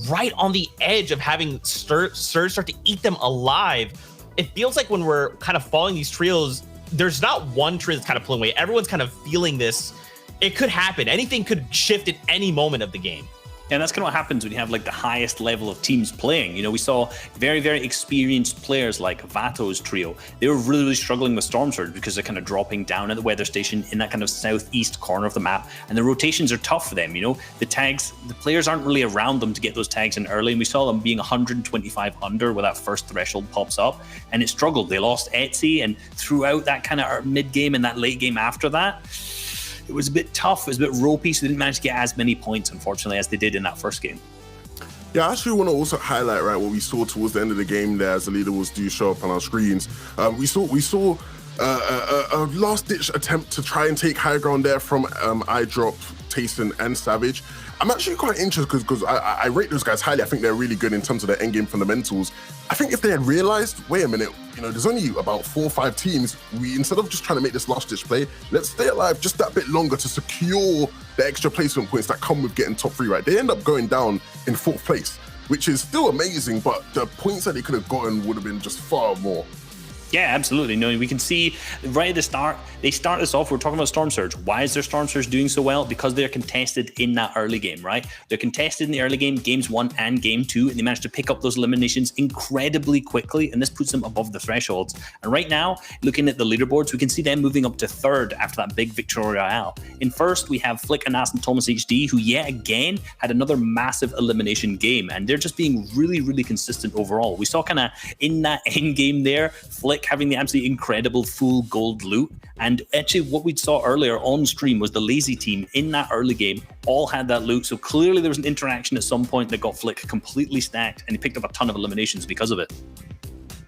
right on the edge of having Surge start to eat them alive. It feels like when we're kind of following these trios, there's not one trio that's kind of pulling away. Everyone's kind of feeling this. It could happen. Anything could shift at any moment of the game. And that's kind of what happens when you have like the highest level of teams playing. You know, we saw very, very experienced players like Vato's trio. They were really, really struggling with Storm Surge because they're kind of dropping down at the weather station in that kind of southeast corner of the map. And the rotations are tough for them. You know, the tags, the players aren't really around them to get those tags in early. And we saw them being 125 under where that first threshold pops up. And it struggled. They lost Etsy. And throughout that kind of mid game and that late game after that, it was a bit tough, it was a bit ropey, so they didn't manage to get as many points, unfortunately, as they did in that first game. Yeah, I actually want to also highlight, right, what we saw towards the end of the game there as the leaderboards do show up on our screens. We saw a last-ditch attempt to try and take high ground there from iDrop, Tayson, and Savage. I'm actually quite interested because I rate those guys highly. I think they're really good in terms of their endgame fundamentals. I think if they had realized, wait a minute, you know, there's only about 4 or 5 teams. We, instead of just trying to make this last-ditch play, let's stay alive just that bit longer to secure the extra placement points that come with getting top 3, right? They end up going down in 4th place, which is still amazing, but the points that they could have gotten would have been just far more. Yeah, absolutely. No, we can see right at the start, they start us off. We're talking about Storm Surge. Why is their Storm Surge doing so well? Because they're contested in that early game, right? They're contested in the early game, games 1 and game 2, and they managed to pick up those eliminations incredibly quickly, and this puts them above the thresholds. And right now, looking at the leaderboards, we can see them moving up to 3rd after that big victory royale. In 1st, we have Flick, Anas, and Thomas HD, who yet again had another massive elimination game, and they're just being really, really consistent overall. We saw kind of in that end game there, Flick having the absolutely incredible full gold loot, and actually what we saw earlier on stream was the Lazy team in that early game all had that loot, so clearly there was an interaction at some point that got Flick completely stacked, and he picked up a ton of eliminations because of it.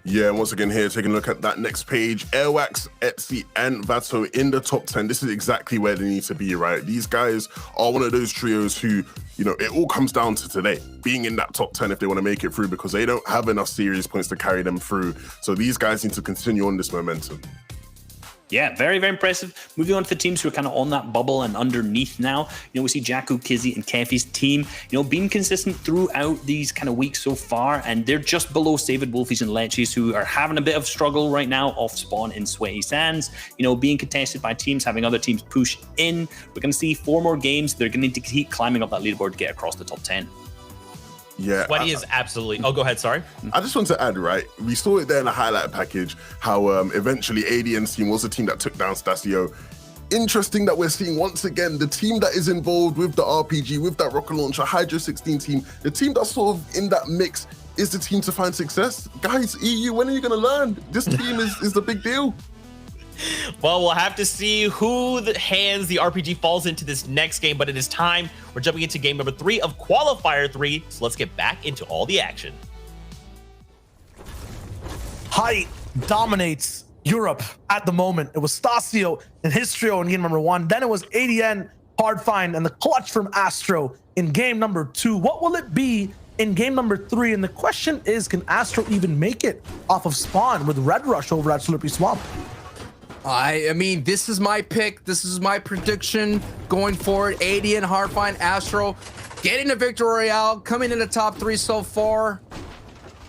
Yeah, and once again here, taking a look at that next page, Airwax, Etsy, and Vato in the top 10. This is exactly where they need to be, right? These guys are one of those trios who, you know, it all comes down to today, being in that top 10 if they want to make it through, because they don't have enough series points to carry them through. So these guys need to continue on this momentum. Yeah, very, very impressive. Moving on to the teams who are kind of on that bubble and underneath now. You know, we see Jakku, Kizzy, and Kefi's team, you know, being consistent throughout these kind of weeks so far, and they're just below Savid, Wolfies, and Leches, who are having a bit of struggle right now off spawn in Sweaty Sands, you know, being contested by teams, having other teams push in. We're going to see 4 more games. They're going to need to keep climbing up that leaderboard to get across the top 10. Yeah, Sweaty is absolutely. Oh, go ahead. Sorry. I just want to add, right? We saw it there in the highlight package, how eventually ADN's team was the team that took down Stasio. Interesting that we're seeing once again the team that is involved with the RPG, with that rocket launcher, Hydra 16 team, the team that's sort of in that mix is the team to find success. Guys, EU, when are you going to learn? This team is the big deal. Well, we'll have to see who hands the RPG falls into this next game, but it is time. We're jumping into game number 3 of Qualifier 3, so let's get back into all the action. Height dominates Europe at the moment. It was Stasio and his trio in game number 1. Then it was ADN, Hardfind, and the clutch from Astro in game number 2. What will it be in game number 3? And the question is, can Astro even make it off of spawn with Red Rush over at Slurpy Swamp? I mean, this is my pick. This is my prediction going forward. ADN, Hardfind, Astro getting a victory royale, coming in the top 3 so far.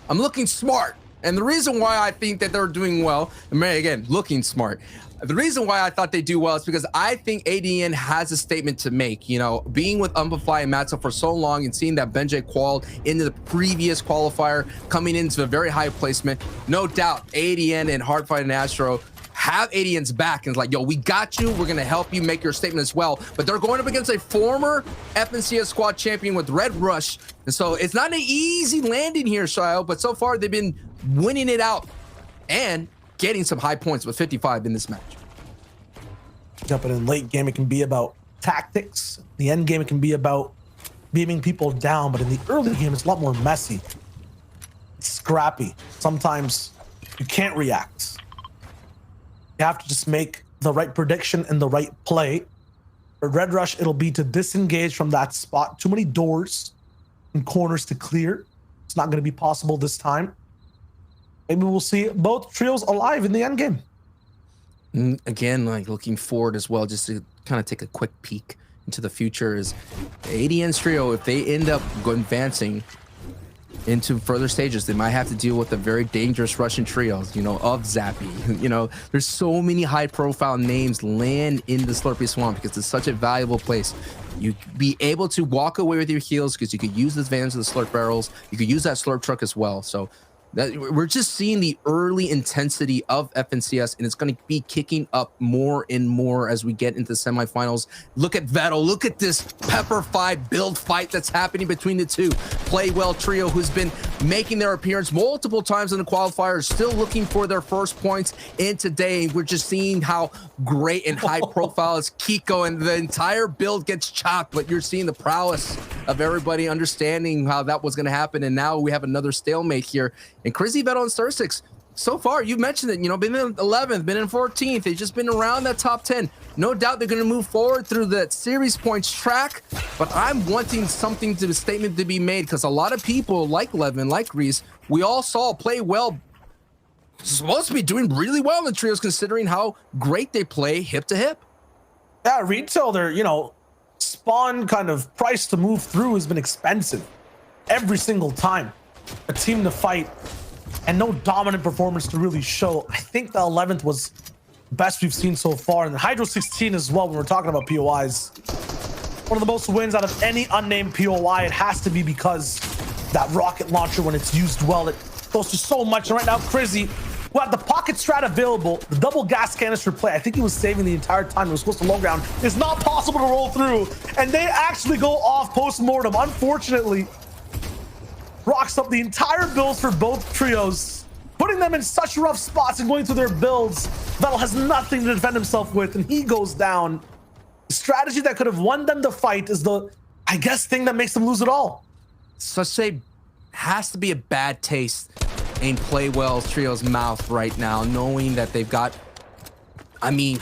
I'm looking smart. And the reason why I think that they're doing well, again, looking smart. The reason why I thought they do well is because I think ADN has a statement to make. You know, being with Umplify and Matzo for so long and seeing that Benjay qual into the previous qualifier coming into a very high placement, no doubt ADN and Hardfind and Astro have ADN's back and it's like, yo, we got you. We're going to help you make your statement as well. But they're going up against a former FNCS squad champion with Red Rush. And so it's not an easy landing here, Shio, but so far they've been winning it out and getting some high points with 55 in this match. Yeah, but in late game, it can be about tactics. The end game, it can be about beaming people down. But in the early game, it's a lot more messy. It's scrappy. Sometimes you can't react. You have to just make the right prediction and the right play. For Red Rush, it'll be to disengage from that spot. Too many doors and corners to clear. It's not going to be possible this time. Maybe we'll see both trios alive in the end game. Again, like looking forward as well, just to kind of take a quick peek into the future, is ADN's trio, if they end up advancing into further stages, they might have to deal with the very dangerous Russian trios, you know, of Zappy. You know, there's so many high profile names land in the Slurpy Swamp because it's such a valuable place. You be able to walk away with your heals because you could use the advantage of the slurp barrels. You could use that slurp truck as well. So that we're just seeing the early intensity of FNCS, and it's going to be kicking up more and more as we get into the semifinals. Look at Vettel. Look at this Pepper 5 build fight that's happening between the two. Play Well trio, who's been making their appearance multiple times in the qualifiers, still looking for their first points in today. We're just seeing how great and high profile is Kiko, and the entire build gets chopped, but you're seeing the prowess of everybody understanding how that was going to happen. And now we have another stalemate here. And Crazy Vettel and Stursix, so far, you've mentioned it, you know, been in 11th, been in 14th. They've just been around that top 10. No doubt they're going to move forward through the series points track, but I'm wanting something to the statement to be made because a lot of people like Levin, like Reese, we all saw Play Well supposed to be doing really well in the trios considering how great they play hip to hip. Yeah, retail, their, you know, spawn kind of price to move through has been expensive every single time. A team to fight and no dominant performance to really show. I think the 11th was the best we've seen so far, and the Hydro 16 as well when we're talking about POIs. One of the most wins out of any unnamed POI. It has to be because that rocket launcher, when it's used well, it goes to so much. And right now, Crizzy, who had the pocket strat available, the double gas canister play, I think he was saving the entire time. It was supposed to low ground. It's not possible to roll through. And they actually go off post-mortem. Unfortunately, rocks up the entire builds for both trios, putting them in such rough spots and going through their builds. Vettel has nothing to defend himself with, and he goes down. The strategy that could have won them the fight is the, I guess, thing that makes them lose it all. Such a has to be a bad taste in Playwell Trio's mouth right now, knowing that they've got, I mean,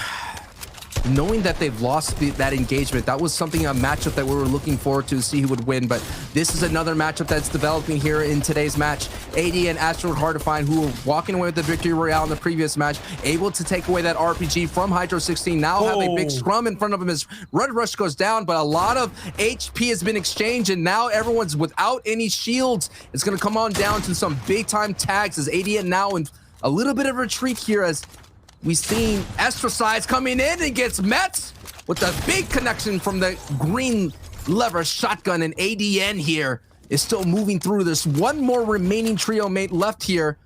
knowing that they've lost that engagement. That was something, a matchup that we were looking forward to see who would win, but this is another matchup that's developing here in today's match. AD and Asteroid Hard to Find, who were walking away with the victory royale in the previous match, able to take away that RPG from Hydro 16, now have a big scrum in front of him as Red Rush goes down, but a lot of HP has been exchanged, and now everyone's without any shields. It's going to come on down to some big time tags as AD and now in a little bit of retreat here as we've seen Astrocides coming in and gets met with a big connection from the green lever shotgun, and ADN here is still moving through. There's one more remaining trio mate left here.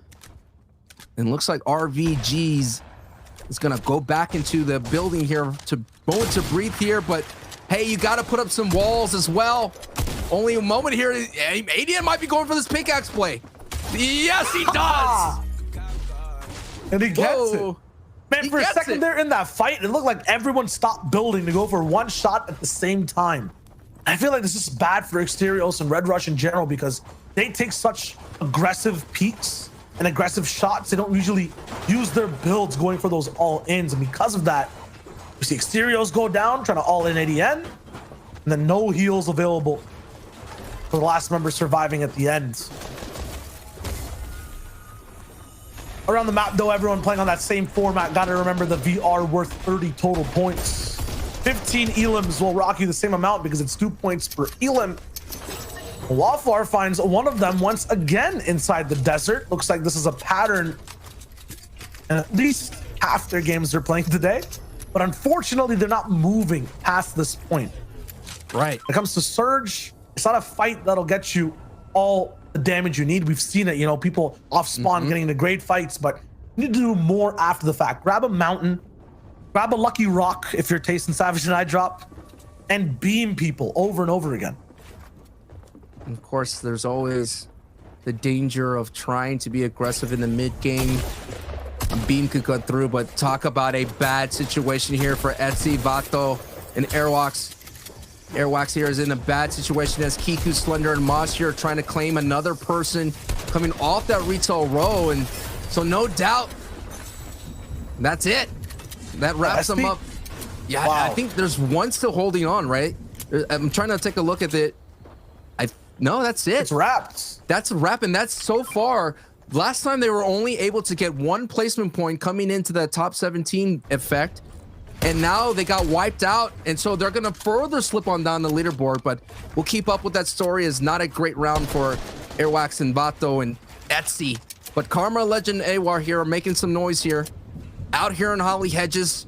And looks like RVGs is gonna go back into the building here to moment to breathe here, but hey, you gotta put up some walls as well. Only a moment here. ADN might be going for this pickaxe play. Yes, he does. And he gets it. Man, for a second there in that fight, it looked like everyone stopped building to go for one shot at the same time. I feel like this is bad for Exterios and Red Rush in general because they take such aggressive peaks and aggressive shots. They don't usually use their builds going for those all-ins. And because of that, we see Exterios go down, trying to all-in ADN, and then no heals available for the last member surviving at the end. Around the map, though, everyone playing on that same format. Got to remember the VR worth 30 total points. 15 elims will rock you the same amount because it's 2 points per elim. Waflar finds one of them once again inside the desert. Looks like this is a pattern in at least half their games they're playing today. But unfortunately, they're not moving past this point. Right. When it comes to Surge, it's not a fight that'll get you all the damage you need. We've seen it, you know, people off spawn getting into great fights, but you need to do more after the fact. Grab a mountain, grab a lucky rock if you're tasting Savage and I drop, and beam people over and over again. And of course, there's always the danger of trying to be aggressive in the mid game. A beam could go through, but talk about a bad situation here for Etsy, Vato, and Airwax. Airwax here is in a bad situation as Kiku, Slender, and Moss here are trying to claim another person coming off that retail row. And so no doubt, that's it. That wraps them up. Yeah, wow. I think there's one still holding on, right? I'm trying to take a look at it. No, that's it. It's wrapped. That's a wrap, and that's so far. Last time they were only able to get one placement point coming into the top 17 effect. And now they got wiped out, and so they're going to further slip on down the leaderboard, but we'll keep up with that story. It's not a great round for Airwax and Vato and Etsy. But Karma, Legend, Awar here are making some noise here. Out here in Holly Hedges.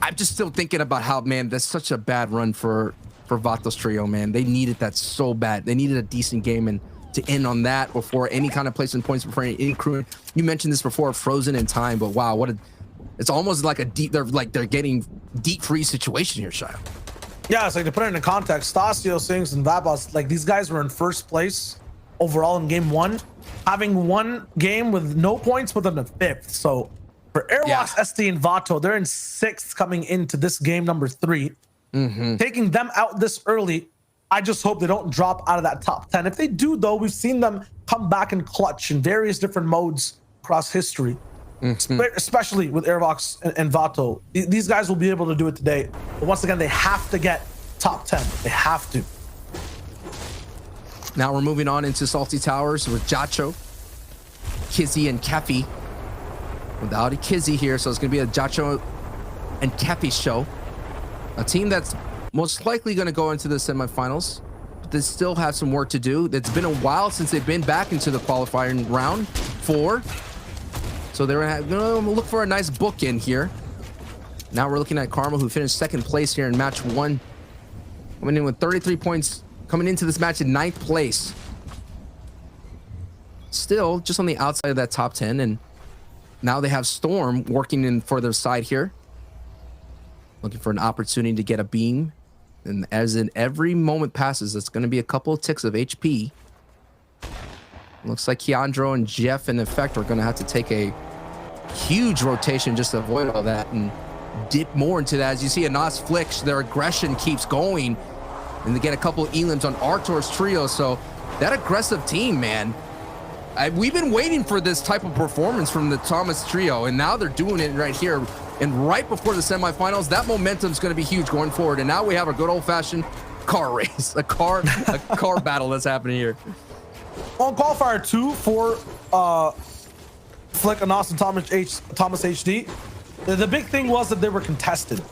I'm just still thinking about how, man, that's such a bad run for Vato's trio, man. They needed that so bad. They needed a decent game, and to end on that before any kind of placement points before any crew. You mentioned this before, frozen in time, but wow, what a... It's almost like a deep, they're getting deep freeze situation here, Shia. Yeah, it's like to put it into context, Stasio, Sings, and Vabos, like these guys were in first place overall in game one, having one game with no points within the fifth. So for Airwax, SD, and Vato, they're in sixth coming into this game number 3. Taking them out this early, I just hope they don't drop out of that top 10. If they do, though, we've seen them come back and clutch in various different modes across history. Especially with Airvox and Vato. These guys will be able to do it today. But once again, they have to get top 10. They have to. Now we're moving on into Salty Towers with Jacho, Kizzy, and Kefi. Without a Kizzy here, so it's going to be a Jacho and Kefi show. A team that's most likely going to go into the semifinals, but they still have some work to do. It's been a while since they've been back into the qualifying round. 4. So they're going to look for a nice bookend here. Now we're looking at Karma, who finished 2nd place here in match 1. Coming in with 33 points, coming into this match in 9th place. Still just on the outside of that top 10, and now they have Storm working in for their side here. Looking for an opportunity to get a beam. And as in every moment passes, it's going to be a couple of ticks of HP. Looks like Keandro and Jeff in effect are going to have to take a huge rotation just to avoid all that and dip more into that. As you see Anas Flick, their aggression keeps going, and they get a couple of elims on Artor's trio. So that aggressive team, man, we've been waiting for this type of performance from the Thomas trio, and now they're doing it right here. And right before the semifinals, that momentum is going to be huge going forward. And now we have a good old-fashioned car race, a car battle that's happening here. On qualifier 2 for Flick, Anas, and Thomas HD, the big thing was that they were contested.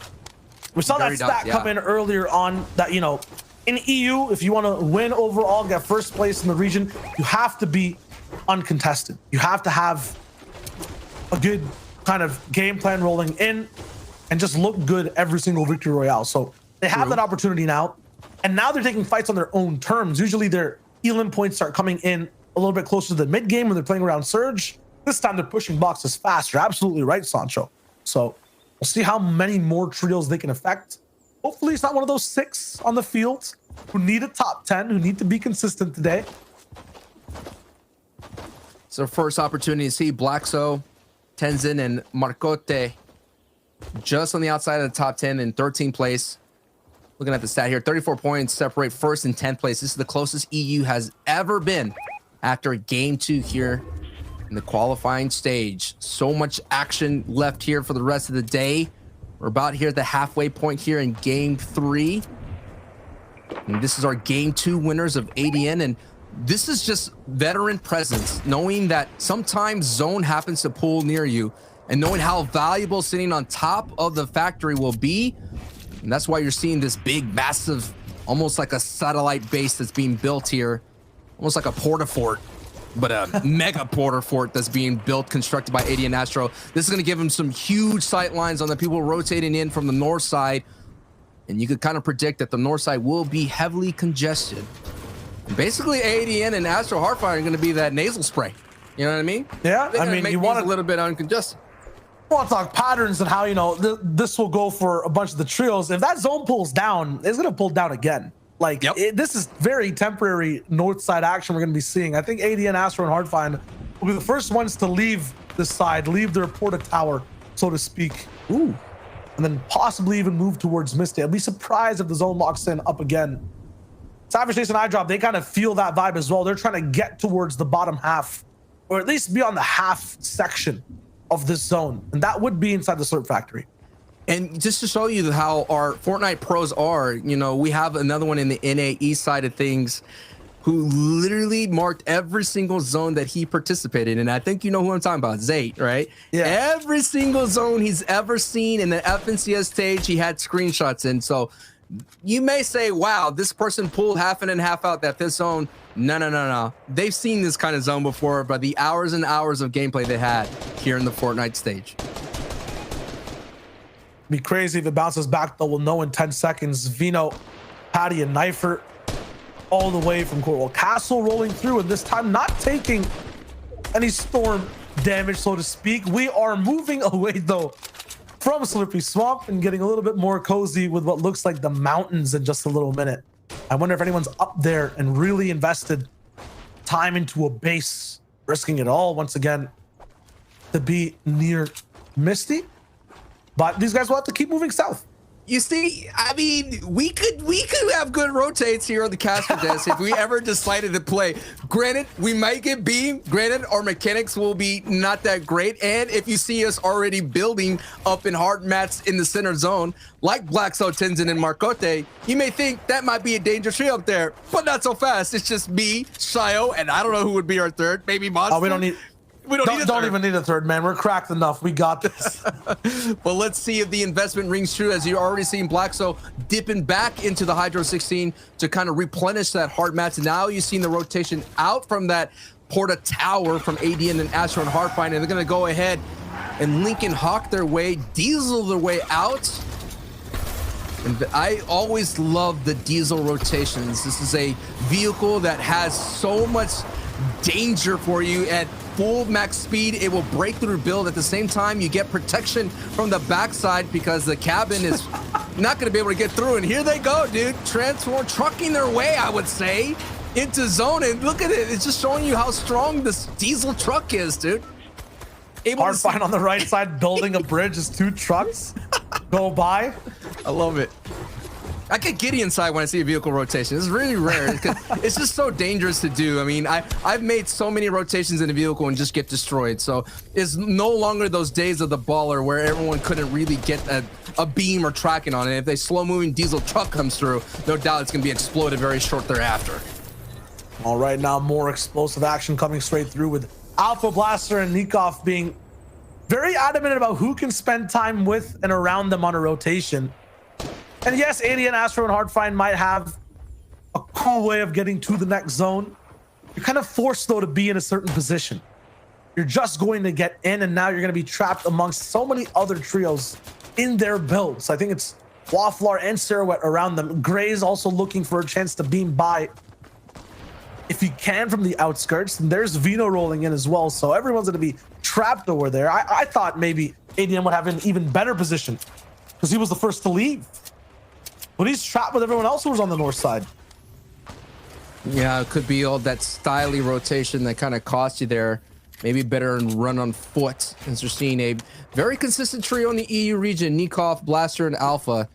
We saw that stat come in earlier on that, you know, in EU, if you want to win overall, get 1st place in the region, you have to be uncontested. You have to have a good kind of game plan rolling in and just look good every single victory royale. So they have that opportunity now, and now they're taking fights on their own terms. Usually their elim points start coming in a little bit closer to the mid game when they're playing around Surge. This time they're pushing boxes fast. You're absolutely right, Sancho. So we'll see how many more trios they can affect. Hopefully it's not one of those 6 on the field who need a top 10, who need to be consistent today. It's our first opportunity to see Blackso, Tenzin, and Marcote just on the outside of the top 10 in 13th place. Looking at the stat here, 34 points separate 1st and 10th place. This is the closest EU has ever been after game 2 here in the qualifying stage. So much action left here for the rest of the day. We're about here at the halfway point here in game 3. And this is our game 2 winners of ADN, and this is just veteran presence, knowing that sometimes zone happens to pull near you and knowing how valuable sitting on top of the factory will be. And that's why you're seeing this big, massive, almost like a satellite base that's being built here, almost like a porta-fort, but a mega porta-fort that's being built, constructed by ADN Astro. This is going to give them some huge sight lines on the people rotating in from the north side. And you could kind of predict that the north side will be heavily congested. Basically, ADN and Astro Heartfire are going to be that nasal spray. You know what I mean? Yeah, I mean, you want a little bit uncongested. I want to talk patterns and how, you know, this will go for a bunch of the trios. If that zone pulls down, it's going to pull down again. Like, this is very temporary north side action we're going to be seeing. I think ADN, Astro, and Hardfire will be the first ones to leave this side, leave their porta tower, so to speak. Ooh. And then possibly even move towards Misty. I'd be surprised if the zone locks in up again. Savage Nation and iDrop, they kind of feel that vibe as well. They're trying to get towards the bottom half, or at least be on the half section of this zone. And that would be inside the Slurp Factory. And just to show you how our Fortnite pros are, you know, we have another one in the NAE side of things who literally marked every single zone that he participated in. And I think you know who I'm talking about, Zayt, right? Yeah. Every single zone he's ever seen in the FNCS stage, he had screenshots in. So you may say, wow, this person pulled half in and half out that this zone. No. They've seen this kind of zone before, but the hours and hours of gameplay they had here in the Fortnite stage. Be crazy if it bounces back, though. We'll know in 10 seconds. Vino, Patty, and Knifer all the way from Coral Castle rolling through, and this time not taking any storm damage, so to speak. We are moving away, though, from Slippery Swamp and getting a little bit more cozy with what looks like the mountains in just a little minute. I wonder if anyone's up there and really invested time into a base, risking it all once again to be near Misty. But these guys will have to keep moving south. You see, I mean, we could have good rotates here on the caster desk if we ever decided to play. Granted, we might get beam. Granted, our mechanics will be not that great. And if you see us already building up in hard mats in the center zone, like Blackso, Tenzin, and Marcote, you may think that might be a dangerous tree up there, but not so fast. It's just me, Shio, and I don't know who would be our third. Maybe Monster. Oh, we don't even need a third, man. We're cracked enough. We got this. Well, let's see if the investment rings true, as you're already seeing Blackso dipping back into the Hydro 16 to kind of replenish that hard mat. Now you've seen the rotation out from that Porta Tower from ADN and Astro and Hardfire, and they're going to go ahead and Lincoln Hawk their way, Diesel their way out. And I always love the Diesel rotations. This is a vehicle that has so much danger for you. At full max speed, it will break through build. At the same time, you get protection from the backside because the cabin is not going to be able to get through. And here they go, dude. Transform, trucking their way, I would say, into zone. And look at it. It's just showing you how strong this Diesel truck is, dude. Hardfire on the right side, building a bridge as 2 trucks go by. I love it. I get giddy inside when I see a vehicle rotation. It's really rare. It's just so dangerous to do. I mean, I've made so many rotations in a vehicle and just get destroyed. So it's no longer those days of the baller where everyone couldn't really get a beam or tracking on it. If a slow-moving diesel truck comes through, no doubt it's going to be exploded very short thereafter. All right, now more explosive action coming straight through with Alpha Blaster and Nikov being very adamant about who can spend time with and around them on a rotation. And yes, ADN, Astro, and Hardfire might have a cool way of getting to the next zone. You're kind of forced, though, to be in a certain position. You're just going to get in, and now you're going to be trapped amongst so many other trios in their builds. I think it's Wafflar and Sarawet around them. Gray's also looking for a chance to beam by if he can from the outskirts. And there's Vino rolling in as well. So everyone's going to be trapped over there. I thought maybe ADN would have an even better position because he was the first to leave. But he's trapped with everyone else who was on the north side. Yeah, it could be all that styly rotation that kind of cost you there. Maybe better and run on foot, as you're seeing a very consistent trio in the EU region. Nikov, Blaster, and Alpha.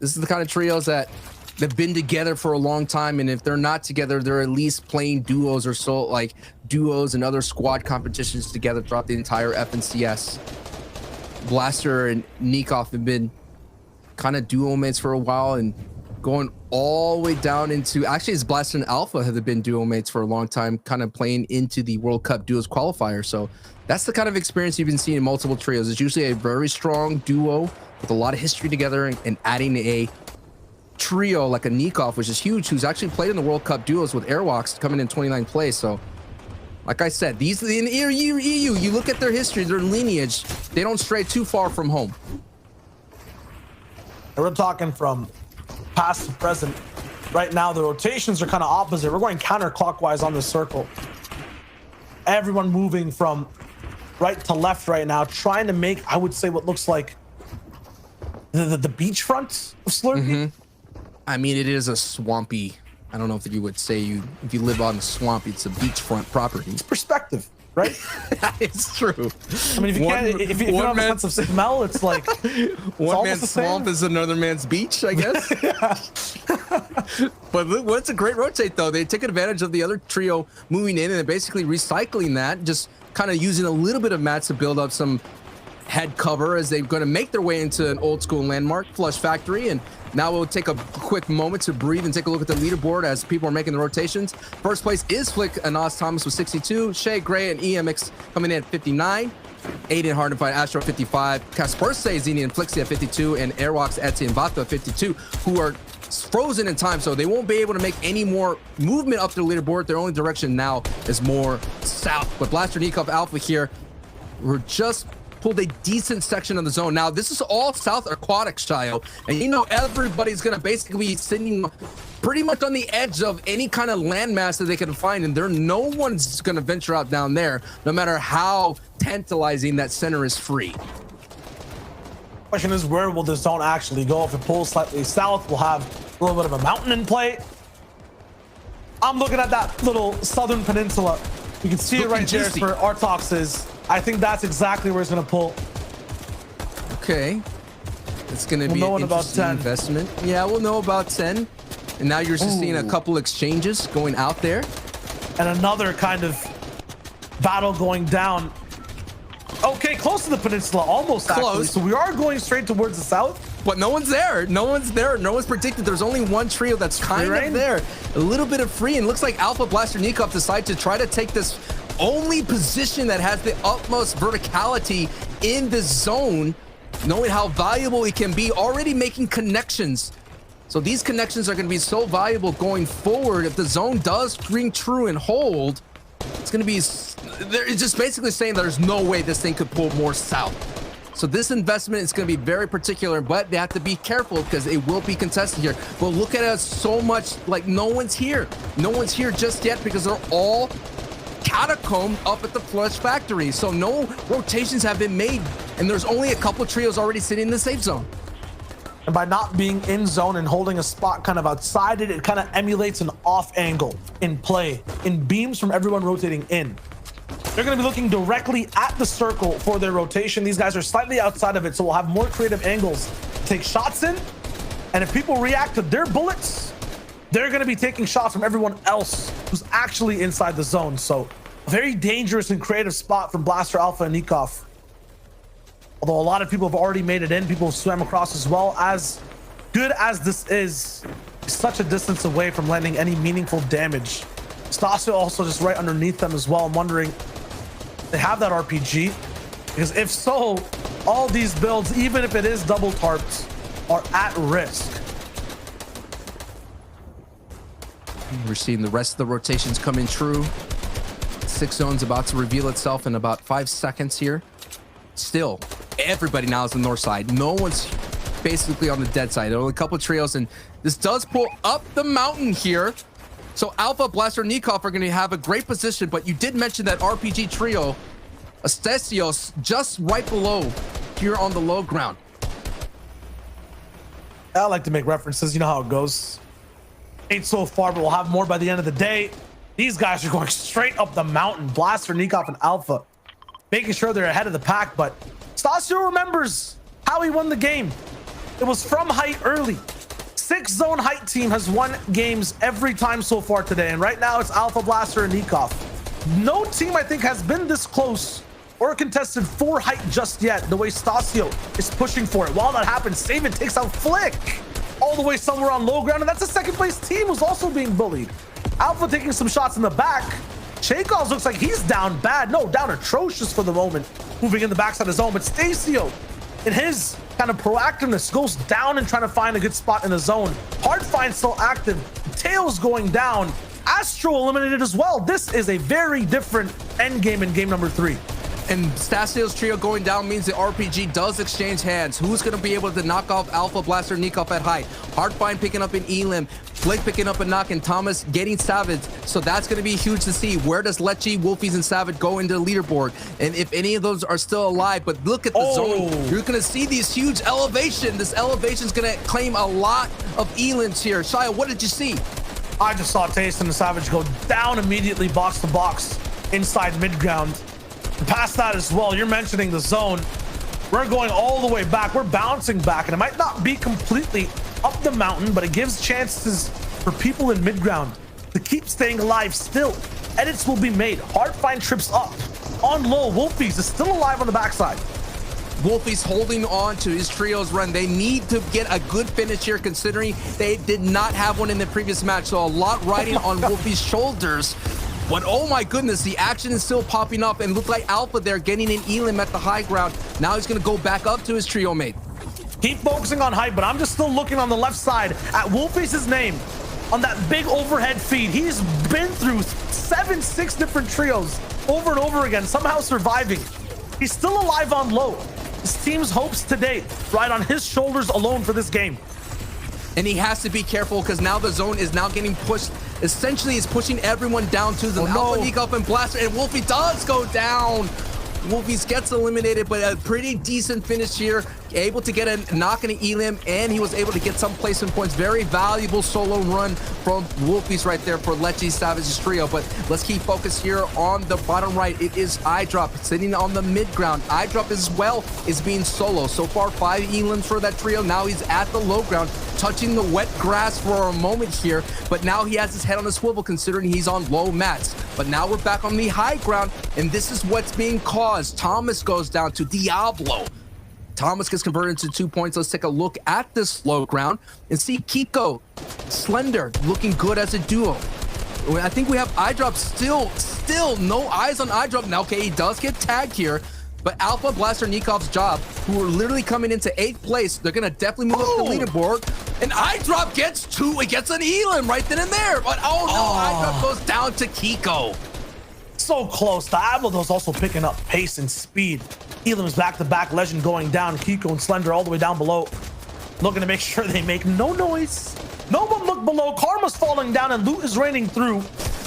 This is the kind of trios that they've been together for a long time, and if they're not together, they're at least playing duos or so, like duos and other squad competitions together throughout the entire FNCS. Blaster and Nikov have been kind of duo mates for a while, and going all the way down into, actually it's Blaster and Alpha have been duo mates for a long time, kind of playing into the World Cup duos qualifier. So that's the kind of experience you've been seeing in multiple trios. It's usually a very strong duo with a lot of history together, and adding a trio like a Nikov, which is huge, who's actually played in the World Cup duos with Airwalks coming in 29th place. So like I said, these in the EU, you look at their history, their lineage, they don't stray too far from home. And we're talking from past to present. Right now, the rotations are kind of opposite. We're going counterclockwise on the circle. Everyone moving from right to left right now, trying to make, I would say, what looks like the beachfront of Slurpee. Mm-hmm. I mean, it is a swampy, I don't know if you would say if you live on the swamp, it's a beachfront property. It's perspective, right? It's true. I mean, if you don't have a sense of smell, it's like one man's swamp is another man's beach, I guess. But look, what's a great rotate though. They take advantage of the other trio moving in, and they're basically recycling that, just kind of using a little bit of mats to build up some head cover as they're going to make their way into an old school landmark, Flush Factory. And now we'll take a quick moment to breathe and take a look at the leaderboard as people are making the rotations. First place is Flick and Nas Thomas with 62, Shay Gray and EMX coming in at 59, Aiden Hardenfight, Astro 55, Kasperse, Zini and Flixie at 52, and Airwalks, Etsy and Vato at 52, who are frozen in time, so they won't be able to make any more movement up the leaderboard. Their only direction now is more south. But Blaster, Nikov, Alpha here, we're just pulled a decent section of the zone. Now, this is all South Aquatic style, and you know everybody's gonna basically be sitting pretty much on the edge of any kind of landmass that they can find, and no one's gonna venture out down there, no matter how tantalizing that center is free. Question is, where will the zone actually go? If it pulls slightly south, we'll have a little bit of a mountain in play. I'm looking at that little southern peninsula. You can see it right there where Artox is. I think that's exactly where it's going to pull. Okay. It's going to be an interesting investment. Yeah, we'll know about 10. And now you're just seeing a couple exchanges going out there. And another kind of battle going down. Okay, close to the peninsula, almost close. Actually. So we are going straight towards the south. But no one's there. No one's there. No one's predicted. There's only one trio that's kind of there. A little bit of free. And looks like Alpha Blaster Nikov decide to try to take this only position that has the utmost verticality in the zone, knowing how valuable it can be, already making connections. So these connections are going to be so valuable going forward if the zone does ring true and hold. It's going to be, it's just basically saying there's no way this thing could pull more south. So this investment is going to be very particular, but they have to be careful because it will be contested here. But look at us, so much like no one's here. No one's here just yet because they're all catacombed up at the Flush factory. So no rotations have been made, and there's only a couple trios already sitting in the safe zone. And by not being in zone and holding a spot kind of outside it, it kind of emulates an off angle in play, in beams from everyone rotating in. They're going to be looking directly at the circle for their rotation. These guys are slightly outside of it, so we'll have more creative angles to take shots in. And if people react to their bullets, they're going to be taking shots from everyone else who's actually inside the zone. So a very dangerous and creative spot from Blaster Alpha and Nikov. Although a lot of people have already made it in, people have swam across as well. As good as this is, such a distance away from landing any meaningful damage. Stasio also just right underneath them as well. I'm wondering, they have that RPG? Because if so, all these builds, even if it is double tarped, are at risk. We're seeing the rest of the rotations come in true. 6 zones about to reveal itself in about 5 seconds here. Still, everybody now is on the north side. No one's basically on the dead side. There are only a couple of trios, and this does pull up the mountain here. So Alpha, Blaster, Nikov are going to have a great position, but you did mention that RPG trio, Astesios, just right below here on the low ground. I like to make references. You know how it goes. 8 so far, but we'll have more by the end of the day. These guys are going straight up the mountain. Blaster, Nikov, and Alpha, making sure they're ahead of the pack, but Stasio remembers how he won the game. It was from height early. 6 zone height team has won games every time so far today, and right now it's Alpha, Blaster, and Nikov. No team, I think, has been this close or contested 4 height just yet, the way Stasio is pushing for it. While that happens, Saven takes out Flick all the way somewhere on low ground, and that's a second place team who's also being bullied. Alpha taking some shots in the back. Chaikovs looks like he's down bad. No, down atrocious for the moment, moving in the backside of the zone, but Stasio, in his kind of proactiveness, goes down and trying to find a good spot in the zone. Hardfind still active. Tails going down. Astro eliminated as well. This is a very different end game in game number 3. And Stasio's trio going down means the RPG does exchange hands. Who's going to be able to knock off Alpha, Blaster, Nikov at height? Hardfind picking up an Elim, Flick picking up a knock, and Thomas getting Savage. So that's going to be huge to see. Where does Lechi, Wolfies, and Savage go into the leaderboard? And if any of those are still alive, but look at the zone. You're going to see these huge elevation. This elevation is going to claim a lot of Elims here. Shia, what did you see? I just saw Taste and the Savage go down immediately, box to box, inside mid-ground. And past that as well, you're mentioning the zone. We're going all the way back. We're bouncing back, and it might not be completely up the mountain, but it gives chances for people in mid-ground to keep staying alive still. Edits will be made. Hardfind trips up. On low, Wolfies is still alive on the backside. Wolfie's holding on to his trio's run. They need to get a good finish here, considering they did not have one in the previous match. So a lot riding on Wolfie's shoulders. But oh my goodness, the action is still popping up, and look like Alpha there getting an Elim at the high ground. Now he's going to go back up to his trio mate. Keep focusing on height, but I'm just still looking on the left side at Wolfie's name on that big overhead feed. He's been through 6 different trios over and over again, somehow surviving. He's still alive on low. His team's hopes today ride on his shoulders alone for this game. And he has to be careful because now the zone is now getting pushed. Essentially, it's pushing everyone down to the Alpha, Nikov, and Blaster, and Wolfie does go down. Wolfies gets eliminated, but a pretty decent finish here. Able to get a knock and an Elim, and he was able to get some placement points. Very valuable solo run from Wolfies right there for Lechi Savage's trio. But let's keep focused here on the bottom right. It is iDrop sitting on the mid ground. iDrop as well is being solo. So far, 5 Elims for that trio. Now he's at the low ground, touching the wet grass for a moment here. But now he has his head on a swivel, considering he's on low mats. But now we're back on the high ground, and this is what's being caused. Thomas goes down to Diablo. Thomas gets converted into 2 points. Let's take a look at this low ground and see Kiko, Slender, looking good as a duo. I think we have iDrop still no eyes on iDrop. Now, okay, he does get tagged here, but Alpha, Blaster, Nikov's job, who are literally coming into 8th place, they're going to definitely move up the leaderboard. And iDrop gets 2. It gets an Elim right then and there. But oh no, iDrop goes down to Kiko. So close. Diablo is also picking up pace and speed. Elam's back-to-back Legend going down. Kiko and Slender all the way down below. Looking to make sure they make no noise. No one look below. Karma's falling down and loot is raining through.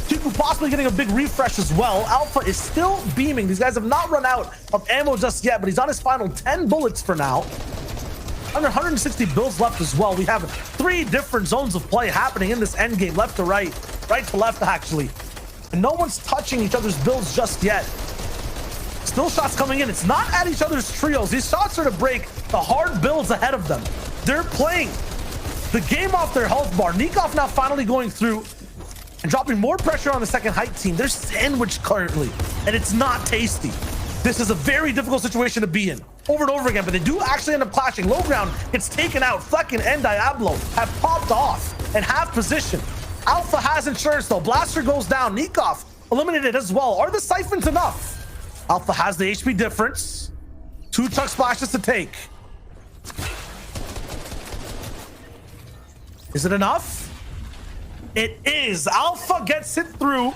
Kiko possibly getting a big refresh as well. Alpha is still beaming. These guys have not run out of ammo just yet, but he's on his final 10 bullets for now. Under 160 builds left as well. We have 3 different zones of play happening in this end game, left to right, right to left actually. And no one's touching each other's builds just yet. Still shots coming in. It's not at each other's trios. These shots are to break the hard builds ahead of them. They're playing the game off their health bar. Nikov now finally going through and dropping more pressure on the second height team. They're sandwiched currently, and it's not tasty. This is a very difficult situation to be in over and over again, but they do actually end up clashing. Low ground gets taken out. Flecken and Diablo have popped off and have position. Alpha has insurance though. Blaster goes down. Nikov eliminated as well. Are the siphons enough? Alpha has the HP difference. 2 chuck splashes to take. Is it enough? It is. Alpha gets it through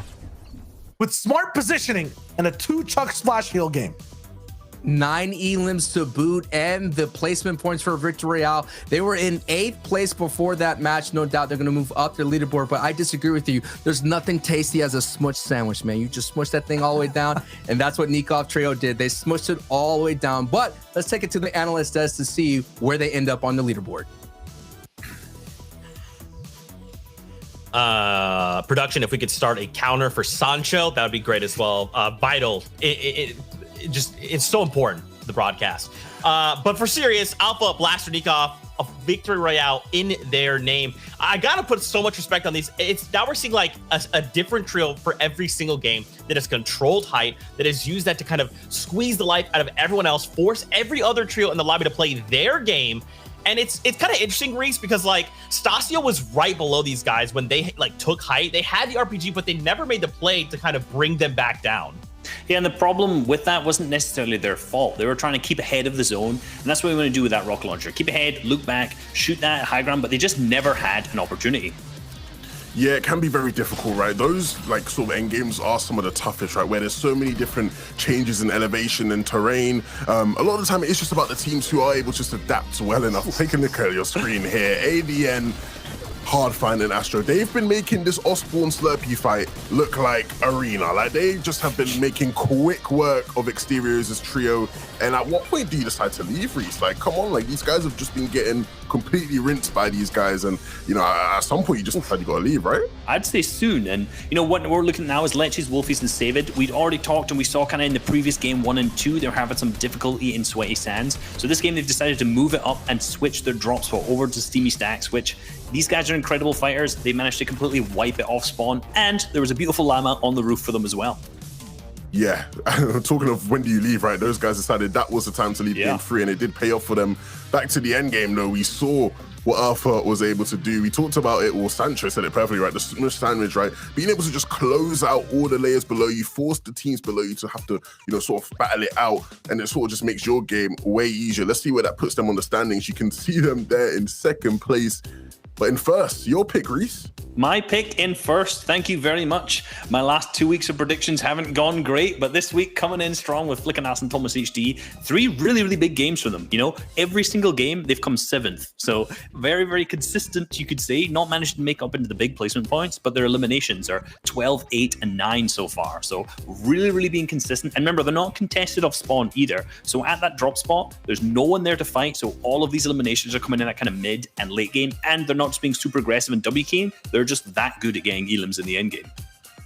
with smart positioning and a 2 chuck splash heal game. 9 elims to boot and the placement points for Victory Royale. They were in 8th place before that match. No doubt they're going to move up their leaderboard, but I disagree with you. There's nothing tasty as a smush sandwich, man. You just smush that thing all the way down, and that's what Nikov Trio did. They smushed it all the way down, but let's take it to the analyst desk to see where they end up on the leaderboard. Production, if we could start a counter for Sancho, that would be great as well. Vital. It's so important, the broadcast. But for serious, Alpha, Blaster, Nikov, a Victory Royale in their name. I gotta put so much respect on these. It's now we're seeing like a different trio for every single game that has controlled height, that has used that to kind of squeeze the life out of everyone else, force every other trio in the lobby to play their game. And it's kind of interesting, Reese, because like Stasio was right below these guys when they like took height. They had the RPG, but they never made the play to kind of bring them back down. Yeah, and the problem with that wasn't necessarily their fault. They were trying to keep ahead of the zone, and that's what we want to do with that rocket launcher. Keep ahead, look back, shoot that high ground, but they just never had an opportunity. Yeah, it can be very difficult, right? Those like sort of end games are some of the toughest, right? Where there's so many different changes in elevation and terrain. A lot of the time it's just about the teams who are able to just adapt well enough. Take a look at your screen here. ADN, Hardfine and Astro, they've been making this Osborne Slurpee fight look like arena. Like they just have been making quick work of exteriors as trio. And at what point do you decide to leave, Reese? Like, come on, like these guys have just been getting completely rinsed by these guys. And, you know, at some point you just decide you gotta leave, right? I'd say soon. And, you know, what we're looking at now is Leches, Wolfies, and Savid. We'd already talked and we saw kind of in the previous game 1 and 2, they were having some difficulty in Sweaty Sands. So this game, they've decided to move it up and switch their drop spot over to Steamy Stacks, which these guys are incredible fighters. They managed to completely wipe it off spawn. And there was a beautiful llama on the roof for them as well. Yeah, talking of when do you leave, right? Those guys decided that was the time to leave game 3, and it did pay off for them. Back to the end game, though, we saw what Alpha was able to do. We talked about it, well, Sancho said it perfectly, right? The smush sandwich, right? Being able to just close out all the layers below you, force the teams below you to have to, you know, sort of battle it out, and it sort of just makes your game way easier. Let's see where that puts them on the standings. You can see them there in 2nd place. But in 1st, your pick, Reese. My pick in 1st, thank you very much. My last 2 weeks of predictions haven't gone great, but this week coming in strong with Flickenass and Thomas HD. 3 really, really big games for them. You know, every single game, they've come 7th. So very, very consistent, you could say. Not managed to make up into the big placement points, but their eliminations are 12, 8, and 9 so far. So really, really being consistent. And remember, they're not contested off spawn either. So at that drop spot, there's no one there to fight. So all of these eliminations are coming in at kind of mid and late game, and they're not just being super aggressive in W game, they're just that good at getting elims in the end game.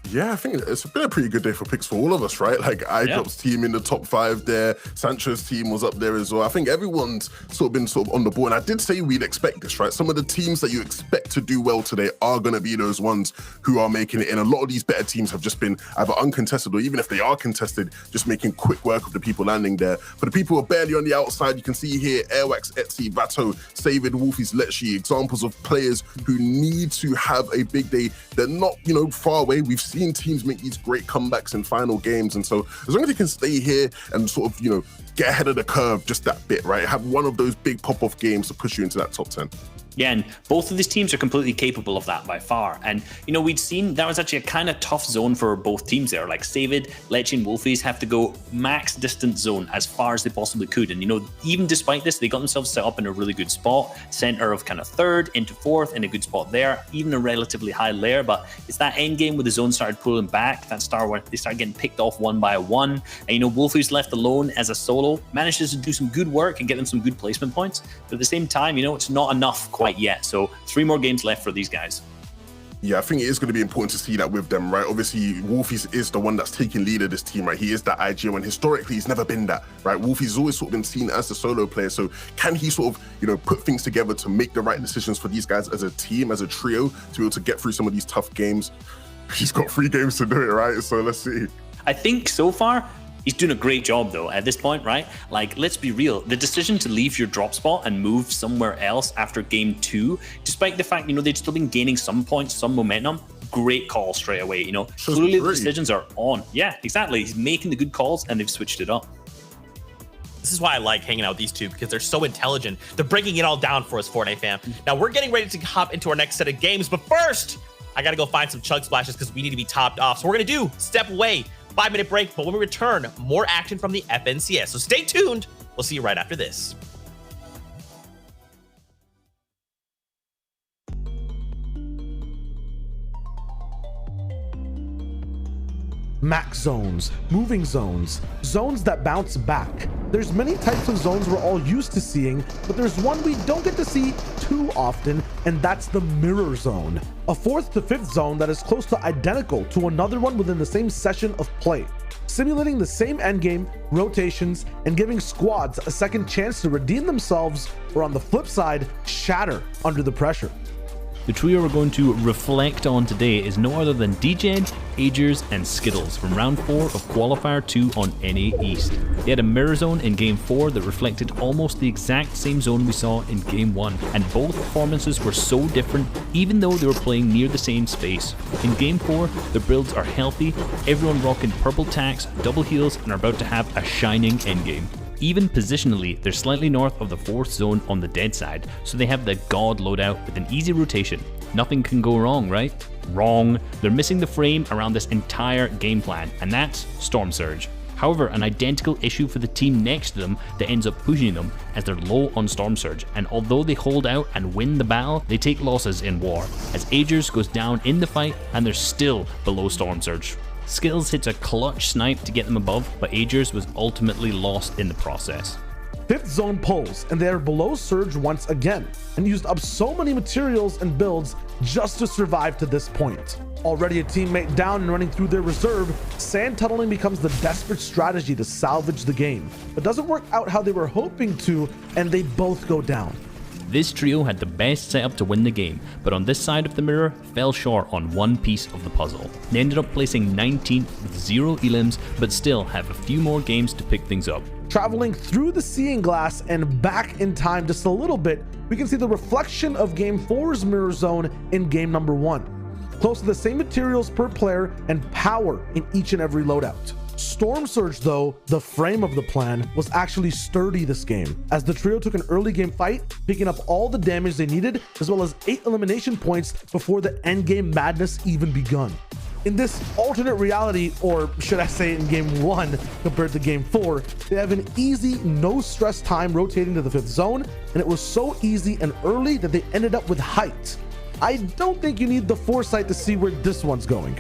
Yeah, I think it's been a pretty good day for picks for all of us, right? Like iDrop's team in the top 5 there, Sancho's team was up there as well. I think everyone's sort of been sort of on the board. And I did say we'd expect this, right? Some of the teams that you expect to do well today are going to be those ones who are making it. And a lot of these better teams have just been either uncontested or even if they are contested, just making quick work of the people landing there. For the people who are barely on the outside, you can see here Airwax, Etsy, Vato, Savid, Wolfies, Letchi, examples of players who need to have a big day. They're not, you know, far away. We've seen teams make these great comebacks in final games, and so as long as you can stay here and sort of, you know, get ahead of the curve just that bit, right? Have one of those big pop-off games to push you into that top 10. Yeah, and both of these teams are completely capable of that by far. And, you know, we'd seen that was actually a kind of tough zone for both teams there. Like, Savid, Lecce, and Wolfies have to go max distance zone as far as they possibly could. And, you know, even despite this, they got themselves set up in a really good spot. Center of kind of third into fourth in a good spot there. Even a relatively high layer. But it's that end game where the zone started pulling back. That start where they started getting picked off one by one. And, you know, Wolfies left alone as a solo manages to do some good work and get them some good placement points. But at the same time, you know, it's not enough quite yet. So 3 more games left for these guys. Yeah, I think it is going to be important to see that with them, right? Obviously, Wolfies is the one that's taking lead of this team, right? He is that IGO, and historically, he's never been that, right? Wolfies has always sort of been seen as the solo player. So can he sort of, you know, put things together to make the right decisions for these guys as a team, as a trio, to be able to get through some of these tough games? He's got 3 games to do it, right? So let's see. I think so far, he's doing a great job though at this point, right? Like, let's be real. The decision to leave your drop spot and move somewhere else after game 2, despite the fact, you know, they'd still been gaining some points, some momentum, great call straight away, you know. Clearly the decisions are on. Yeah, exactly. He's making the good calls and they've switched it up. This is why I like hanging out with these two, because they're so intelligent. They're breaking it all down for us, Fortnite fam. Now we're getting ready to hop into our next set of games, but first, I gotta go find some chug splashes because we need to be topped off. So we're gonna do step away, 5-minute break, but when we return, more action from the FNCS. So stay tuned. We'll see you right after this. Max zones, moving zones, zones that bounce back. There's many types of zones we're all used to seeing, but there's one we don't get to see too often, and that's the mirror zone. A 4th to 5th zone that is close to identical to another one within the same session of play, simulating the same endgame, rotations, and giving squads a second chance to redeem themselves, or on the flip side, shatter under the pressure. The trio we're going to reflect on today is no other than Degen, Agers, and Skittles from round 4 of Qualifier 2 on NA East. They had a mirror zone in game 4 that reflected almost the exact same zone we saw in game 1, and both performances were so different even though they were playing near the same space. In game 4, their builds are healthy, everyone rocking purple tacks, double heals, and are about to have a shining endgame. Even positionally, they're slightly north of the 4th zone on the dead side, so they have the God loadout with an easy rotation. Nothing can go wrong, right? Wrong. They're missing the frame around this entire game plan, and that's Storm Surge. However, an identical issue for the team next to them that ends up pushing them as they're low on Storm Surge, and although they hold out and win the battle, they take losses in war, as Agers goes down in the fight and they're still below Storm Surge. Skittles hits a clutch snipe to get them above, but Agers was ultimately lost in the process. 5th zone pulls, and they are below Surge once again, and used up so many materials and builds just to survive to this point. Already a teammate down and running through their reserve, sand tunneling becomes the desperate strategy to salvage the game, but doesn't work out how they were hoping to, and they both go down. This trio had the best setup to win the game, but on this side of the mirror, fell short on one piece of the puzzle. They ended up placing 19th with 0 elims, but still have a few more games to pick things up. Traveling through the seeing glass and back in time just a little bit, we can see the reflection of game 4's mirror zone in game number 1. Close to the same materials per player and power in each and every loadout. Storm Surge, though, the frame of the plan, was actually sturdy this game, as the trio took an early game fight, picking up all the damage they needed, as well as 8 elimination points before the endgame madness even begun. In this alternate reality, or should I say in game 1 compared to game 4, they have an easy, no stress time rotating to the 5th zone, and it was so easy and early that they ended up with height. I don't think you need the foresight to see where this one's going.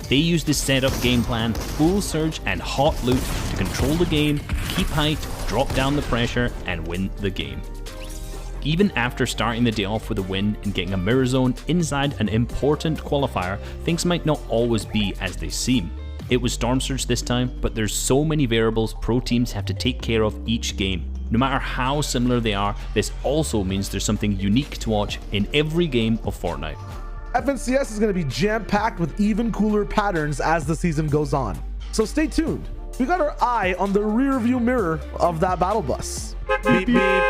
They used this setup game plan, full surge and hot loot to control the game, keep height, drop down the pressure, and win the game. Even after starting the day off with a win and getting a mirror zone inside an important qualifier, things might not always be as they seem. It was Storm Surge this time, but there's so many variables pro teams have to take care of each game. No matter how similar they are, this also means there's something unique to watch in every game of Fortnite. FNCS is going to be jam-packed with even cooler patterns as the season goes on. So stay tuned. We got our eye on the rear view mirror of that battle bus. Beep, beep.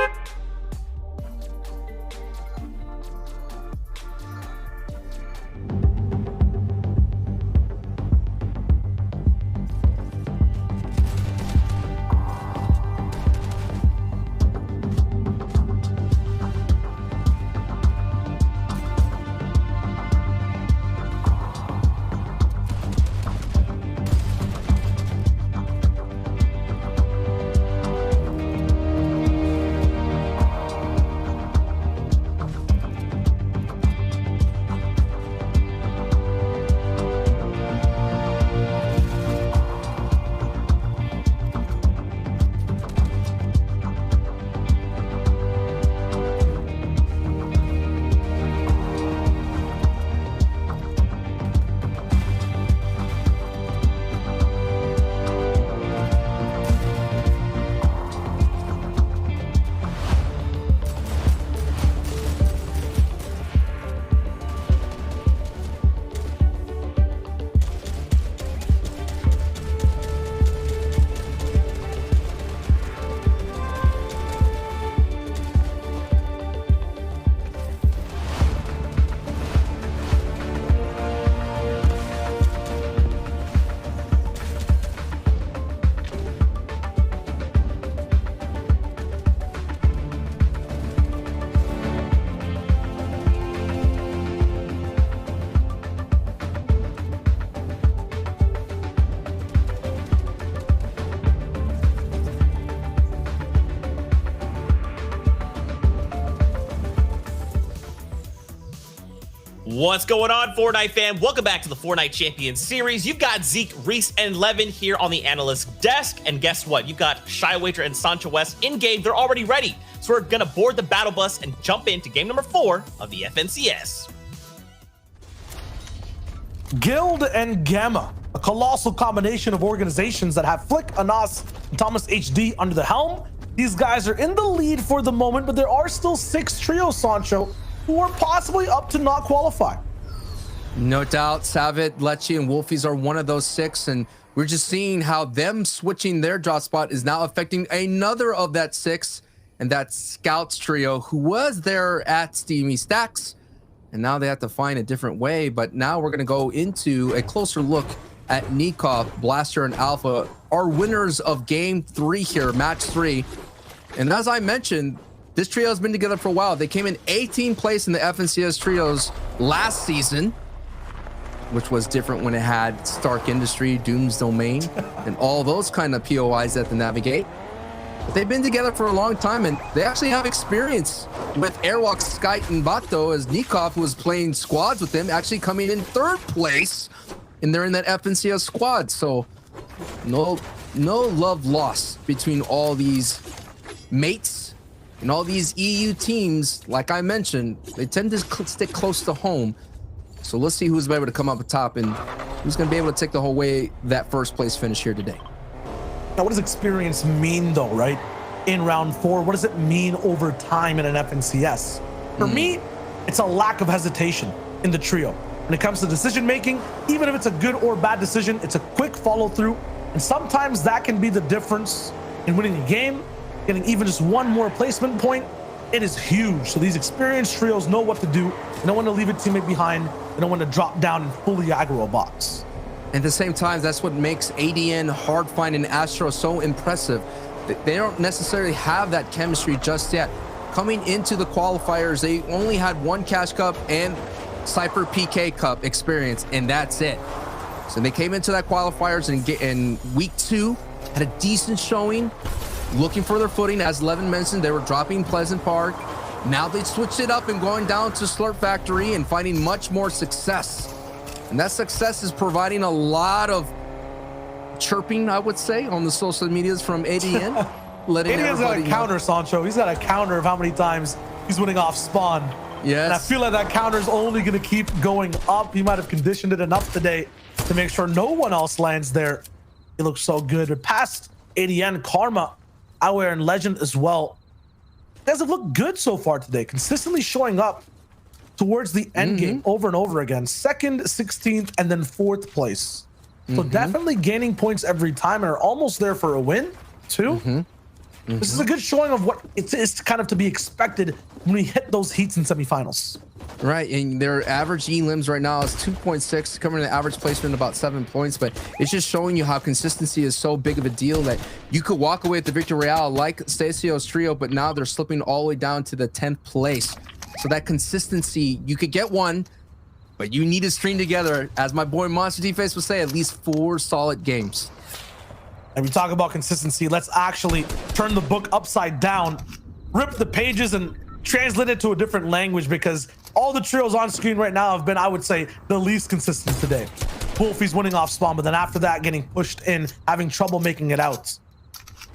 What's going on, Fortnite fam? Welcome back to the Fortnite Champions Series. You've got Zeke, Reese, and Levin here on the analyst desk. And guess what? You've got Shy Wager and Sancho West in game. They're already ready. So we're going to board the battle bus and jump into game number 4 of the FNCS. Guild and Gamma, a colossal combination of organizations that have Flick, Anas, and Thomas HD under the helm. These guys are in the lead for the moment, but there are still 6 trios, Sancho, who are possibly up to not qualify. No doubt, Savit, Lecce, and Wolfies are one of those 6, and we're just seeing how them switching their drop spot is now affecting another of that 6, and that's Scouts trio, who was there at Steamy Stacks, and now they have to find a different way. But now we're going to go into a closer look at Nikov, Blaster, and Alpha, our winners of game 3 here, match 3. And as I mentioned, this trio has been together for a while. They came in 18th place in the FNCS trios last season, which was different when it had Stark Industry, Doom's Domain, and all those kind of POIs that they navigate. But they've been together for a long time, and they actually have experience with Airwalk, Skype, and Bato, as Nikov, who was playing squads with them, actually coming in 3rd place, and they're in that FNCS squad. So no love lost between all these mates. And all these EU teams, like I mentioned, they tend to stick close to home. So let's see who's able to come up top and who's going to be able to take the whole way that 1st place finish here today. Now, what does experience mean, though, right? In round 4, what does it mean over time in an FNCS? For me, it's a lack of hesitation in the trio. When it comes to decision making, even if it's a good or bad decision, it's a quick follow through. And sometimes that can be the difference in winning a game. Getting even just one more placement point, it is huge. So these experienced trios know what to do. They don't want to leave a teammate behind. They don't want to drop down and fully aggro a box. At the same time, that's what makes ADN, Hardfind, and Astro so impressive. They don't necessarily have that chemistry just yet. Coming into the qualifiers, they only had 1 Cash Cup and Cypher PK Cup experience, and that's it. So they came into that qualifiers in week 2, had a decent showing, looking for their footing. As Levin mentioned, they were dropping Pleasant Park. Now they switched it up and going down to Slurp Factory and finding much more success. And that success is providing a lot of chirping, I would say, on the social medias from ADN. ADN's got a counter, Sancho. He's got a counter of how many times he's winning off spawn. Yes. And I feel like that counter is only going to keep going up. He might have conditioned it enough today to make sure no one else lands there. He looks so good. But past ADN, Karma, Aware, and Legend as well. You guys have looked good so far today, consistently showing up towards the end game over and over again. 2nd, 16th, and then 4th place. So definitely gaining points every time and are almost there for a win, too. This is a good showing of what it is kind of to be expected when we hit those heats in semifinals. Right, and their average elims right now is 2.6, covering the average placement about 7 points, but it's just showing you how consistency is so big of a deal that you could walk away with the victory royale like Stasio's trio, but now they're slipping all the way down to the 10th place. So that consistency, you could get 1, but you need to string together, as my boy Monster D-Face would say, at least 4 solid games. And we talk about consistency. Let's actually turn the book upside down, rip the pages, and translate it to a different language, because all the trios on screen right now have been, I would say, the least consistent today. Wolfie's winning off spawn, but then after that, getting pushed in, having trouble making it out.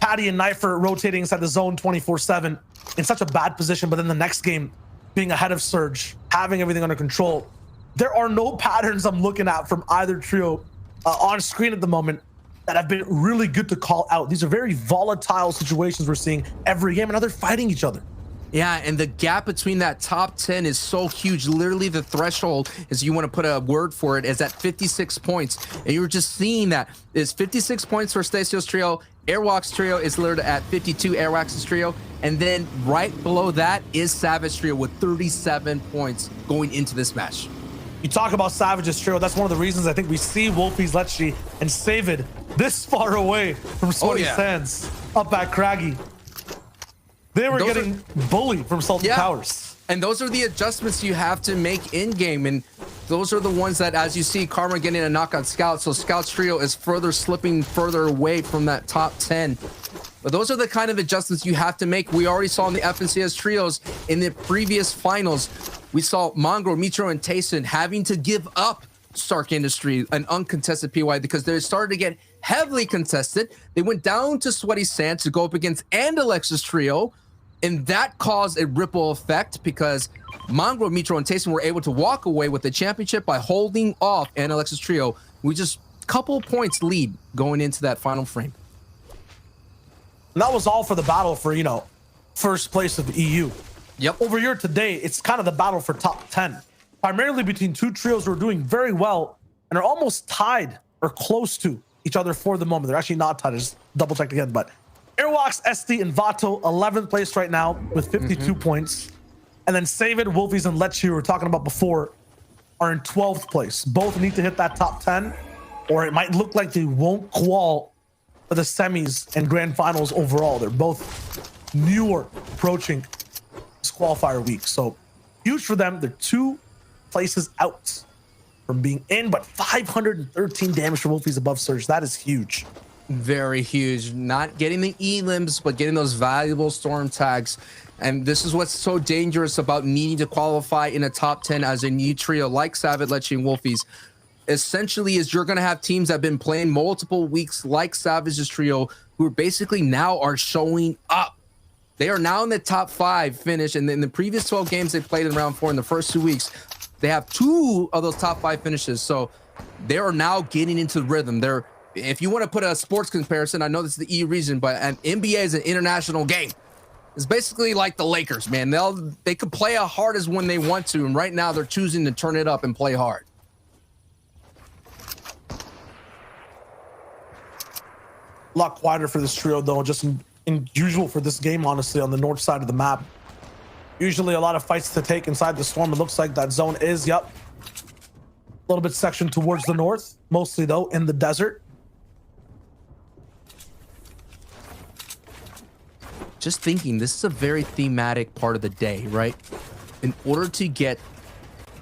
Patty and Knifer rotating inside the zone 24/7 in such a bad position, but then the next game being ahead of Surge, having everything under control. There are no patterns I'm looking at from either trio on screen at the moment that have been really good to call out. These are very volatile situations we're seeing every game, and now they're fighting each other. Yeah, and the gap between that top 10 is so huge. Literally the threshold, as you want to put a word for it, is at 56 points. And you're just seeing that. It's 56 points for Stasio's trio. Airwalk's trio is literally at 52, Airwalk's trio. And then right below that is Savage trio with 37 points going into this match. You talk about Savage's trio, that's one of the reasons I think we see Wolfies, Lecce, and Savid this far away from Sweaty Sands up at Craggy. They were getting bullied from Salty Towers. And those are the adjustments you have to make in-game. And those are the ones that, as you see, Karma getting a knock on Scout. So Scout's trio is further slipping further away from that top 10. But those are the kind of adjustments you have to make. We already saw in the FNCS trios in the previous finals. We saw Mongraal, Mitro, and Tayson having to give up Stark Industry, an uncontested PY, because they started to get heavily contested. They went down to Sweaty Sands to go up against Andalex's trio, and that caused a ripple effect because Mongraal, Mitro, and Tayson were able to walk away with the championship by holding off Andalex's trio. We just couple points lead going into that final frame. And that was all for the battle for, first place of the EU. Yep. Over here today, it's kind of the battle for top 10, primarily between two trios who are doing very well and are almost tied or close to each other for the moment. They're actually not tied. I just double checked again, but Airwalks, SD, and Vato, 11th place right now with 52 points. And then Savid, Wolfies, and Lecce, who we were talking about before, are in 12th place. Both need to hit that top 10, or it might look like they won't qual for the semis and grand finals overall. They're both newer approaching this qualifier week. So huge for them. They're 2 places out from being in, but 513 damage for Wolfies above Surge. That is huge. Very huge. Not getting the elims, but getting those valuable storm tags. And this is what's so dangerous about needing to qualify in a top 10 as a new trio like Savage, Lecce, and Wolfies. Essentially, is you're going to have teams that have been playing multiple weeks like Savage's trio, who are basically now are showing up. They are now in the top 5 finish, and in the previous 12 games they played in round 4 in the first 2 weeks, they have 2 of those top 5 finishes. So they are now getting into the rhythm. They're, if you want to put a sports comparison, I know this is the E region, but an NBA is an international game. It's basically like the Lakers, man. They could play as hard as when they want to, and right now they're choosing to turn it up and play hard. A lot quieter for this trio, though, just in usual for this game, honestly, on the north side of the map. Usually a lot of fights to take inside the storm. It looks like that zone is, a little bit sectioned towards the north, mostly, though, in the desert. Just thinking, this is a very thematic part of the day, right? In order to get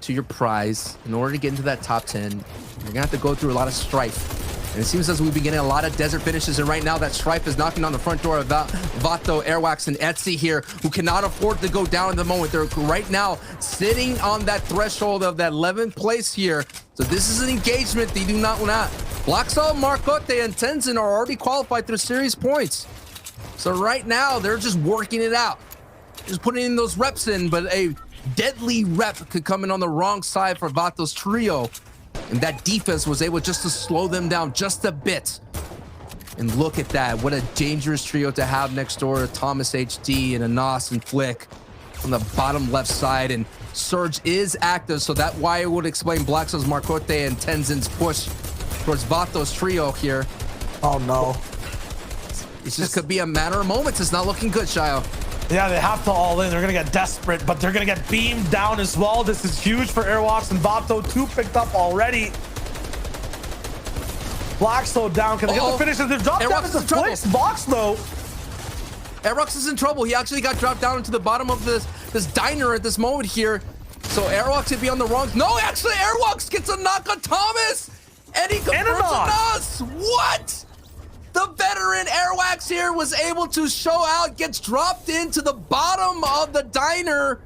to your prize, in order to get into that top 10, you're going to have to go through a lot of strife. And it seems as we've been getting a lot of desert finishes, and right now that strife is knocking on the front door of Vato, Airwax, and Etsy here, who cannot afford to go down at the moment. They're right now sitting on that threshold of that 11th place here. So this is an engagement they do not want. Blacksall, Marcote, and Tenzin are already qualified through series points. So right now, they're just working it out. Just putting in those reps in, but a deadly rep could come in on the wrong side for Vato's trio. And that defense was able just to slow them down just a bit. And look at that. What a dangerous trio to have next door to Thomas HD and Anas and Flick on the bottom left side. And Surge is active, so that why it would explain Blacksall's Marcote and Tenzin's push towards Vato's trio here. Oh, no. It just could be a matter of moments. It's not looking good, Shio. Yeah, they have to all in. They're going to get desperate, but they're going to get beamed down as well. This is huge for Airwalks and Vato. 2 picked up already. Blacksall down. Can they get the finish? They've dropped down into place. Box, though. Airwalks is in trouble. He actually got dropped down into the bottom of this diner at this moment here. So Airwalks could be on the wrong. No, actually, Airwalks gets a knock on Thomas. And he confirms Anas. What? The veteran Airwax here was able to show out, gets dropped into the bottom of the diner,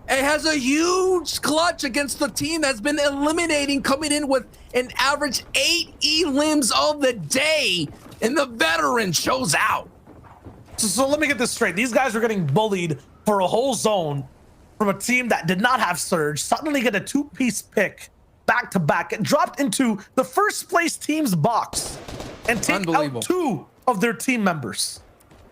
and has a huge clutch against the team that's been eliminating, coming in with an average 8 elims of the day, and the veteran shows out. So let me get this straight. These guys are getting bullied for a whole zone from a team that did not have Surge, suddenly get a 2-piece pick back to back, get dropped into the first place team's box, and take out 2 of their team members.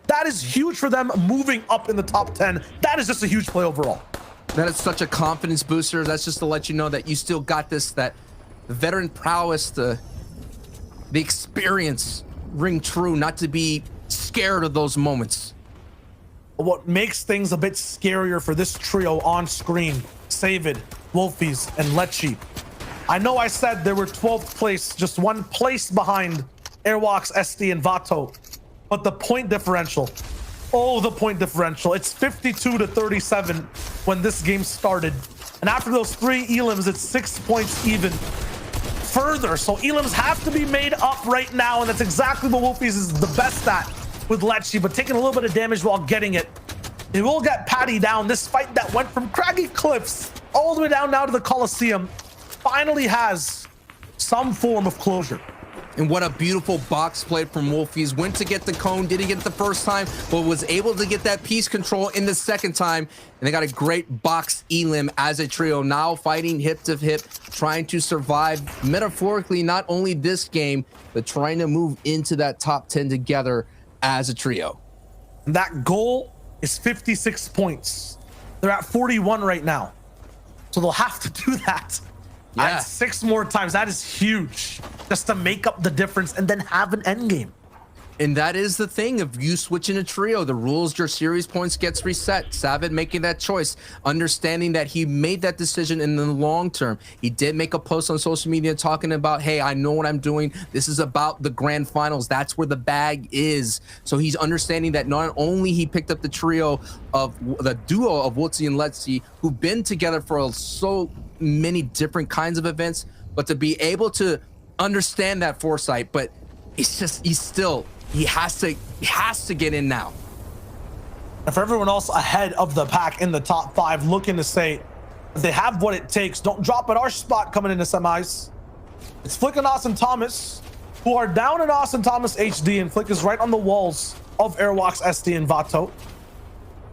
That is huge for them moving up in the top 10. That is just a huge play overall. That is such a confidence booster. That's just to let you know that you still got this, that the veteran prowess, the experience ring true, not to be scared of those moments. What makes things a bit scarier for this trio on screen, Savid, Wolfies, and Lecce. I know I said they were 12th place, just 1 place behind Airwalks, SD, and Vato, but the point differential, the point differential, it's 52-37 when this game started, and after those 3 elims, it's 6 points even further. So elims have to be made up right now, and that's exactly what Wolfies is the best at with Lecce, but taking a little bit of damage while getting it. They will get Patty down. This fight that went from Craggy Cliffs all the way down now to the Coliseum finally has some form of closure. And what a beautiful box play from Wolfies. Went to get the cone, didn't get it the first time, but was able to get that piece control in the second time. And they got a great box elim as a trio, now fighting hip to hip, trying to survive metaphorically, not only this game, but trying to move into that top 10 together as a trio. That goal is 56 points. They're at 41 right now. So they'll have to do that. Yeah. 6 more times. That is huge, just to make up the difference and then have an end game. And that is the thing of you switching a trio. The rules, your series points gets reset. Savit making that choice, understanding that he made that decision in the long term. He did make a post on social media talking about, hey, I know what I'm doing. This is about the grand finals. That's where the bag is. So he's understanding that not only he picked up the trio of the duo of Wutzi and Lecce, who've been together for so many different kinds of events, but to be able to understand that foresight. But it's just, he has to get in now. And for everyone else ahead of the pack in the top 5, looking to say they have what it takes, don't drop at our spot coming into semis. It's Flick and Austin Thomas, who are down in Austin Thomas HD, and Flick is right on the walls of Airwalks, SD, and Vato.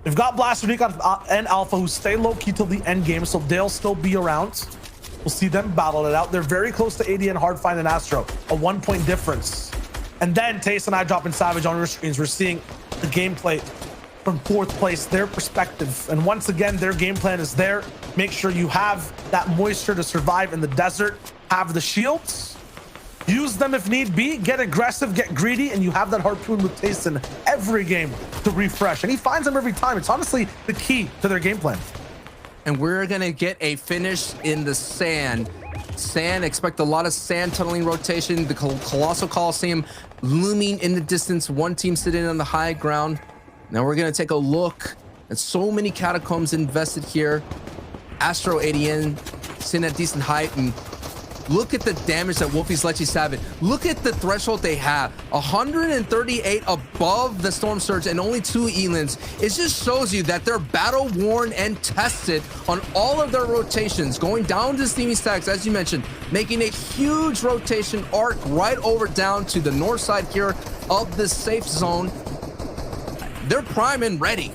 We've got Blaster Recon and Alpha, who stay low-key till the end game, so they'll still be around. We'll see them battle it out. They're very close to AD and Hardfind and Astro, a 1-point difference. And then Taste and I dropping Savage on your screens. We're seeing the gameplay from 4th place, their perspective. And once again, their game plan is there. Make sure you have that moisture to survive in the desert. Have the shields. Use them if need be. Get aggressive, get greedy, and you have that harpoon with Tayson every game to refresh. And he finds them every time. It's honestly the key to their game plan. And we're going to get a finish in the sand. Expect a lot of sand tunneling rotation. The Colossal Coliseum looming in the distance. One team sitting on the high ground. Now we're going to take a look at so many catacombs invested here. Astro ADN sitting at decent height, and look at the damage that Wolfies Lecce Savit. Look at the threshold they have. 138 above the Storm Surge and only 2 Elins. It just shows you that they're battle worn and tested on all of their rotations. Going down to Steamy Stacks, as you mentioned, making a huge rotation arc right over down to the north side here of the safe zone. They're prime and ready.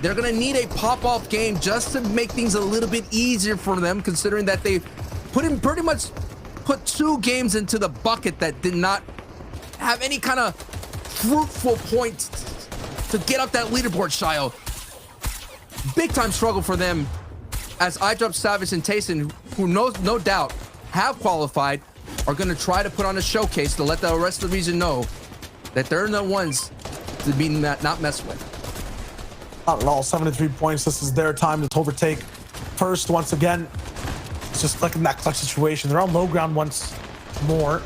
They're gonna need a pop-off game just to make things a little bit easier for them, considering that they pretty much put 2 games into the bucket that did not have any kind of fruitful points to get up that leaderboard, Shio. Big time struggle for them as iDrop, Savage, and Tayson, who no doubt have qualified, are going to try to put on a showcase to let the rest of the region know that they're the ones to be not messed with. Not at all. 73 points. This is their time to overtake first once again. It's just like in that clutch situation. They're on low ground once more.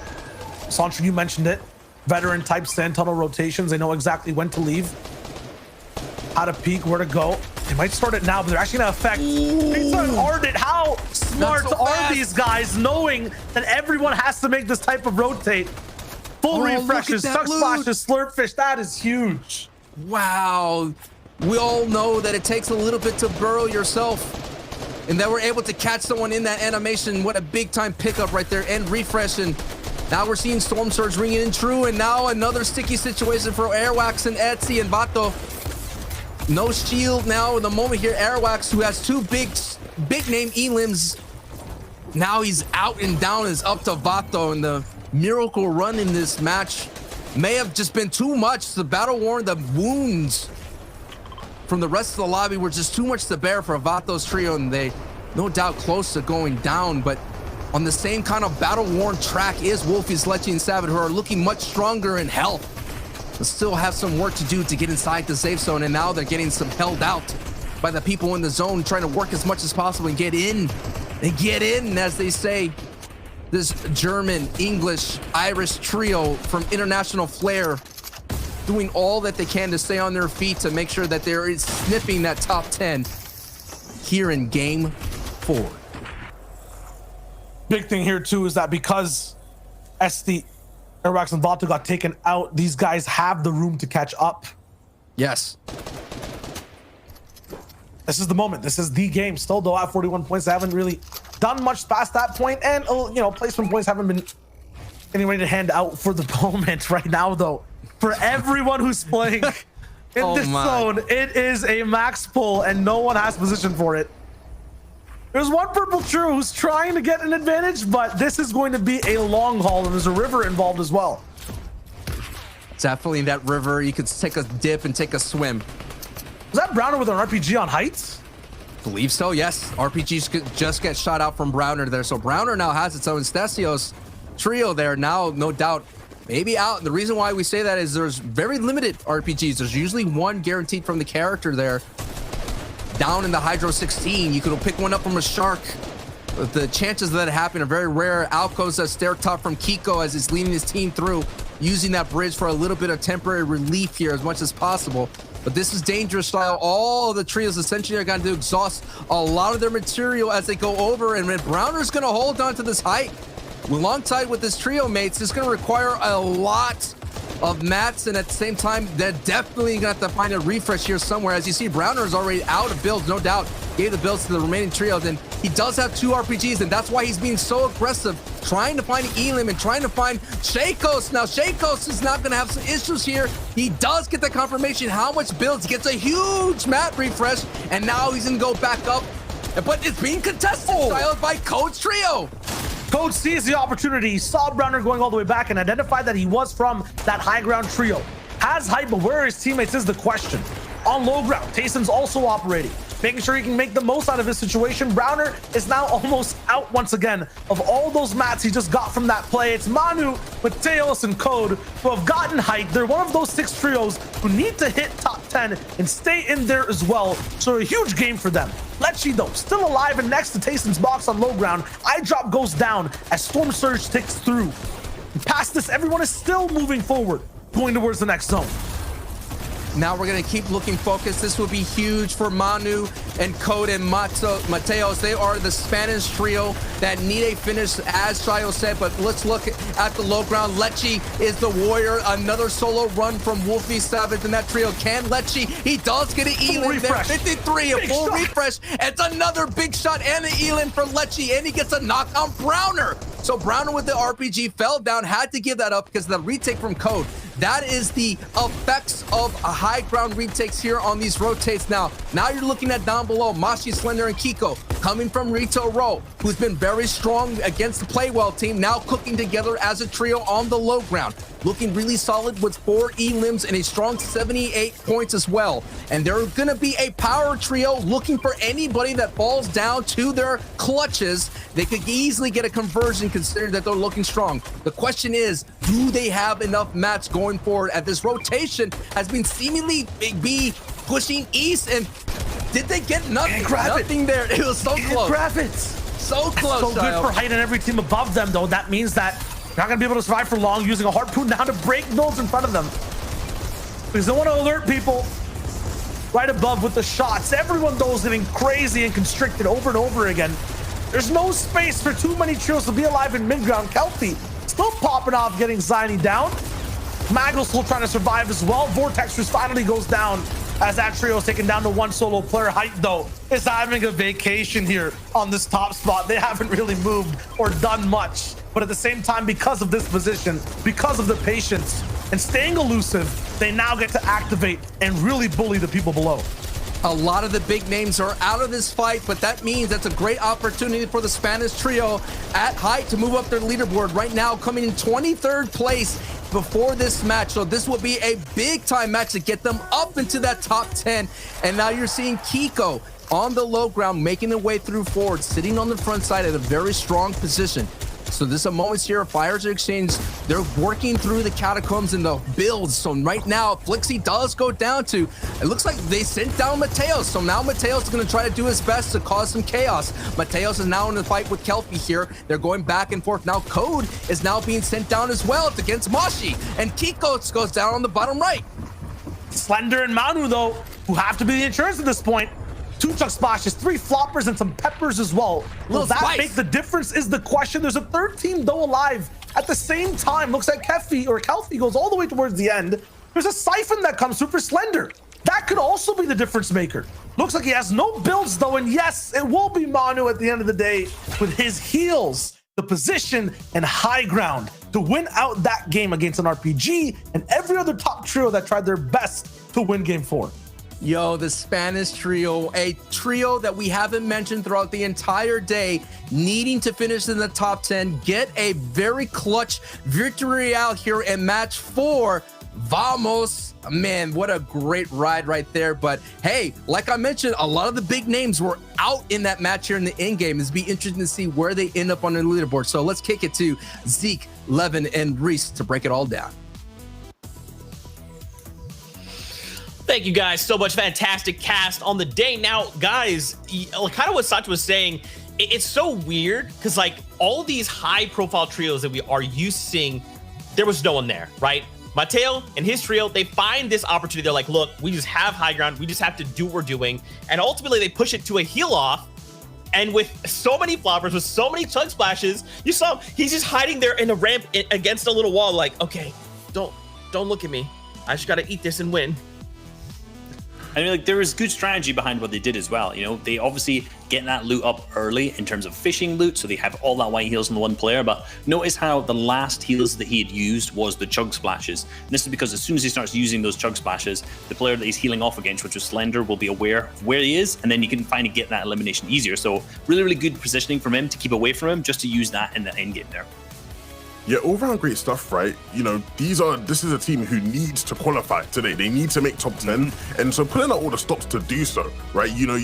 Santra, you mentioned it. Veteran type sand tunnel rotations. They know exactly when to leave, how to peek, where to go. They might start it now, but they're actually going to affect. They start Ardent. How smart are these guys, knowing that everyone has to make this type of rotate? Full refreshes, suck splashes, slurp fish. That is huge. Wow. We all know that it takes a little bit to burrow yourself, and that we're able to catch someone in that animation. What a big time pickup right there, and refresh. And now we're seeing Storm Surge ringing in true, and now another sticky situation for Airwax and Etsy and Vato. No shield now in the moment here. Airwax, who has 2 big name elims, now he's out and down. Is up to Vato, and the miracle run in this match may have just been too much. The battle worn, the wounds from the rest of the lobby were just too much to bear for Vato's trio, and they no doubt close to going down. But on the same kind of battle-worn track is Wolfies, Lecce, and Savit, who are looking much stronger in health, but still have some work to do to get inside the safe zone. And now they're getting some held out by the people in the zone, trying to work as much as possible and get in, as they say. This German, English, Irish trio from International Flair doing all that they can to stay on their feet to make sure that they're sniffing that top 10 here in game 4. Big thing here too is that because SD Airwax and Vato got taken out. These guys have the room to catch up. Yes. This is the moment. This is the game. Still, though, at 41 points, they haven't really done much past that point, and placement points haven't been getting ready to hand out for the moment right now, though. For everyone who's playing in this zone, it is a max pull, and no one has position for it. There's one purple true who's trying to get an advantage, but this is going to be a long haul, and there's a river involved as well. Definitely in that river, you could take a dip and take a swim. Was that Browner with an RPG on Heights? Believe so, yes. RPGs could just get shot out from Browner there. So Browner now has its own Stasios trio there now, no doubt. Maybe out. And the reason why we say that is there's very limited RPGs. There's usually one guaranteed from the character there. Down in the Hydro 16, you could pick one up from a Shark. The chances of that happening are very rare. Out goes a stair top from Kiko as he's leading his team through, using that bridge for a little bit of temporary relief here as much as possible. But this is dangerous style. All of the trios essentially are going to exhaust a lot of their material as they go over. And when Browner's going to hold on to this height, alongside with his trio mates, it's going to require a lot of mats. And at the same time, they're definitely going to have to find a refresh here somewhere. As you see, Browner is already out of builds, no doubt. Gave the builds to the remaining trios. And he does have 2 RPGs, and that's why he's being so aggressive, trying to find Elim and trying to find Shakos. Now, Shakos is not going to have some issues here. He does get the confirmation how much builds. He gets a huge map refresh, and now he's going to go back up. But it's being contested by Code's trio. Code sees the opportunity. He saw Browner going all the way back and identified that he was from that high ground trio. Has height, but where are his teammates is the question. On low ground, Taysom's also operating, making sure he can make the most out of his situation. Browner is now almost out once again of all those mats he just got from that play. It's Manu, Mateos, and Code who have gotten height. They're one of those 6 trios who need to hit top 10 and stay in there as well. So a huge game for them. Lecce, though, still alive and next to Taysom's box on low ground. Eye drop goes down as Storm Surge ticks through. And past this, everyone is still moving forward, going towards the next zone. Now we're going to keep looking focused. This will be huge for Manu and Code and Mateos. They are the Spanish trio that need a finish, as Shayo said. But let's look at the low ground. Lecce is the warrior. Another solo run from Wolfie Savage in that trio. Can Lecce? He does get an Elim there. 53, a full refresh. It's another big shot and an Elim for Lecce. And he gets a knock on Browner. So Browner with the RPG fell down, had to give that up because of the retake from Code. That is the effects of a high ground retakes here on these rotates. Now you're looking at down below, Mashi, Slender, and Kiko coming from Rito Row, who's been very strong against the Playwell team, now cooking together as a trio on the low ground. Looking really solid with 4 elims and a strong 78 points as well. And they're going to be a power trio looking for anybody that falls down to their clutches. They could easily get a conversion considering that they're looking strong. The question is, do they have enough mats going forward as this rotation has been seemingly be pushing east? And did they get nothing? Nothing there. It was so close. So close. So good for height and every team above them, though. That means that they're not going to be able to survive for long, using a harpoon now to break builds in front of them. Because they want to alert people right above with the shots. Everyone, though, is getting crazy and constricted over and over again. There's no space for too many trios to be alive in mid-ground. Kelpie still popping off, getting Zynie down. Maggle still trying to survive as well. Vortexers finally goes down as that trio is taken down to 1 solo player. Height, though, is having a vacation here on this top spot. They haven't really moved or done much. But at the same time, because of this position, because of the patience and staying elusive, they now get to activate and really bully the people below. A lot of the big names are out of this fight, but that means that's a great opportunity for the Spanish trio at height to move up their leaderboard. Right now, coming in 23rd place before this match. So this will be a big time match to get them up into that top 10. And now you're seeing Kiko on the low ground, making their way through forward, sitting on the front side at a very strong position. So this is a moment here. Fires are exchanged. They're working through the catacombs and the builds. So right now, Flixie does go down to, it looks like they sent down Mateos. So now Mateos is going to try to do his best to cause some chaos. Mateos is now in the fight with Kelpie here. They're going back and forth. Now Code is now being sent down as well. It's against Mashi. And Kiko goes down on the bottom right. Slender and Manu, though, who have to be the insurance at this point. 2 chuck splashes, 3 floppers, and some peppers as well. Will that make the difference is the question. There's a third team, though, alive At the same time, looks like Kelphi goes all the way towards the end. There's a Siphon that comes through for Slender. That could also be the difference maker. Looks like he has no builds though, and yes, it will be Manu at the end of the day with his heals, the position, and high ground to win out that game against an RPG and every other top trio that tried their best to win game 4. Yo, the Spanish trio, a trio that we haven't mentioned throughout the entire day, needing to finish in the top 10, get a very clutch victory out here in match 4. Vamos. Man, what a great ride right there. But hey, like I mentioned, a lot of the big names were out in that match here in the end game. It's be interesting to see where they end up on the leaderboard. So let's kick it to Zeke, Levin, and Reese to break it all down. Thank you guys so much. Fantastic cast on the day. Now, guys, kind of what Satya was saying, it's so weird because like all these high profile trios that we are used to seeing, there was no one there, right? Mateo and his trio, they find this opportunity. They're like, look, we just have high ground. We just have to do what we're doing. And ultimately they push it to a heal off. And with so many floppers, with so many chug splashes, you saw him, he's just hiding there in a ramp against a little wall. Like, okay, don't look at me. I just got to eat this and win. I mean, like, there was good strategy behind what they did as well. You know, they obviously get that loot up early in terms of fishing loot, so they have all that white heals on the one player. But notice how the last heals that he had used was the chug splashes. And this is because as soon as he starts using those chug splashes, the player that he's healing off against, which was Slender, will be aware of where he is, and then you can finally get that elimination easier. So really, really good positioning from him to keep away from him, just to use that in the end game there. Yeah, all around great stuff, right? You know, this is a team who needs to qualify today. They need to make top 10. And so pulling out all the stops to do so, right? You know,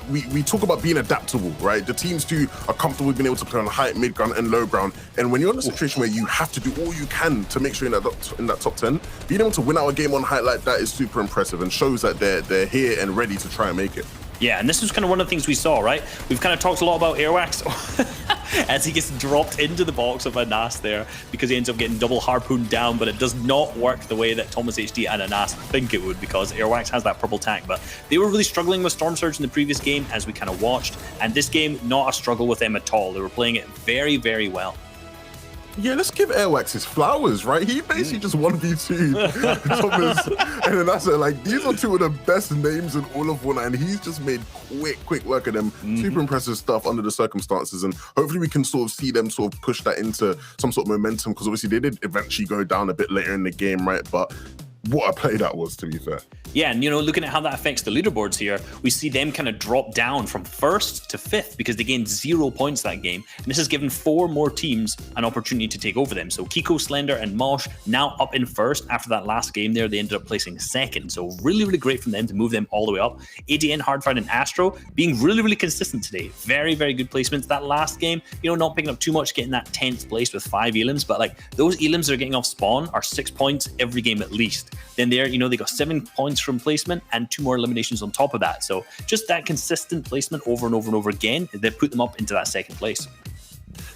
we talk about being adaptable, right? The teams who are comfortable being able to play on high, mid ground, and low ground. And when you're in a situation where you have to do all you can to make sure you're in that top 10, being able to win out a game on height like that is super impressive and shows that they're here and ready to try and make it. Yeah, and this was kind of one of the things we saw, right? We've kind of talked a lot about Airwax as he gets dropped into the box of Anas there because he ends up getting double harpooned down, but it does not work the way that Thomas HD and Anas think it would because Airwax has that purple tank. But they were really struggling with Storm Surge in the previous game as we kind of watched, and this game, not a struggle with them at all. They were playing it very, very well. Yeah, let's give Airwax his flowers, right? He basically just 1v2 Thomas and then that's it. Like, these are two of the best names in all of Fortnite, and he's just made quick work of them. Super impressive stuff under the circumstances, and hopefully we can sort of see them sort of push that into some sort of momentum, because obviously they did eventually go down a bit later in the game, right? But what a play that was, to be fair. Yeah, and you know, looking at how that affects the leaderboards here, we see them kind of drop down from 1st to 5th because they gained 0 points that game. And this has given 4 more teams an opportunity to take over them. So Kiko, Slender, and Mosh now up in 1st. After that last game there, they ended up placing 2nd. So really, really great from them to move them all the way up. ADN, Hardfight, and Astro being really, really consistent today. Very, very good placements. That last game, you know, not picking up too much, getting that 10th place with 5 elims. But like those elims that are getting off spawn are 6 points every game at least. Then there, you know, they got 7 points from placement and 2 more eliminations on top of that. So just that consistent placement over and over and over again, that put them up into that 2nd place.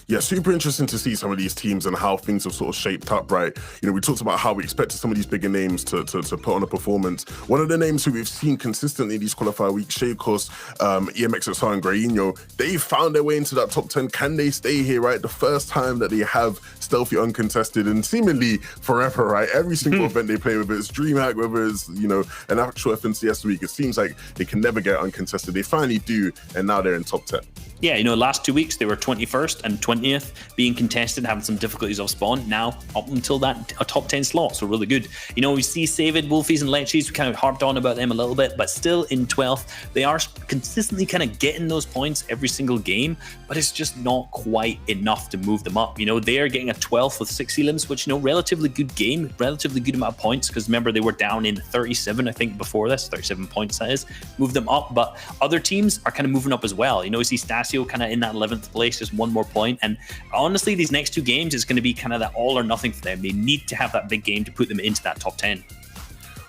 Yeah, super interesting to see some of these teams and how things have sort of shaped up, right? You know, we talked about how we expected some of these bigger names to put on a performance. One of the names who we've seen consistently these qualifier weeks, Shaycos, EMXXR, and Grayino, they found their way into that top 10. Can they stay here, right? The first time that they have Stealthy uncontested and seemingly forever, right? Every single event they play, whether it's DreamHack, whether it's, you know, an actual FNCS week, it seems like they can never get uncontested. They finally do, and now they're in top 10. Yeah, you know, last 2 weeks they were 21st and 20th, being contested, having some difficulties off spawn. Now up until that a top 10 slot, so really good. You know, we see Savid, Wolfies, and Lechies. We kind of harped on about them a little bit, but still in 12th. They are consistently kind of getting those points every single game, but it's just not quite enough to move them up. You know, they are getting a 12th with 6 elims, which, you know, relatively good game, relatively good amount of points, because remember they were down in 37, I think, before this, 37 points that is. Move them up, but other teams are kind of moving up as well. You know, we see Stasio kind of in that 11th place, just 1 more point. And honestly, these next 2 games is going to be kind of that all or nothing for them. They need to have that big game to put them into that top 10.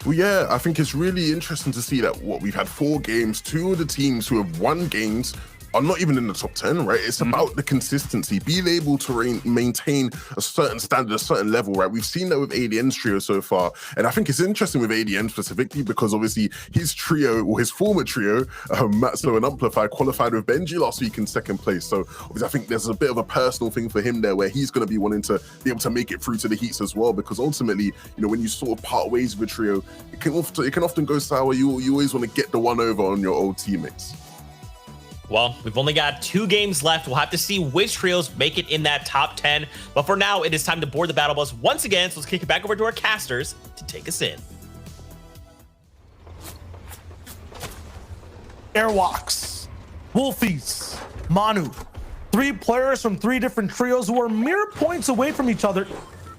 Well, yeah, I think it's really interesting to see that we've had 4 games, 2 of the teams who have won games are not even in the top 10, right? It's about the consistency, being able to maintain a certain standard, a certain level, right? We've seen that with ADN's trio so far. And I think it's interesting with ADN specifically because obviously his trio, or his former trio, Matzo and Amplify, qualified with Benji last week in second place. So obviously I think there's a bit of a personal thing for him there where he's going to be wanting to be able to make it through to the heats as well, because ultimately, you know, when you sort of part ways with a trio, it can often go sour. You always want to get the one over on your old teammates. Well, we've only got 2 games left. We'll have to see which trios make it in that top 10. But for now, it is time to board the battle bus once again. So let's kick it back over to our casters to take us in. Airwalks, Wolfies, Manu. 3 players from 3 different trios who are mere points away from each other,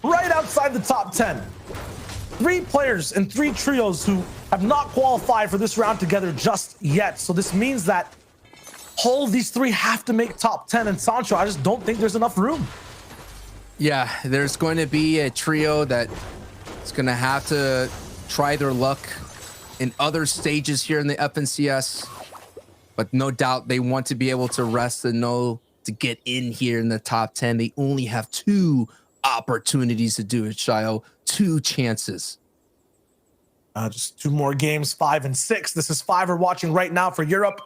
right outside the top 10. 3 players and 3 trios who have not qualified for this round together just yet. So this means that all of these 3 have to make top 10. And Sancho, I just don't think there's enough room. Yeah, there's going to be a trio that is going to have to try their luck in other stages here in the FNCS. But no doubt they want to be able to rest and know to get in here in the top 10. They only have 2 opportunities to do it, Shayo. 2 chances. Just 2 more games, 5 and 6. This is 5 we're watching right now for Europe.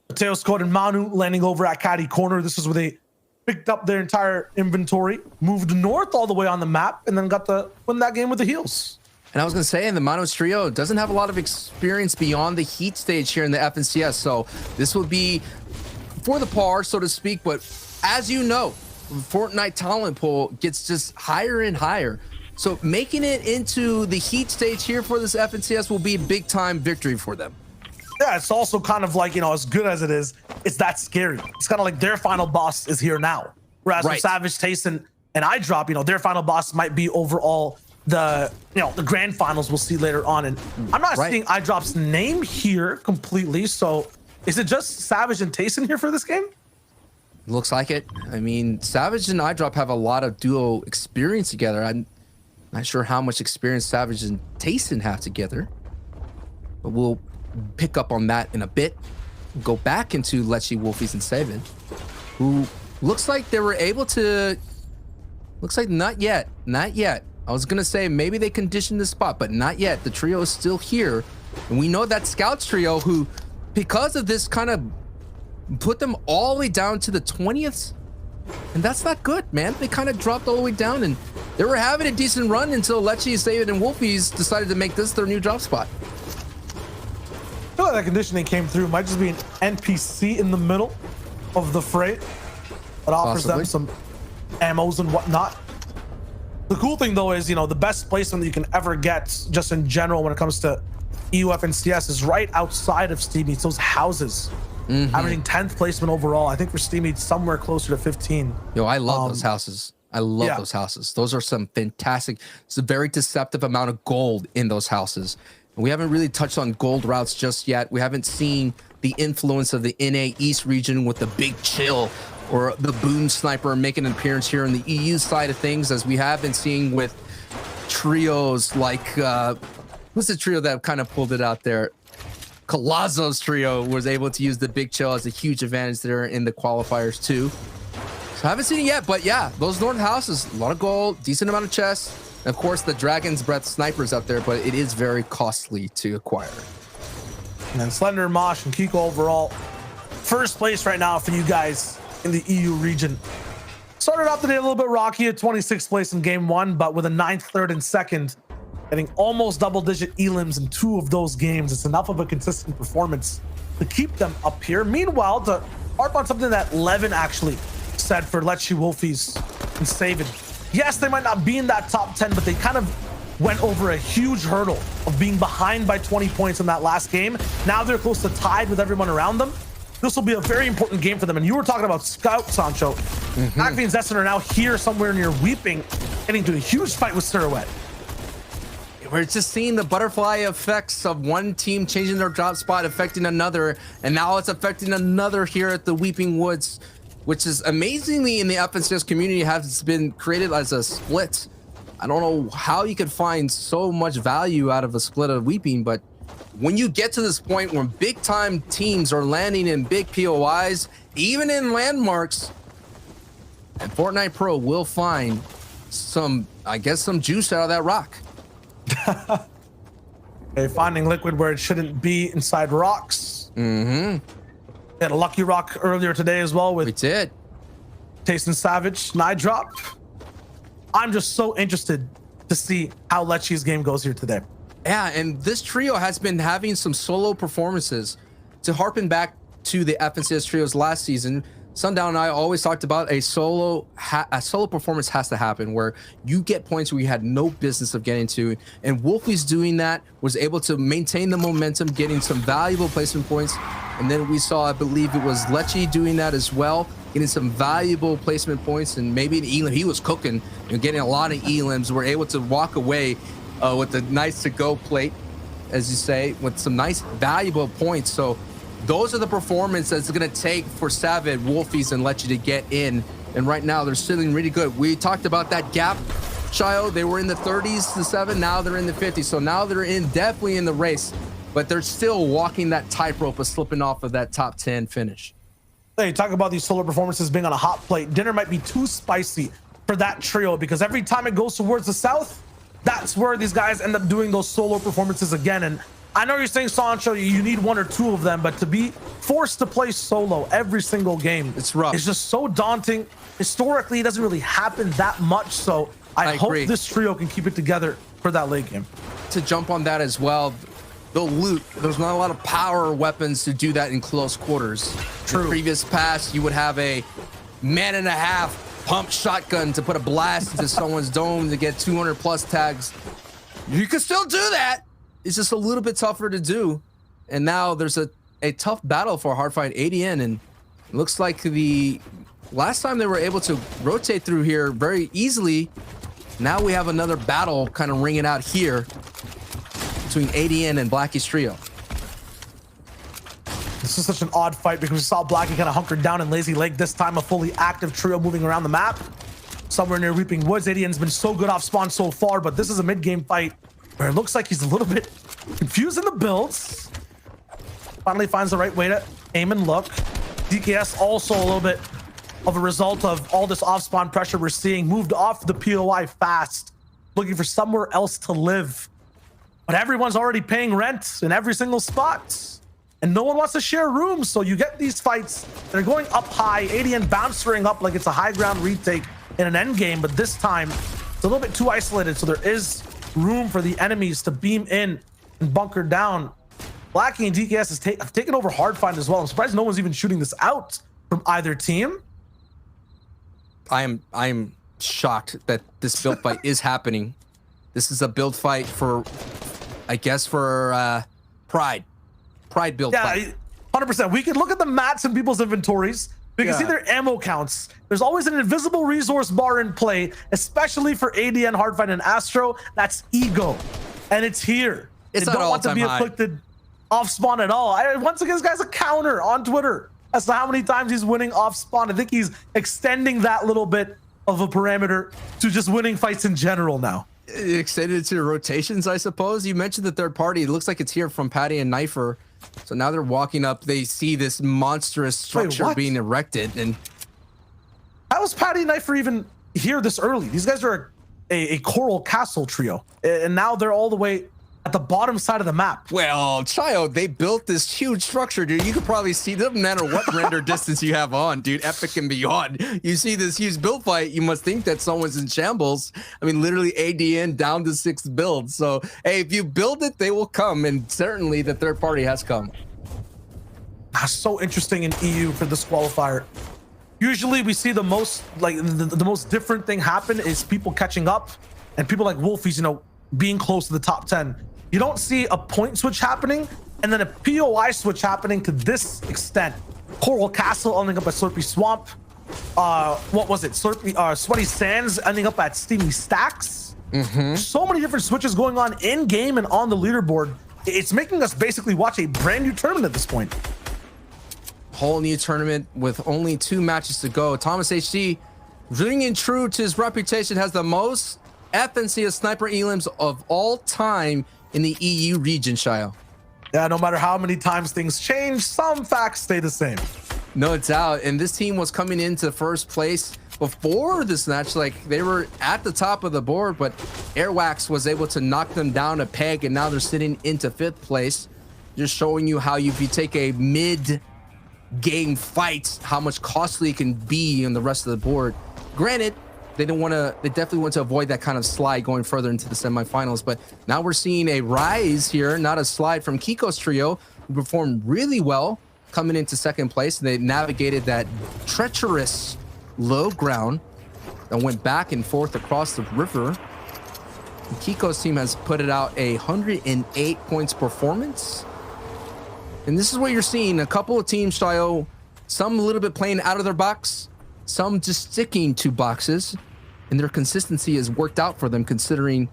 Mateos Code and Manu landing over at Caddy Corner. This is where they picked up their entire inventory, moved north all the way on the map, and then got to win that game with the heels. And I was going to say, the Manos trio doesn't have a lot of experience beyond the heat stage here in the FNCS. So this will be for the par, so to speak. But as you know, Fortnite talent pool gets just higher and higher. So making it into the heat stage here for this FNCS will be a big time victory for them. Yeah, it's also kind of like, you know, as good as it is, it's that scary. It's kind of like their final boss is here now. Whereas with Savage, Tayson, and iDrop, you know, their final boss might be overall the, you know, the grand finals we'll see later on. And I'm not seeing iDrop's name here completely. So is it just Savage and Tayson here for this game? Looks like it. I mean, Savage and iDrop have a lot of duo experience together. I'm not sure how much experience Savage and Tayson have together, but we'll pick up on that in a bit. Go back into Lechi, Wolfies, and Saban, who looks like they were able to. Looks like not yet. Not yet. I was gonna say maybe they conditioned the spot, but not yet. The trio is still here, and we know that Scouts trio, who, because of this, kind of put them all the way down to the 20th, and that's not good, man. They kind of dropped all the way down, and they were having a decent run until Lechi, Saban, and Wolfies decided to make this their new drop spot. I feel like that conditioning came through. Might just be an NPC in the middle of the fray that offers them some ammos and whatnot. The cool thing though is, you know, the best placement that you can ever get just in general when it comes to EU FNCS is right outside of Steam Meets, those houses. Averaging 10th placement overall. I think for Steam Meets somewhere closer to 15. Yo, I love those houses. I love those houses. Those are some fantastic, it's a very deceptive amount of gold in those houses. We haven't really touched on gold routes just yet. We haven't seen the influence of the NA East region with the Big Chill or the Boom Sniper making an appearance here on the EU side of things, as we have been seeing with trios like, what's the trio that kind of pulled it out there? Colazzo's trio was able to use the Big Chill as a huge advantage there in the qualifiers too. So I haven't seen it yet, but yeah, those north houses, a lot of gold, decent amount of chests. Of course, the Dragon's Breath snipers out there, but it is very costly to acquire. And then Slender, Mosh, and Kiko overall, first place right now for you guys in the EU region. Started off the day a little bit rocky at 26th place in game 1, but with a 9th, 3rd, and 2nd, getting almost double-digit elims in 2 of those games. It's enough of a consistent performance to keep them up here. Meanwhile, to harp on something that Levin actually said for Lechi, Wolfies, and Saban. Yes, they might not be in that top 10, but they kind of went over a huge hurdle of being behind by 20 points in that last game. Now they're close to tied with everyone around them. This will be a very important game for them. And you were talking about Scout, Sancho. Acme and Zestin are now here somewhere near Weeping, getting to a huge fight with Silhouette. We're just seeing the butterfly effects of one team changing their drop spot, affecting another, and now it's affecting another here at the Weeping Woods, which is amazingly in the FNCS community has been created as a split. I don't know how you could find so much value out of a split of Weeping, but when you get to this point where big time teams are landing in big POIs, even in landmarks, and Fortnite Pro will find some, I guess, some juice out of that rock. Okay, finding liquid where it shouldn't be inside rocks. Mm-hmm. Had a lucky rock earlier today as well We with did. Tasting Savage, Nide Drop. I'm just so interested to see how Lechi's game goes here today. Yeah, and this trio has been having some solo performances. To harken back to the FNCS trios last season, Sundown and I always talked about a solo performance has to happen where you get points where you had no business of getting to. And Wolfie's doing that, was able to maintain the momentum, getting some valuable placement points. And then we saw, I believe it was Lechi doing that as well, getting some valuable placement points. And maybe an Elim, he was cooking, getting a lot of Elims. We're able to walk away with a nice to-go plate, as you say, with some nice valuable points. So those are the performances it's going to take for Savage, Wolfies, and Lechi to get in. And right now, they're sitting really good. We talked about that gap, Shio. They were in the 30s to 7. Now they're in the 50s. So now they're definitely in the race. But they're still walking that tightrope of slipping off of that top 10 finish. Hey, talk about these solo performances being on a hot plate. Dinner might be too spicy for that trio because every time it goes towards the south, that's where these guys end up doing those solo performances again. And I know you're saying, Sancho, you need one or two of them, but to be forced to play solo every single game, it's rough. It's just so daunting. Historically, it doesn't really happen that much. So I hope agree. this trio can keep it together for that late game. To jump on that as well, they'll loot. There's not a lot of power weapons to do that in close quarters. True. In previous past, you would have a man and a half pump shotgun to put a blast into someone's dome to get 200 plus tags. You can still do that. It's just a little bit tougher to do. And now there's a tough battle for Hardfight ADN. And it looks like the last time they were able to rotate through here very easily. Now we have another battle kind of ringing out here between ADN and Blackie's trio. This is such an odd fight because we saw Blackie kind of hunkered down in Lazy Lake. This time a fully active trio moving around the map. Somewhere near Reaping Woods. ADN's been so good off spawn so far, but this is a mid-game fight where it looks like he's a little bit confused in the builds. Finally finds the right way to aim and look. DKS also a little bit of a result of all this off-spawn pressure we're seeing. Moved off the POI fast, looking for somewhere else to live. But everyone's already paying rent in every single spot. And no one wants to share rooms, so you get these fights that are going up high. ADN bouncing up like it's a high ground retake in an end game, but this time it's a little bit too isolated, so there is room for the enemies to beam in and bunker down. Blackie and DKS have taken over Hardfind as well. I'm surprised no one's even shooting this out from either team. I'm shocked that this build fight is happening. This is a build fight for, I guess, for Pride build fight. Yeah, 100%. We can look at the mats in people's inventories. We can see their ammo counts. There's always an invisible resource bar in play, especially for ADN, Hardfight, and Astro. That's ego. And it's here. It's they not don't want to be all-time high. afflicted off spawn at all. Once again, this guy's a counter on Twitter as to how many times he's winning off spawn. I think he's extending that little bit of a parameter to just winning fights in general now. It extended to rotations, I suppose. You mentioned the third party. It looks like it's here from Patty and Knifer. So now they're walking up. They see this monstrous structure what? being erected. And How is Patty and Knifer even here this early? These guys are a Coral Castle trio. And now they're all the way at the bottom side of the map. well, Child, they built this huge structure, dude. You could probably see, doesn't matter what render distance you have on, dude, epic and beyond. You see this huge build fight, you must think that someone's in shambles. I mean, literally ADN down to 6th build. So, hey, if you build it, they will come. And certainly the third party has come. So interesting in EU for this qualifier. Usually we see the most, like the most different thing happen is people catching up and people like Wolfies, you know, being close to the top 10. You don't see a point switch happening and then a POI switch happening to this extent. Coral Castle ending up at Slurpy Swamp. What was it? Sweaty Sands ending up at Steamy Stacks. So many different switches going on in game and on the leaderboard. It's making us basically watch a brand new tournament at this point. Whole new tournament with only 2 matches to go. Thomas HD, ringing true to his reputation, has the most FNCS sniper elims of all time in the EU region, Shio. Yeah, no matter how many times things change, some facts stay the same. No doubt. And this team was coming into first place before this match. Like, they were at the top of the board, but Airwax was able to knock them down a peg, and now they're sitting into 5th place. Just showing you how if you take a mid-game fight, how much costly it can be on the rest of the board. Granted, they definitely want to avoid that kind of slide going further into the semifinals, but now we're seeing a rise here, not a slide from Kiko's trio, who performed really well coming into 2nd place. They navigated that treacherous low ground and went back and forth across the river. And Kiko's team has put it out a 108 points performance. And this is what you're seeing. A couple of teams, Shayo, some a little bit playing out of their box, some just sticking to boxes, and their consistency has worked out for them, considering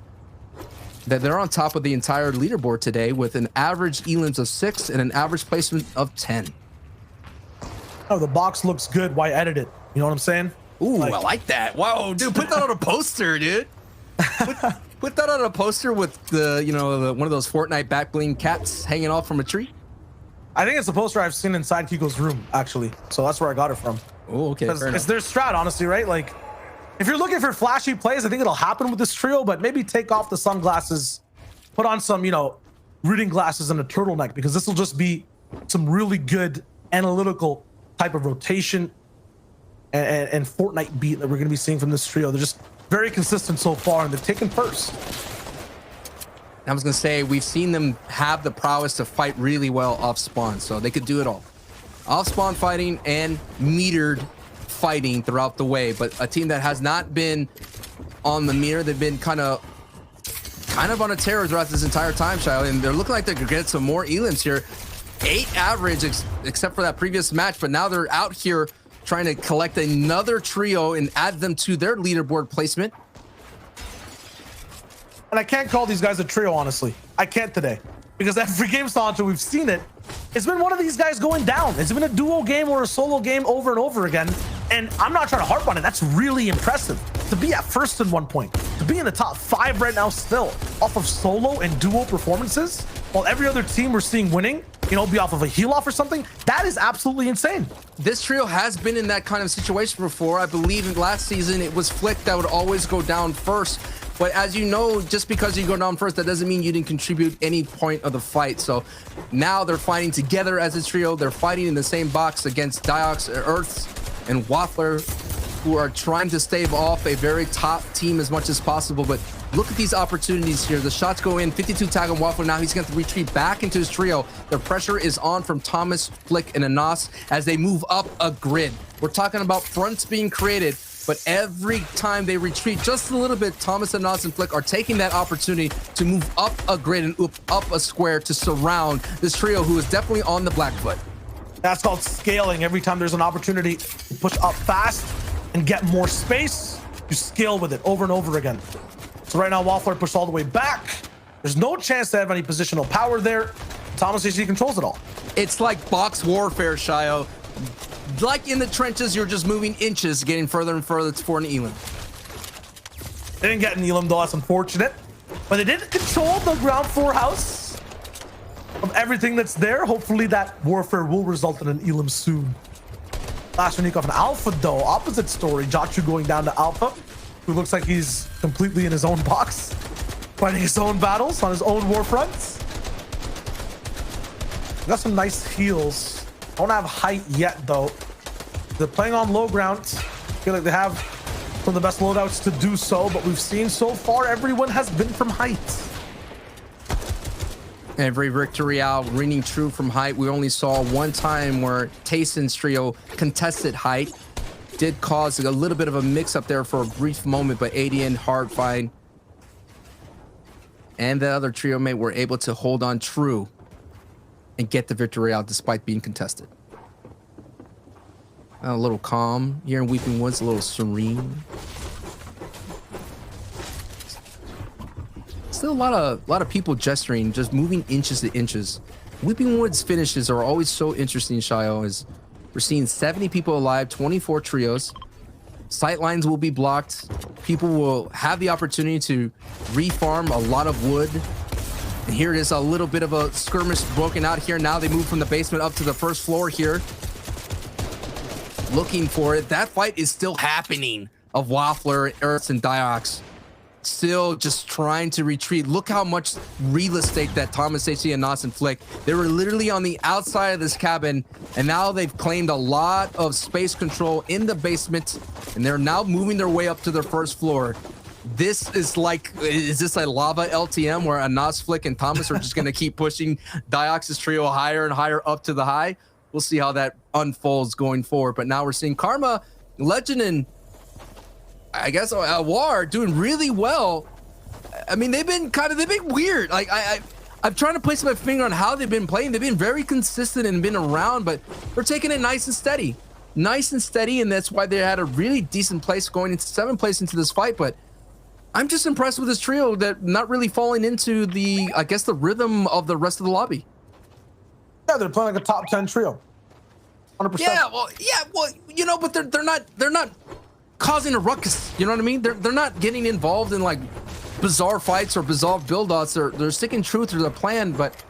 that they're on top of the entire leaderboard today with an average elims of 6 and an average placement of 10. Oh, the box looks good. Why edit it? You know what I'm saying? Ooh, I like that. Wow, dude, put that on a poster, dude. Put that on a poster with the, one of those Fortnite back bling cats hanging off from a tree. I think it's a poster I've seen inside Kiko's room, actually. So that's where I got it from. Oh, okay. It's their strat, honestly, right? Like, if you're looking for flashy plays, I think it'll happen with this trio, but maybe take off the sunglasses, put on some, reading glasses and a turtleneck, because this will just be some really good analytical type of rotation and Fortnite beat that we're going to be seeing from this trio. They're just very consistent so far, and they've taken first. I was going to say, we've seen them have the prowess to fight really well off spawn, so they could do it all. Off spawn fighting and metered fighting throughout the way, but a team that has not been on the meter, they've been kind of on a tear throughout this entire time, Shayo, and they're looking like they could get some more elims here. 8 average, except for that previous match, but now they're out here trying to collect another trio and add them to their leaderboard placement. And I can't call these guys a trio, honestly. I can't today. Because every game Sancho, we've seen it. It's been one of these guys going down. It's been a duo game or a solo game over and over again. And I'm not trying to harp on it. That's really impressive. To be at first in 1 point. To be in the top 5 right now still. Off of solo and duo performances. While every other team we're seeing winning, be off of a heal off or something. That is absolutely insane. This trio has been in that kind of situation before. I believe in last season, it was Flick that would always go down first. But as you know, just because you go down first, that doesn't mean you didn't contribute any point of the fight. So now they're fighting together as a trio. They're fighting in the same box against Diox, Earths, and Waffler, who are trying to stave off a very top team as much as possible. But look at these opportunities here. The shots go in, 52 tag on Waffler. Now he's going to retreat back into his trio. The pressure is on from Thomas, Flick, and Anas as they move up a grid. We're talking about fronts being created. But every time they retreat just a little bit, Thomas, Anas, and Flick are taking that opportunity to move up a grid and up a square to surround this trio, who is definitely on the black foot. That's called scaling. Every time there's an opportunity to push up fast and get more space, you scale with it over and over again. So right now, Waffler pushed all the way back. There's no chance to have any positional power there. Thomas AC controls it all. It's like box warfare, Shayo. Like in the trenches, you're just moving inches, getting further and further for an elim. They didn't get an elim though, that's unfortunate. But they did control the ground floor house of everything that's there. Hopefully that warfare will result in an elim soon. Last unique off an alpha though, opposite story. Jachu going down to alpha, who looks like he's completely in his own box, fighting his own battles on his own war fronts. Got some nice heals. Don't have height yet though. They're playing on low ground. I feel like they have some of the best loadouts to do so, but we've seen so far everyone has been from height. Every victory out ringing true from height. We only saw one time where Tayson's trio contested height. Did cause a little bit of a mix up there for a brief moment, but ADN, Hardfine, and the other trio mate were able to hold on true and get the victory out despite being contested. A little calm here in Weeping Woods, a little serene. Still a lot of people gesturing, just moving inches to inches. Weeping Woods finishes are always so interesting, Shayo, as we're seeing 70 people alive, 24 trios. Sightlines will be blocked. People will have the opportunity to refarm a lot of wood. And here it is, a little bit of a skirmish broken out here. Now they move from the basement up to the first floor here. looking for it. That fight is still happening of Waffler, Earths, and Diox. Still just trying to retreat. Look how much real estate that Thomas HC and Nas and Flick. They were literally on the outside of this cabin, and now they've claimed a lot of space control in the basement, and they're now moving their way up to their first floor. This is like, is this a lava LTM where Nas, Flick, and Thomas are just going to keep pushing Diox's trio higher and higher up to the high? We'll see how that unfolds going forward. But now we're seeing Karma, Legend, and I guess War doing really well. I mean, they've been weird. Like I'm trying to place my finger on how they've been playing. They've been very consistent and been around, but they're taking it nice and steady, and that's why they had a really decent place going into 7th place into this fight. But I'm just impressed with this trio that not really falling into the, I guess, the rhythm of the rest of the lobby. Yeah, they're playing like a top 10 trio. 100%. Yeah, well, you know, but they're not causing a ruckus. You know what I mean? They're not getting involved in like bizarre fights or bizarre build-outs. They're sticking true to their plan. But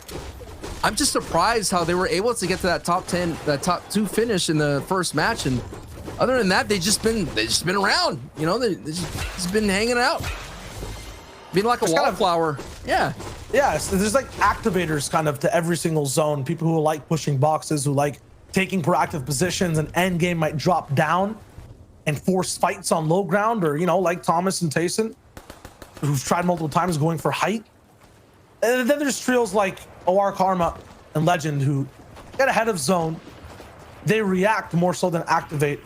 I'm just surprised how they were able to get to that top 10, that top 2 finish in the first match. And other than that, they've just been around. You know, they've just been hanging out, being like a wallflower. Yeah. Yeah, so there's like activators kind of to every single zone. People who like pushing boxes, who like taking proactive positions, and end game might drop down and force fights on low ground, or, you know, like Thomas and Tayson, who've tried multiple times going for height. And then there's trios like OR Karma and Legend who get ahead of zone. They react more so than activate.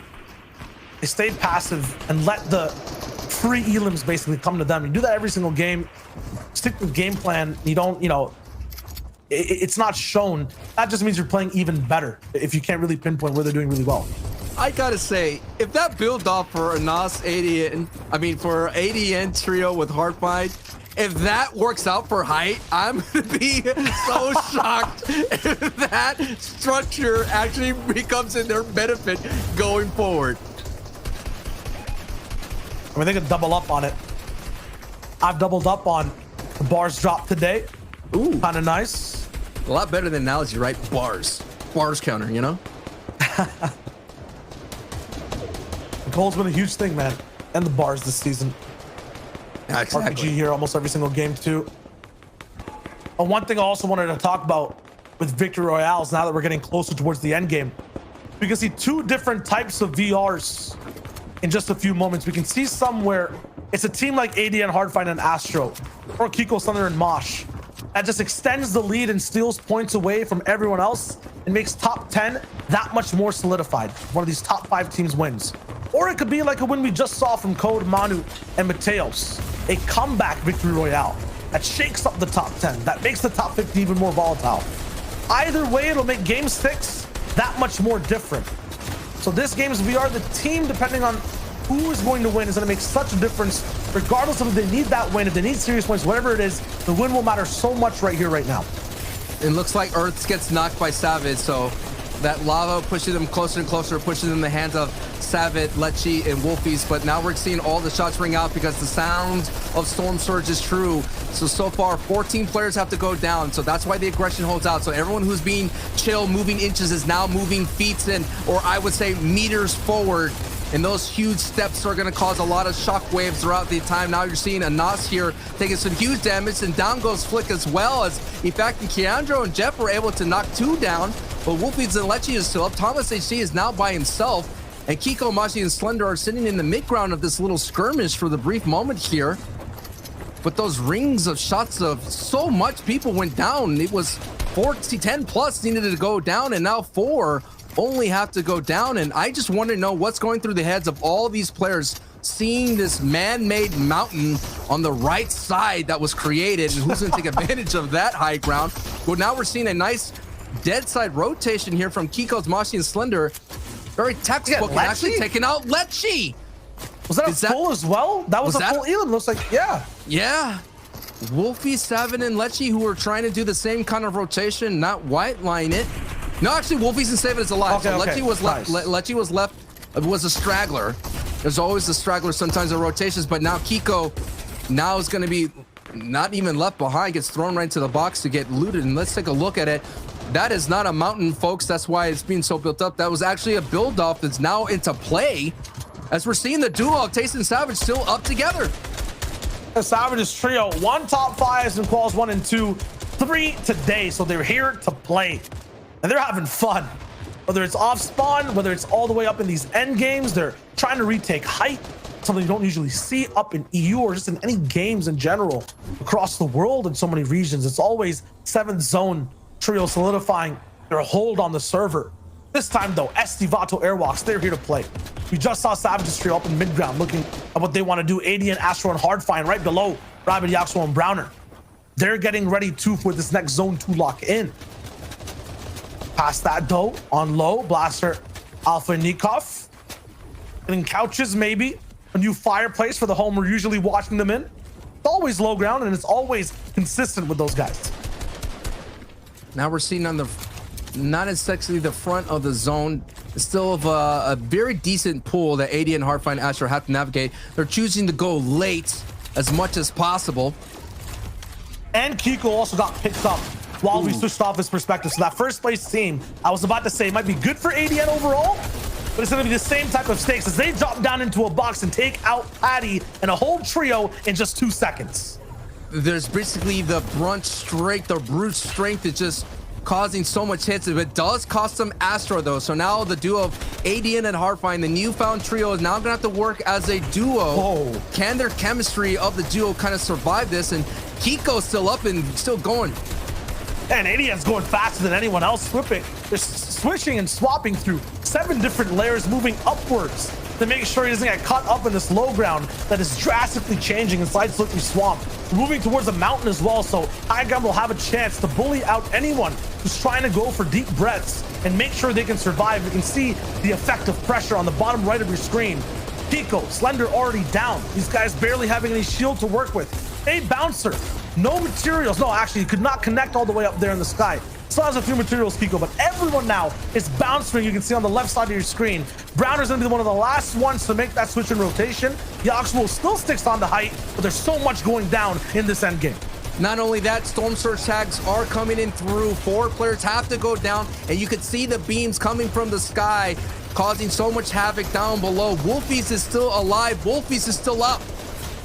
They stay passive and let the free elims basically come to them. You do that every single game. Stick to the game plan. You don't, you know, it's not shown. That just means you're playing even better if you can't really pinpoint where they're doing really well. I gotta say, if that build off for a Nas ADN, for ADN trio with Heartbind, if that works out for height, I'm gonna be so shocked if that structure actually becomes in their benefit going forward. I mean, they could double up on it. I've doubled up on the bars drop today. Ooh, kind of nice. A lot better than analogy, right? Bars counter, you know? Cole's been a huge thing, man. And the bars this season. Yeah, exactly. RPG here almost every single game too. And one thing I also wanted to talk about with Victory Royales, now that we're getting closer towards the end game, we can see 2 different types of VRs in just a few moments. We can see some where it's a team like ADN, Hardfight, and Astro, or Kiko, Thunder, and Mosh, that just extends the lead and steals points away from everyone else and makes top 10 that much more solidified. One of these top 5 teams wins. Or it could be like a win we just saw from Code, Manu, and Mateos. A comeback victory royale that shakes up the top 10, that makes the top 50 even more volatile. Either way, it'll make game 6 that much more different. So this game's VR, the team, depending on who is going to win, is going to make such a difference. Regardless of if they need that win, if they need serious points, whatever it is, the win will matter so much right here, right now. It looks like Earths gets knocked by Savage, so that lava pushes them closer and closer, pushes them in the hands of Savage, Lechi, and Wolfies. But now we're seeing all the shots ring out because the sound of Storm Surge is true. So far, 14 players have to go down. So that's why the aggression holds out. So everyone who's being chill, moving inches, is now moving feet in, or I would say meters forward. And those huge steps are going to cause a lot of shock waves throughout the time. Now you're seeing a Nas here taking some huge damage, and down goes Flick as well, as in fact Keandro and Jeff were able to knock 2 down. But Wolfies and Lechi is still up. Thomas HC is now by himself, and Kiko, Mashi, and Slender are sitting in the mid-ground of this little skirmish for the brief moment here. But those rings of shots of so much people went down. It was 10 plus needed to go down, and now 4 only have to go down. And I just want to know what's going through the heads of all these players seeing this man-made mountain on the right side that was created, and who's going to take advantage of that high ground. Well, now we're seeing a nice dead side rotation here from Kiko's, Mashi, and Slender. Very textbook, and actually taking out Lechi. Was that a full as well? That was a full Elam. Looks like, yeah. Yeah. Wolfie, Savin, and Lechi, who were trying to do the same kind of rotation, not white line it. No, actually, Wolfies and Savin is alive. Okay, so okay. Lechi was left. Nice. Lechi was left. Was a straggler. There's always a straggler sometimes in rotations, but now Kiko now is going to be not even left behind. Gets thrown right into the box to get looted. And let's take a look at it. That is not a mountain, folks. That's why it's being so built up. That was actually a build-off that's now into play, as we're seeing the duo of Taste and Savage still up together. The Savages trio, 1 top 5s in quals 1 and 2, 3 today. So they're here to play, and they're having fun. Whether it's off spawn, whether it's all the way up in these end games, they're trying to retake height, something you don't usually see up in EU or just in any games in general across the world in so many regions. It's always 7th zone trio solidifying their hold on the server. This time though, SD, Vato, Airwalks, they're here to play. We just saw Savages trio up in mid ground looking at what they want to do. ADN, Astro, and Hardfine right below Rabbit, Yaxo, and Browner. They're getting ready too for this next zone to lock in. Past that though, on low, Blaster, Alpha, and Nikov. Getting couches maybe. A new fireplace for the home we're usually watching them in. It's always low ground, and it's always consistent with those guys. Now we're seeing on the, not exactly the front of the zone, still of a very decent pool that AD and Hardfine Astro have to navigate. They're choosing to go late as much as possible. And Kiko also got picked up while we switched off his perspective. So that first place team, I was about to say, might be good for ADN overall, but it's going to be the same type of stakes as they drop down into a box and take out Patty and a whole trio in just 2 seconds. There's basically the brunt strength, or brute strength is just causing so much hits. It does cost them Astro though. So now the duo of ADN and Hardfine, the newfound trio, is now gonna have to work as a duo. Whoa. Can their chemistry of the duo kind of survive this? And Kiko's still up and still going. And ADN's going faster than anyone else. They're switching and swapping through 7 different layers, moving upwards to make sure he doesn't get caught up in this low ground that is drastically changing inside Slippery Swamp. Moving towards a mountain as well, so High Ground will have a chance to bully out anyone who's trying to go for deep breaths and make sure they can survive. You can see the effect of pressure on the bottom right of your screen. Pico, Slender already down. These guys barely having any shield to work with. A bouncer, no materials. No, actually, he could not connect all the way up there in the sky. Still has a few materials, Pico, but everyone now is bouncing. You can see on the left side of your screen. Browner's gonna be one of the last ones to make that switch in rotation. Yaxwell still sticks on the height, but there's so much going down in this end game. Not only that, Storm Surge tags are coming in through. 4 players have to go down, and you can see the beams coming from the sky, causing so much havoc down below. Wolfies is still alive. Wolfies is still up.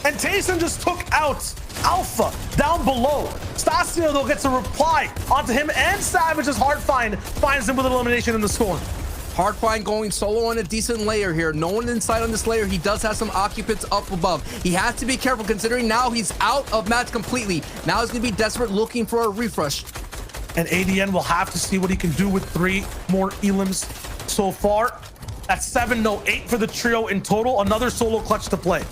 And Tayson just took out Alpha down below. Stasio, though, gets a reply onto him, and Savage's Hardfine finds him with an elimination in the storm. Hardfine going solo on a decent layer here. No one inside on this layer. He does have some occupants up above. He has to be careful considering now he's out of match completely. Now he's going to be desperate looking for a refresh. And ADN will have to see what he can do with 3 more elims so far. That's 7, no, 8 for the trio in total. Another solo clutch to play.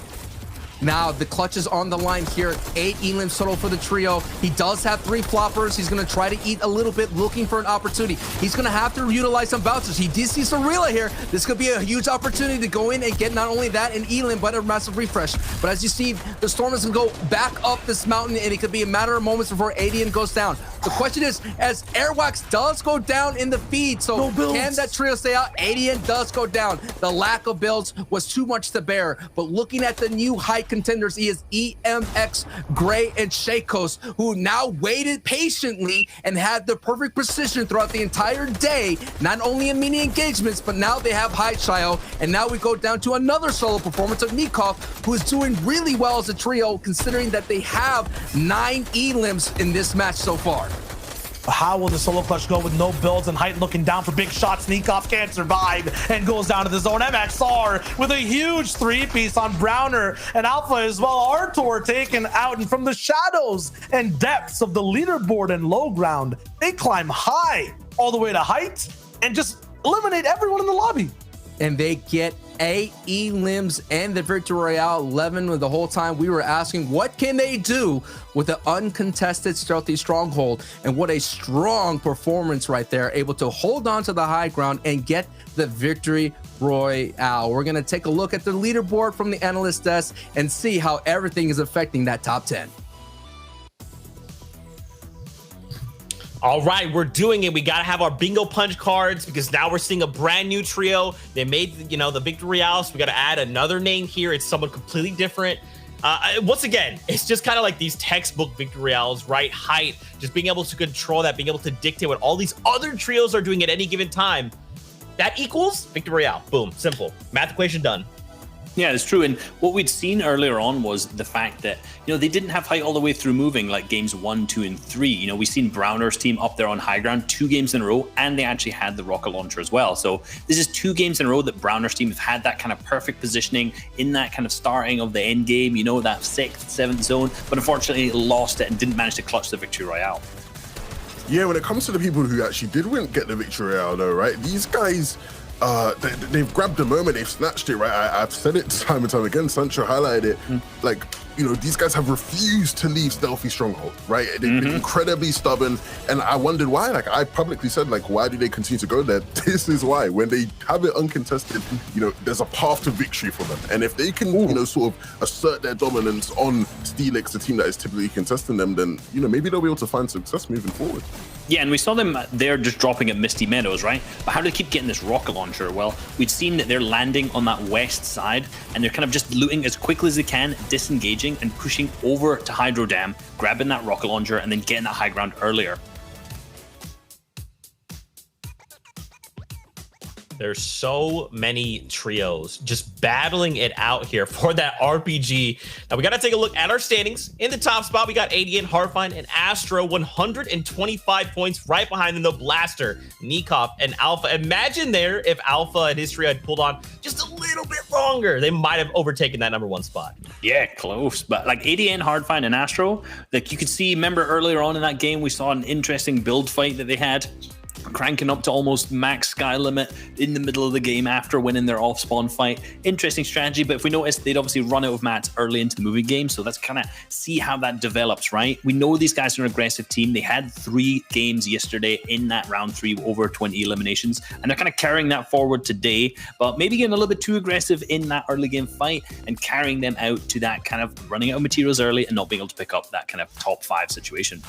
Now the clutch is on the line here. 8 elims total for the trio. He does have 3 floppers. He's going to try to eat a little bit, looking for an opportunity. He's going to have to utilize some bouncers. He did see Sorilla here. This could be a huge opportunity to go in and get not only that, an elim, but a massive refresh. But as you see, the Storm is going to go back up this mountain, and it could be a matter of moments before ADN goes down. The question is, as Airwax does go down in the feed, so can that trio stay out? ADN does go down. The lack of builds was too much to bear. But looking at the new high contenders, he is EMX, Gray, and Shakos, who now waited patiently and had the perfect precision throughout the entire day, not only in mini engagements, but now they have High Shio. And now we go down to another solo performance of Nikov, who is doing really well as a trio, considering that they have 9 elims in this match so far. How will the solo clutch go with no builds and height looking down for big shots? Nikov can't survive and goes down to the zone. MXR with a huge 3-piece on Browner and Alpha as well. Artor taken out, and from the shadows and depths of the leaderboard and low ground, they climb high all the way to height and just eliminate everyone in the lobby. And they get 8 elims and the Victory Royale 11. With the whole time we were asking, what can they do with the uncontested Stealthy Stronghold? And what a strong performance right there, able to hold on to the high ground and get the Victory Royale. We're going to take a look at the leaderboard from the analyst desk and see how everything is affecting that top 10. All right, we're doing it. We got to have our bingo punch cards because now we're seeing a brand new trio. They made, the Victory Royale, so we got to add another name here. It's someone completely different. Once again, it's just kind of like these textbook victory royales, right? Height, just being able to control that, being able to dictate what all these other trios are doing at any given time. That equals victory royale. Boom, simple. Math equation done. Yeah, it's true. And what we'd seen earlier on was the fact that, they didn't have height all the way through moving like games 1, 2, and 3. We've seen Browner's team up there on high ground 2 games in a row, and they actually had the rocket launcher as well. So this is 2 games in a row that Browner's team have had that kind of perfect positioning in that kind of starting of the end game, that 6th, 7th zone, but unfortunately lost it and didn't manage to clutch the victory royale. Yeah, when it comes to the people who actually did get the victory royale, though, right? These guys, they've grabbed the moment, they've snatched it, right? I've said it time and time again. Sancho highlighted it. Like, these guys have refused to leave Stealthy Stronghold, right? They've been incredibly stubborn, and I wondered why. Like, I publicly said, like, why do they continue to go there? This is why. When they have it uncontested, there's a path to victory for them. And if they can, sort of assert their dominance on Steelix, the team that is typically contesting them, then, maybe they'll be able to find success moving forward. Yeah, and we saw them there just dropping at Misty Meadows, right? But how do they keep getting this rocket launcher? Well, we'd seen that they're landing on that west side, and they're kind of just looting as quickly as they can, disengaging and pushing over to Hydro Dam, grabbing that rocket launcher, and then getting that high ground earlier. There's so many trios just battling it out here for that RPG. Now we got to take a look at our standings. In the top spot, we got 88 Hardfine and Astro, 125 points. Right behind them, the Blaster, Nikov, and Alpha. Imagine there if Alpha and his trio had pulled on just a little bit longer, they might have overtaken that #1 spot. Yeah, close. But like 88 Hardfine and Astro, like you could see, remember earlier on in that game, we saw an interesting build fight that they had, cranking up to almost max sky limit in the middle of the game after winning their off-spawn fight. Interesting strategy, but if we notice, they'd obviously run out of mats early into the moving game, so let's kind of see how that develops, right? We know these guys are an aggressive team. They had 3 games yesterday in that round 3, over 20 eliminations, and they're kind of carrying that forward today, but maybe getting a little bit too aggressive in that early game fight and carrying them out to that kind of running out of materials early and not being able to pick up that kind of top 5 situation.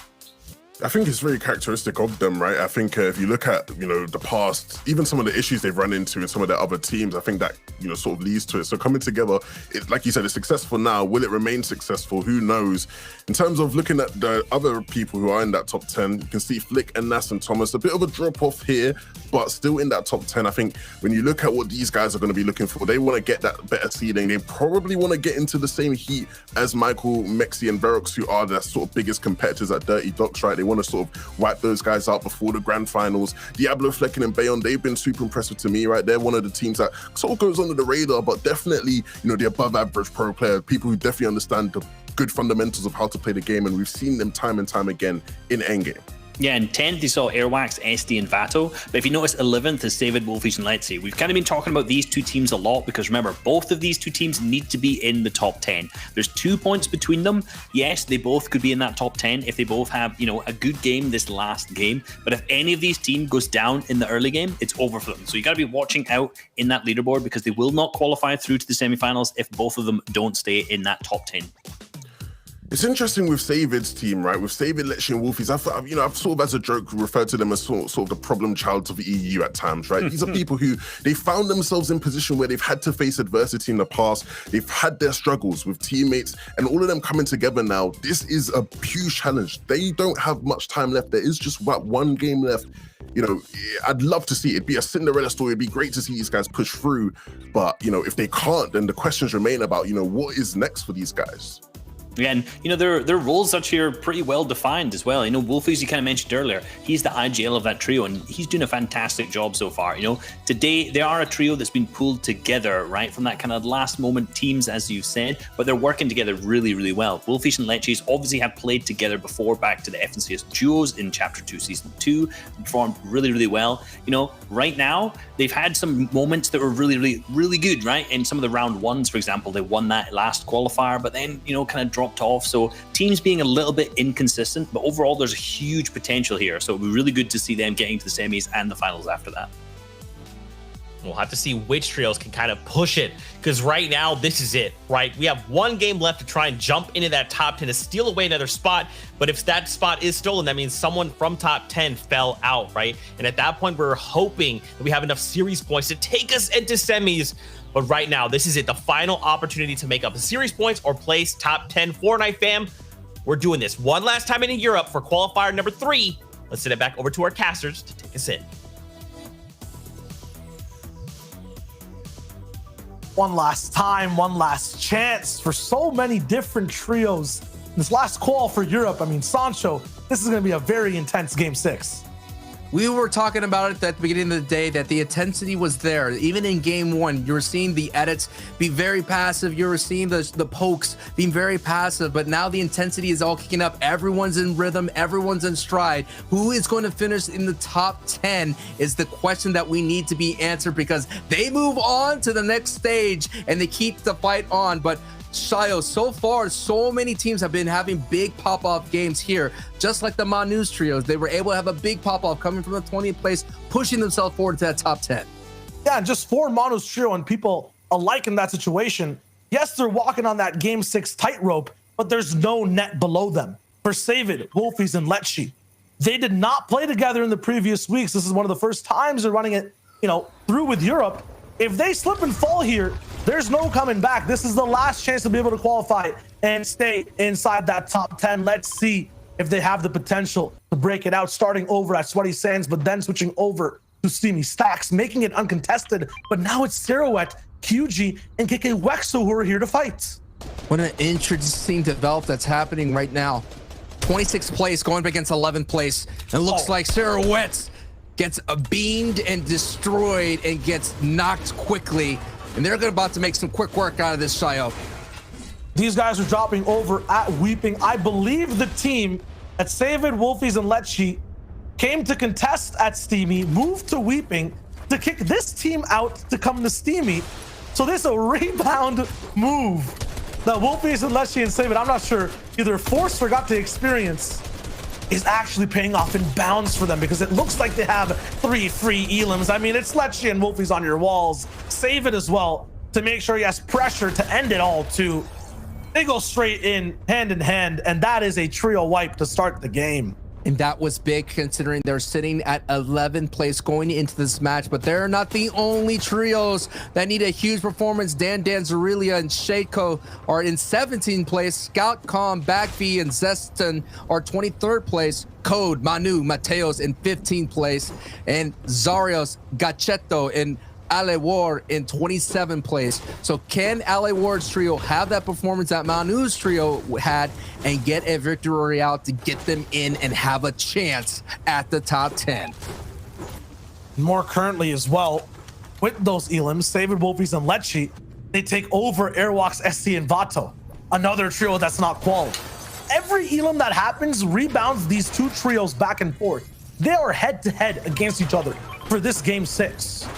I think it's very characteristic of them, right? I think if you look at, the past, even some of the issues they've run into in some of their other teams, I think that, sort of leads to it. So coming together, like you said, it's successful now. Will it remain successful? Who knows? In terms of looking at the other people who are in that top 10, you can see Flick and Nas and Thomas, a bit of a drop off here, but still in that top 10. I think when you look at what these guys are going to be looking for, they want to get that better seeding. They probably want to get into the same heat as Michael, Mexi, and Verox, who are the sort of biggest competitors at Dirty Docks, right? They want to sort of wipe those guys out before the grand finals. Diablo, Flecken, and Bayon, they've been super impressive to me, right? They're one of the teams that sort of goes under the radar, but definitely, the above average pro player, people who definitely understand the good fundamentals of how to play the game, and we've seen them time and time again in endgame. Yeah, in 10th, you saw Airwax, SD, and Vato. But if you notice, 11th is David, Wolfish, and Letzi. We've kind of been talking about these 2 teams a lot because remember, both of these 2 teams need to be in the top 10. There's 2 points between them. Yes, they both could be in that top 10 if they both have, a good game this last game. But if any of these teams goes down in the early game, it's over for them. So you got to be watching out in that leaderboard because they will not qualify through to the semifinals if both of them don't stay in that top 10. It's interesting with Savid's team, right? With Savid, Lecce, and Wolfies, I've sort of as a joke referred to them as sort of the problem child of the EU at times, right? These are people who, they found themselves in position where they've had to face adversity in the past. They've had their struggles with teammates, and all of them coming together now. This is a huge challenge. They don't have much time left. There is just about 1 game left. I'd love to see it. It'd be a Cinderella story. It'd be great to see these guys push through. But, if they can't, then the questions remain about, what is next for these guys? Yeah, and their roles actually are pretty well defined as well. Wolfies, you kind of mentioned earlier, he's the IGL of that trio, and he's doing a fantastic job so far. Today they are a trio that's been pulled together, right, from that kind of last moment teams, as you said, but they're working together really, really well. Wolfish and Lecces obviously have played together before back to the FNCS duos in Chapter 2, Season 2, performed really, really well. Right now, they've had some moments that were really, really, really good, right? In some of the round 1s, for example, they won that last qualifier, but then, kind of dropped off. So teams being a little bit inconsistent, but overall there's a huge potential here. So it'll be really good to see them getting to the semis and the finals after that. We'll have to see which trios can kind of push it, because right now, this is it, right? We have one game left to try and jump into that top 10 to steal away another spot. But if that spot is stolen, that means someone from top 10 fell out, right? And at that point, we're hoping that we have enough series points to take us into semis. But right now, this is it, the final opportunity to make up the series points or place top 10 Fortnite fam. We're doing this one last time in Europe for qualifier number 3. Let's send it back over to our casters to take us in. One last time, one last chance for so many different trios. This last call for Europe, I mean, Sancho, this is going to be a very intense game 6. We were talking about it at the beginning of the day that the intensity was there. Even in game 1, you were seeing the edits be very passive. You were seeing the pokes being very passive, but now the intensity is all kicking up. Everyone's in rhythm. Everyone's in stride. Who is going to finish in the top 10 is the question that we need to be answered, because they move on to the next stage and they keep the fight on. But Shayo, so far, so many teams have been having big pop-off games here, just like the Manus trios. They were able to have a big pop-off coming from the 20th place, pushing themselves forward to that top 10. Yeah, and just for Manus trio and people alike in that situation, yes, they're walking on that game 6 tightrope, but there's no net below them. For Savid, Wolfies, and Lecce, they did not play together in the previous weeks. This is one of the first times they're running it, through with Europe. If they slip and fall here, there's no coming back. This is the last chance to be able to qualify and stay inside that top 10. Let's see if they have the potential to break it out, starting over at Sweaty Sands, but then switching over to Steamy Stacks, making it uncontested. But now it's Zeroet, QG, and KK Wexo who are here to fight. What an interesting develop that's happening right now. 26th place going up against 11th place. It looks like Zeroet gets beamed and destroyed and gets knocked quickly. And they're about to make some quick work out of this, Shayo. These guys are dropping over at Weeping. I believe the team at Savid, Wolfies, and Lecce came to contest at Steamy, moved to Weeping to kick this team out to come to Steamy. So this is a rebound move that Wolfies and Lecce and Savid, I'm not sure, either forced or got to experience, is actually paying off in bounds for them, because it looks like they have 3 free elims. I mean, it's Lecce and Wolfies on your walls. Save it as well to make sure he has pressure to end it all too. They go straight in hand, and that is a trio wipe to start the game. And that was big considering they're sitting at 11th place going into this match, but they're not the only trios that need a huge performance. Dan Danzarelia and Shaco are in 17th place. Scout Com, Backfee, and Zeston are 23rd place. Code, Manu, Mateos in 15th place. And Zarios, Gacheto, and Ale Ward in 27th place. So can Ale Ward's trio have that performance that Manu's trio had and get a victory out to get them in and have a chance at the top 10? More currently as well, with those elims, Savid, Wolfies, and Lecce, they take over Airwalks, SC, and Vato, another trio that's not qual. Every elim that happens rebounds these two trios back and forth. They are head-to-head against each other for this game 6.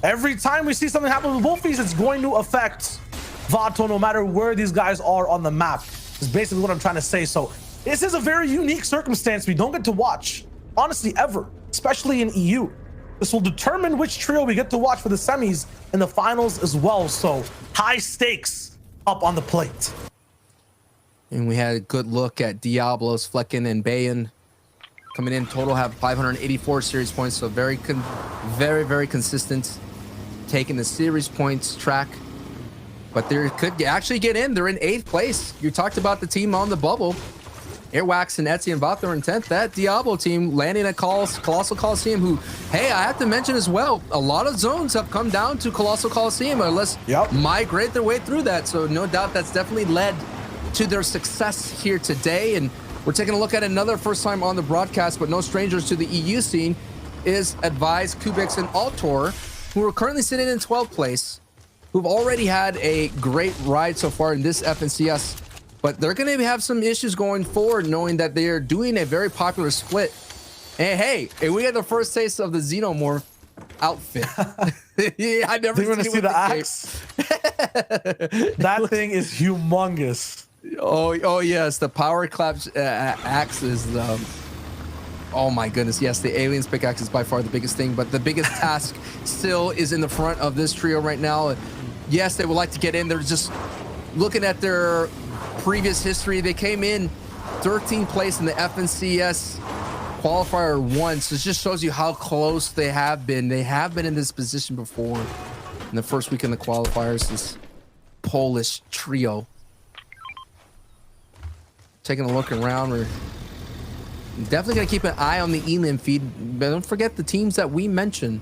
Every time we see something happen with Wolfies, it's going to affect Vato no matter where these guys are on the map, is basically what I'm trying to say. So this is a very unique circumstance we don't get to watch, honestly, ever, especially in EU. This will determine which trio we get to watch for the semis and the finals as well. So high stakes up on the plate. And we had a good look at Diablos, Flecken, and Bayan coming in. Total have 584 series points, so very consistent, taking the series points track. But they could actually get in. They're in 8th place. You talked about the team on the bubble. Airwax and Etsy and Vato are in 10th. That Diablo team landing at Colossal Coliseum, who, hey, I have to mention as well, a lot of zones have come down to Colossal Coliseum, or let's migrate their way through that. So no doubt that's definitely led to their success here today. And we're taking a look at another first time on the broadcast, but no strangers to the EU scene, is Advise, Kubix, and Altor, who are currently sitting in 12th place, who've already had a great ride so far in this FNCS, but they're going to have some issues going forward, knowing that they are doing a very popular split. And hey, we got the first taste of the Xenomorph outfit. Yeah, I never want to see the axe. That thing is humongous. Oh yes, the power clap axe is Oh my goodness, yes, the Aliens pickaxe is by far the biggest thing, but the biggest task still is in the front of this trio right now. Yes, they would like to get in. They're just looking at their previous history. They came in 13th place in the FNCS qualifier 1, so it just shows you how close they have been. They have been in this position before in the first week in the qualifiers, this Polish trio. Taking a look around, we're definitely going to keep an eye on the Elim feed, but don't forget the teams that we mentioned.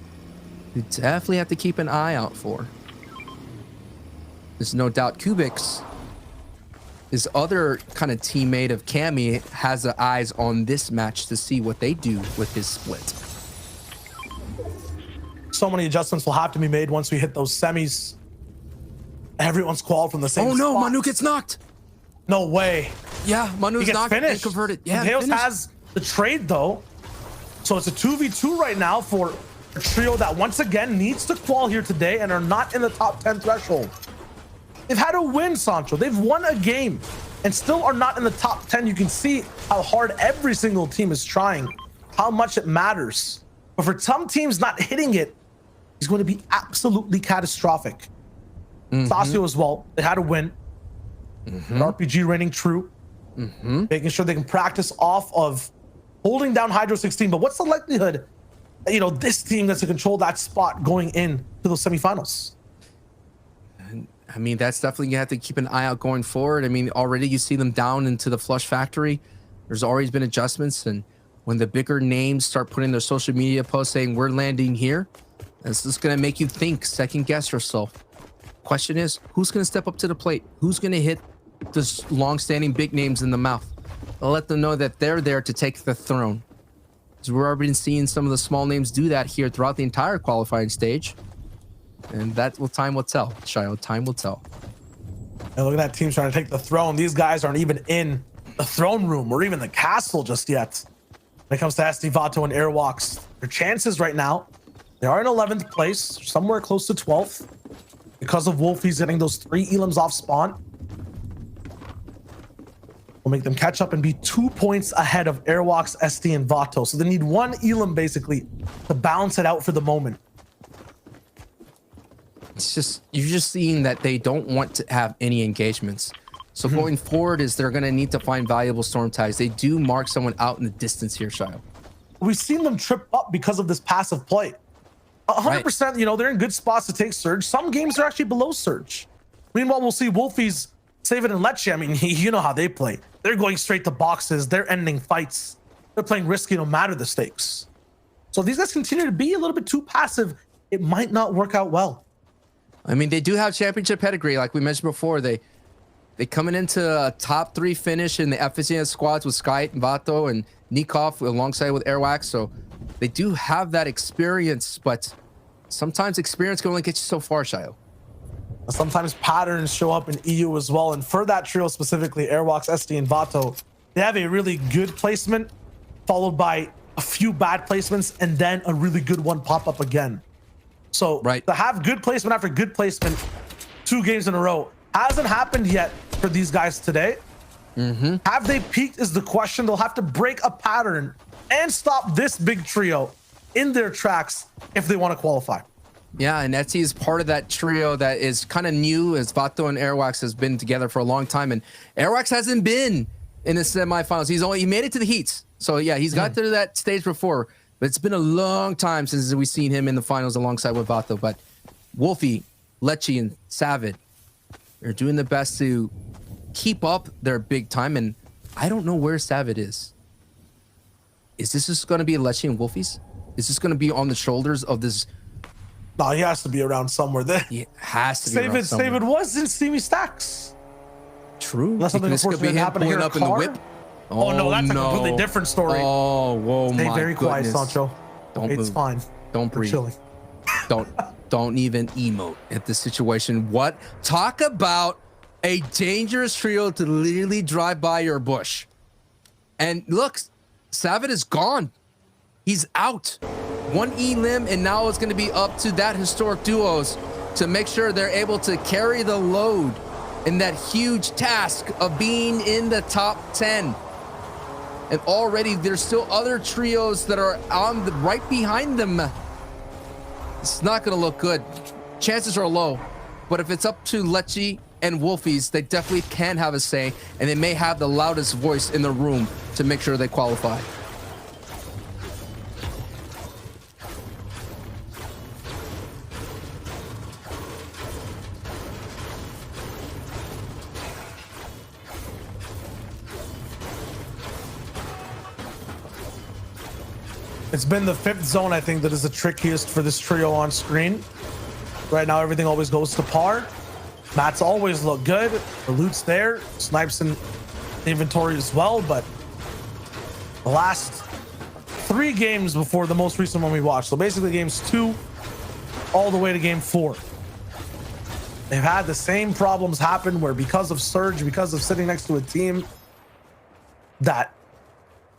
You definitely have to keep an eye out for. There's no doubt Kubix, his other kind of teammate of Cammy, has the eyes on this match to see what they do with his split. So many adjustments will have to be made once we hit those semis. Everyone's qualified from the same Oh no, spot. Manu gets knocked. No way. Yeah, Manu's He gets knocked finished. and converted. Yeah, Mateos finished. has the trade though. So it's a 2v2 right now for a trio that once again needs to qual here today and are not in the top 10 threshold. They've had to win, Sancho. They've won a game and still are not in the top 10. You can see how hard every single team is trying, how much it matters. But for some teams not hitting it is going to be absolutely catastrophic. Stasio as well. They had to win. An RPG reigning true. Making sure they can practice off of holding down Hydro 16. But what's the likelihood that, you know, this team gets to control that spot going in to those semifinals? I mean, that's definitely you have to keep an eye out going forward. I mean, already you see them down into the Flush Factory. There's always been adjustments, and when the bigger names start putting their social media posts saying we're landing here, this is going to make you think, second guess yourself. Question is, who's going to step up to the plate? Who's going to hit the long-standing big names in the mouth? I'll let them know that they're there to take the throne. Because we're already seeing some of the small names do that here throughout the entire qualifying stage. And time will tell, Shiloh. Time will tell. And look at that team trying to take the throne. These guys aren't even in the throne room or even the castle just yet. When it comes to SD Vato and Airwalks, their chances right now, they are in 11th place, somewhere close to 12th. Because of Wolfies getting those 3 Elims off spawn, will make them catch up and be 2 points ahead of Airwalks, SD, and Vato. So they need 1 Elim basically to balance it out for the moment. It's just, you're just seeing that they don't want to have any engagements. So going forward is they're going to need to find valuable storm ties. They do mark someone out in the distance here, Shiloh. We've seen them trip up because of this passive play. 100%, you know, they're in good spots to take Surge. Some games are actually below Surge. Meanwhile, we'll see Wolfies save it and Lecce. I mean, you know how they play. They're going straight to boxes. They're ending fights. They're playing risky no matter the stakes. So if these guys continue to be a little bit too passive, it might not work out well. I mean, they do have championship pedigree, like we mentioned before. They coming into a top 3 finish in the FNCS squads with Sky and Vato and Nikov alongside with Airwax. So they do have that experience, but sometimes experience can only get you so far, Shiloh. Sometimes patterns show up in EU as well. And for that trio specifically, Airwalks, SD, and Vato, they have a really good placement, followed by a few bad placements, and then a really good one pop up again. So to have good placement after good placement 2 games in a row hasn't happened yet for these guys today. Have they peaked is the question. They'll have to break a pattern and stop this big trio in their tracks if they want to qualify. Yeah, and Etsy is part of that trio that is kind of new, as Vato and Airwax has been together for a long time, and Airwax hasn't been in the semifinals. He made it to the heats, so yeah, he's got to that stage before, but it's been a long time since we've seen him in the finals alongside with Vato. But Wolfie, Lecce, and Savid are doing the best to keep up their big time, and I don't know where Savid is. Is this just going to be Lecce and Wolfies? Is this going to be on the shoulders of this? No, he has to be around somewhere. He has to be around somewhere. David was in Steamy Stacks. True. Unless something This could be him happened pulling here up in the whip. Oh no, that's a completely different story. Oh, whoa, Stay my very quiet, goodness. Sancho. Don't It's move. fine. Don't We're breathe. chilling. Don't even emote at this situation. What? Talk about a dangerous trio to literally drive by your bush. And look, Savid is gone. He's out. 1 Elim, and now it's going to be up to that historic duos to make sure they're able to carry the load in that huge task of being in the top 10. and already there's still other trios that are on the right behind them. It's not going to look good. Chances are low, but if it's up to Lecce and Wolfies, they definitely can have a say, and they may have the loudest voice in the room to make sure they qualify. It's been the 5th zone, I think, that is the trickiest for this trio on screen. Right now, everything always goes to par. Mats always look good. The loot's there. Snipes in inventory as well, but the last 3 games before the most recent one we watched, so basically games 2 all the way to game 4, they've had the same problems happen where because of Surge, because of sitting next to a team that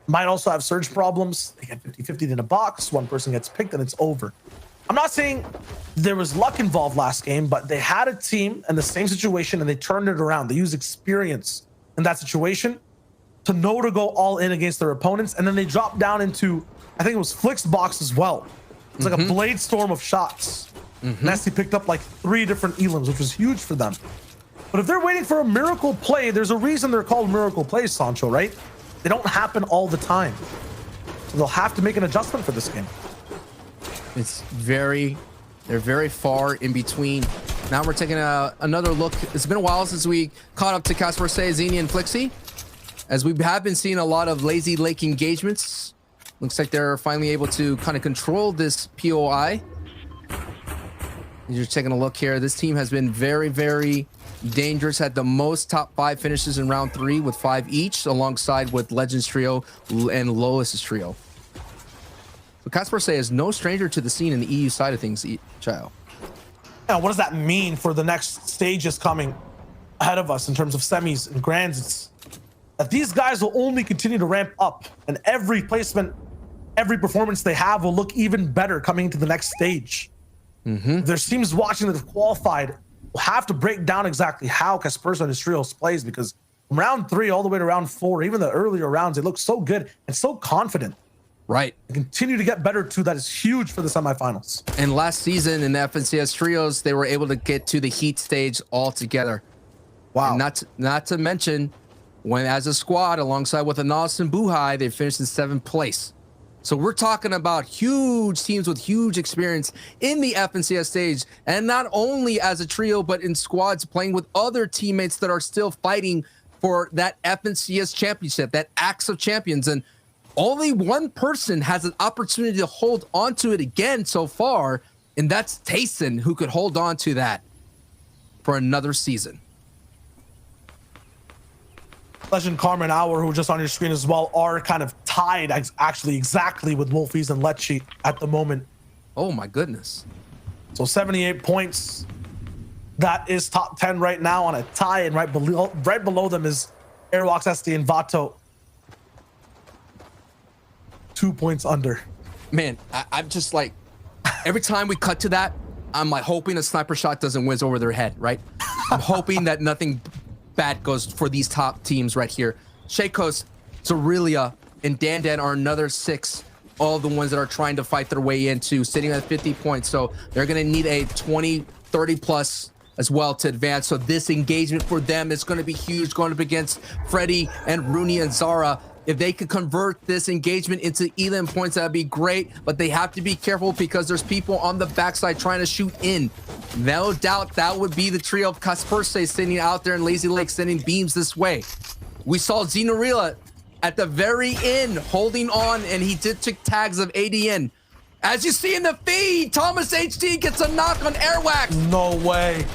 might also have Surge problems, they get 50-50 in a box, one person gets picked and it's over. I'm not saying there was luck involved last game, but they had a team in the same situation and they turned it around. They used experience in that situation to know to go all in against their opponents. And then they dropped down into, I think it was Flick's box as well. It's like a blade storm of shots. Nessie picked up like 3 different elims, which was huge for them. But if they're waiting for a miracle play, there's a reason they're called miracle plays, Sancho, right? They don't happen all the time. So they'll have to make an adjustment for this game. They're very far in between. Now we're taking another look. It's been a while since we caught up to Casper Say, Zini, and Flixie, as we have been seeing a lot of Lazy Lake engagements. Looks like they're finally able to kind of control this POI. You're taking a look here. This team has been very, very dangerous. Had the most top 5 finishes in round 3 with 5 each, alongside with Legends Trio and Lois' trio. So Casper Say is no stranger to the scene in the EU side of things, Child. Now, what does that mean for the next stages coming ahead of us in terms of semis and grands? It's that these guys will only continue to ramp up, and every placement, every performance they have will look even better coming into the next stage. There's teams watching that have qualified will have to break down exactly how Kaspersky and his trios plays, because from round 3 all the way to round 4, even the earlier rounds, they look so good and so confident. Right. They continue to get better too. That is huge for the semifinals. And last season in the FNCS trios, they were able to get to the heat stage altogether. Wow. And not to mention, when as a squad alongside with Anas and Buhai, they finished in 7th place. So we're talking about huge teams with huge experience in the FNCS stage, and not only as a trio, but in squads playing with other teammates that are still fighting for that FNCS championship, that Axe of Champions. And only one person has an opportunity to hold on to it again so far, and that's Tayson, who could hold on to that for another season. Legend Karma and Hour, who are just on your screen as well, are kind of tied actually exactly with Wolfies and Lecce at the moment. Oh my goodness. So 78 points. That is top 10 right now on a tie, and right below them is Airwalks, SD, and Vato. 2 points under. Man, I'm just like, every time we cut to that, I'm like hoping a sniper shot doesn't whiz over their head, right? I'm hoping that nothing bad goes for these top teams right here. Shakos, Zerelia, and Dandan are another 6, all the ones that are trying to fight their way into, sitting at 50 points. So they're going to need a 20, 30 plus as well to advance. So this engagement for them is going to be huge, going up against Freddy and Rooney and Zara. If they could convert this engagement into elim points, that'd be great, but they have to be careful because there's people on the backside trying to shoot in. No doubt that would be the trio of Kaspersky sitting out there in Lazy Lake, sending beams this way. We saw Zenorila at the very end holding on, and he did take tags of ADN. As you see in the feed, Thomas HD gets a knock on Airwax. No way.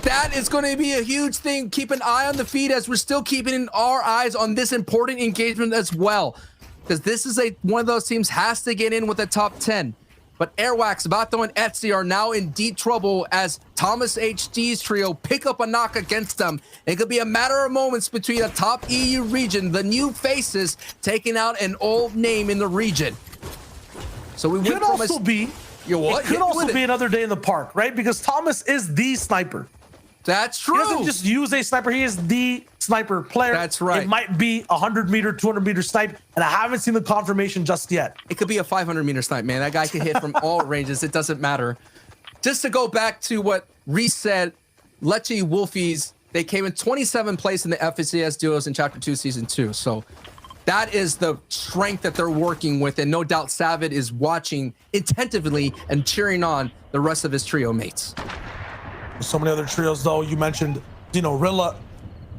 That is going to be a huge thing. Keep an eye on the feed as we're still keeping our eyes on this important engagement as well, because this is one of those teams has to get in with the top 10. But Airwax, Vato, and Etsy are now in deep trouble as Thomas HD's trio pick up a knock against them. It could be a matter of moments between the top EU region, the new faces, taking out an old name in the region. So we could also be. It could also be another day in the park, right? Because Thomas is the sniper. That's true. He doesn't just use a sniper. He is the sniper player. That's right. It might be a 100-meter, 200-meter snipe, and I haven't seen the confirmation just yet. It could be a 500-meter snipe, man. That guy can hit from all ranges. It doesn't matter. Just to go back to what Reese said, Lecce Wolfies, they came in 27th place in the FCS Duos in Chapter 2, Season 2. So that is the strength that they're working with, and no doubt Savid is watching attentively and cheering on the rest of his trio mates. There's so many other trios, though. You mentioned, Rilla.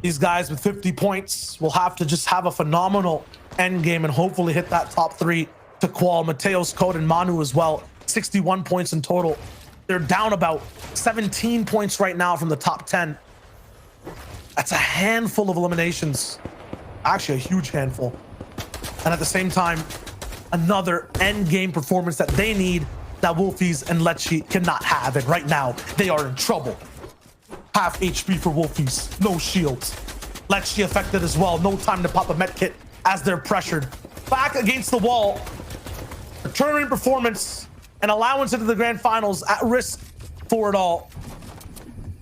These guys with 50 points will have to just have a phenomenal end game and hopefully hit that top 3 to qual. Mateos, Code, and Manu as well. 61 points in total. They're down about 17 points right now from the top 10. That's a handful of eliminations. Actually, a huge handful. And at the same time, another end game performance that they need that Wolfies and Lecce cannot have. And right now, they are in trouble. Half HP for Wolfies, no shields. Lecce affected as well. No time to pop a med kit as they're pressured. Back against the wall. A tournament performance and allowance into the grand finals at risk for it all.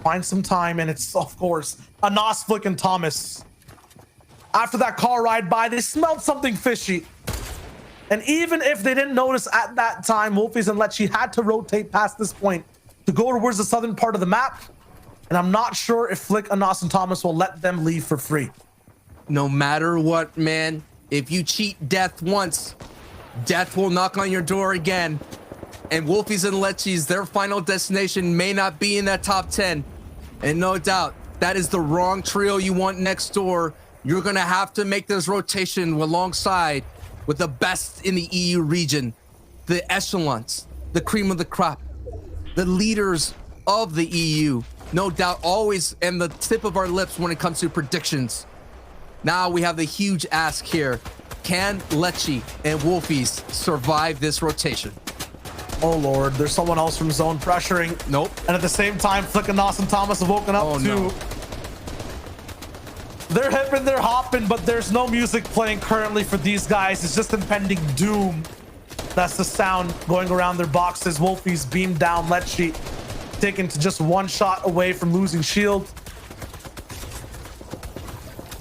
Find some time, and it's, of course, Anas, Flick, and Thomas. After that car ride by, they smelled something fishy. And even if they didn't notice at that time, Wolfies and Lecce had to rotate past this point to go towards the southern part of the map. And I'm not sure if Flick, Anas, and Thomas will let them leave for free. No matter what, man, if you cheat death once, death will knock on your door again. And Wolfies and Lecce's, their final destination may not be in that top 10. And no doubt, that is the wrong trio you want next door. You're going to have to make this rotation alongside with the best in the EU region, the echelons, the cream of the crop, the leaders of the EU. No doubt, always in the tip of our lips when it comes to predictions. Now we have the huge ask here. Can Lecce and Wolfies survive this rotation? Oh, Lord. There's someone else from zone pressuring. Nope. And at the same time, Flick, Anas, and Thomas have woken up too. No. They're hipping, they're hopping, but there's no music playing currently for these guys. It's just impending doom. That's the sound going around their boxes. Wolfies beam down. Lecce taken to just one shot away from losing shield.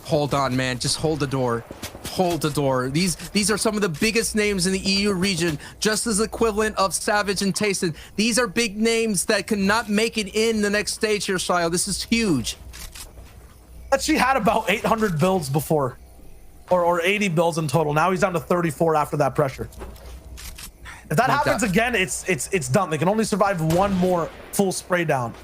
Hold on, man. Just hold the door. Hold the door. These are some of the biggest names in the EU region, just as equivalent of Savage and Tayson. These are big names that cannot make it in the next stage here, Shio. This is huge. Lecce had about 800 builds before, or 80 builds in total. Now he's down to 34 after that pressure. If that happens again, it's done. They can only survive one more full spray down.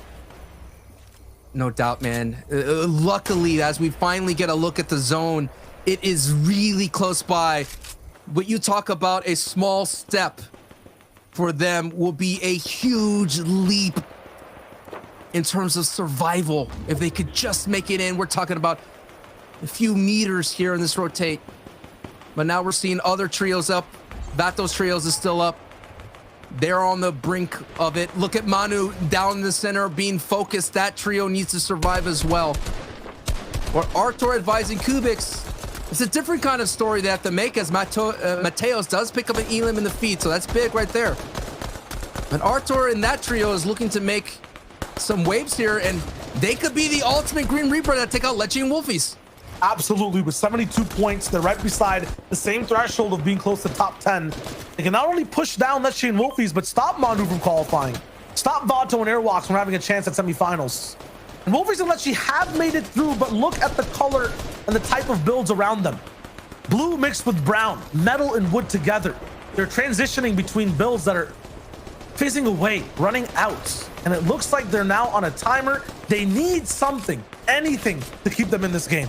No doubt, man. Luckily, as we finally get a look at the zone, it is really close by. What you talk about a small step for them will be a huge leap in terms of survival. If they could just make it in, we're talking about a few meters here in this rotate. But now we're seeing other trios up. Vatos trios is still up. They're on the brink of it. Look at Manu down in the center being focused. That trio needs to survive as well. Or Arthur advising Kubix. It's a different kind of story they have to make, as Mateos does pick up an Elim in the feed, so that's big right there. But Arthur in that trio is looking to make some waves here, and they could be the ultimate Green Reaper that take out Lecce and Wolfies. Absolutely, with 72 points, they're right beside the same threshold of being close to top 10. They can not only push down Lecce and Wolfies, but stop Manu from qualifying. Stop Vato and Airwalks from having a chance at semifinals. And Wolfies and Lecce have made it through, but look at the color and the type of builds around them. Blue mixed with brown, metal and wood together. They're transitioning between builds that are phasing away, running out. And it looks like they're now on a timer. They need something, anything to keep them in this game.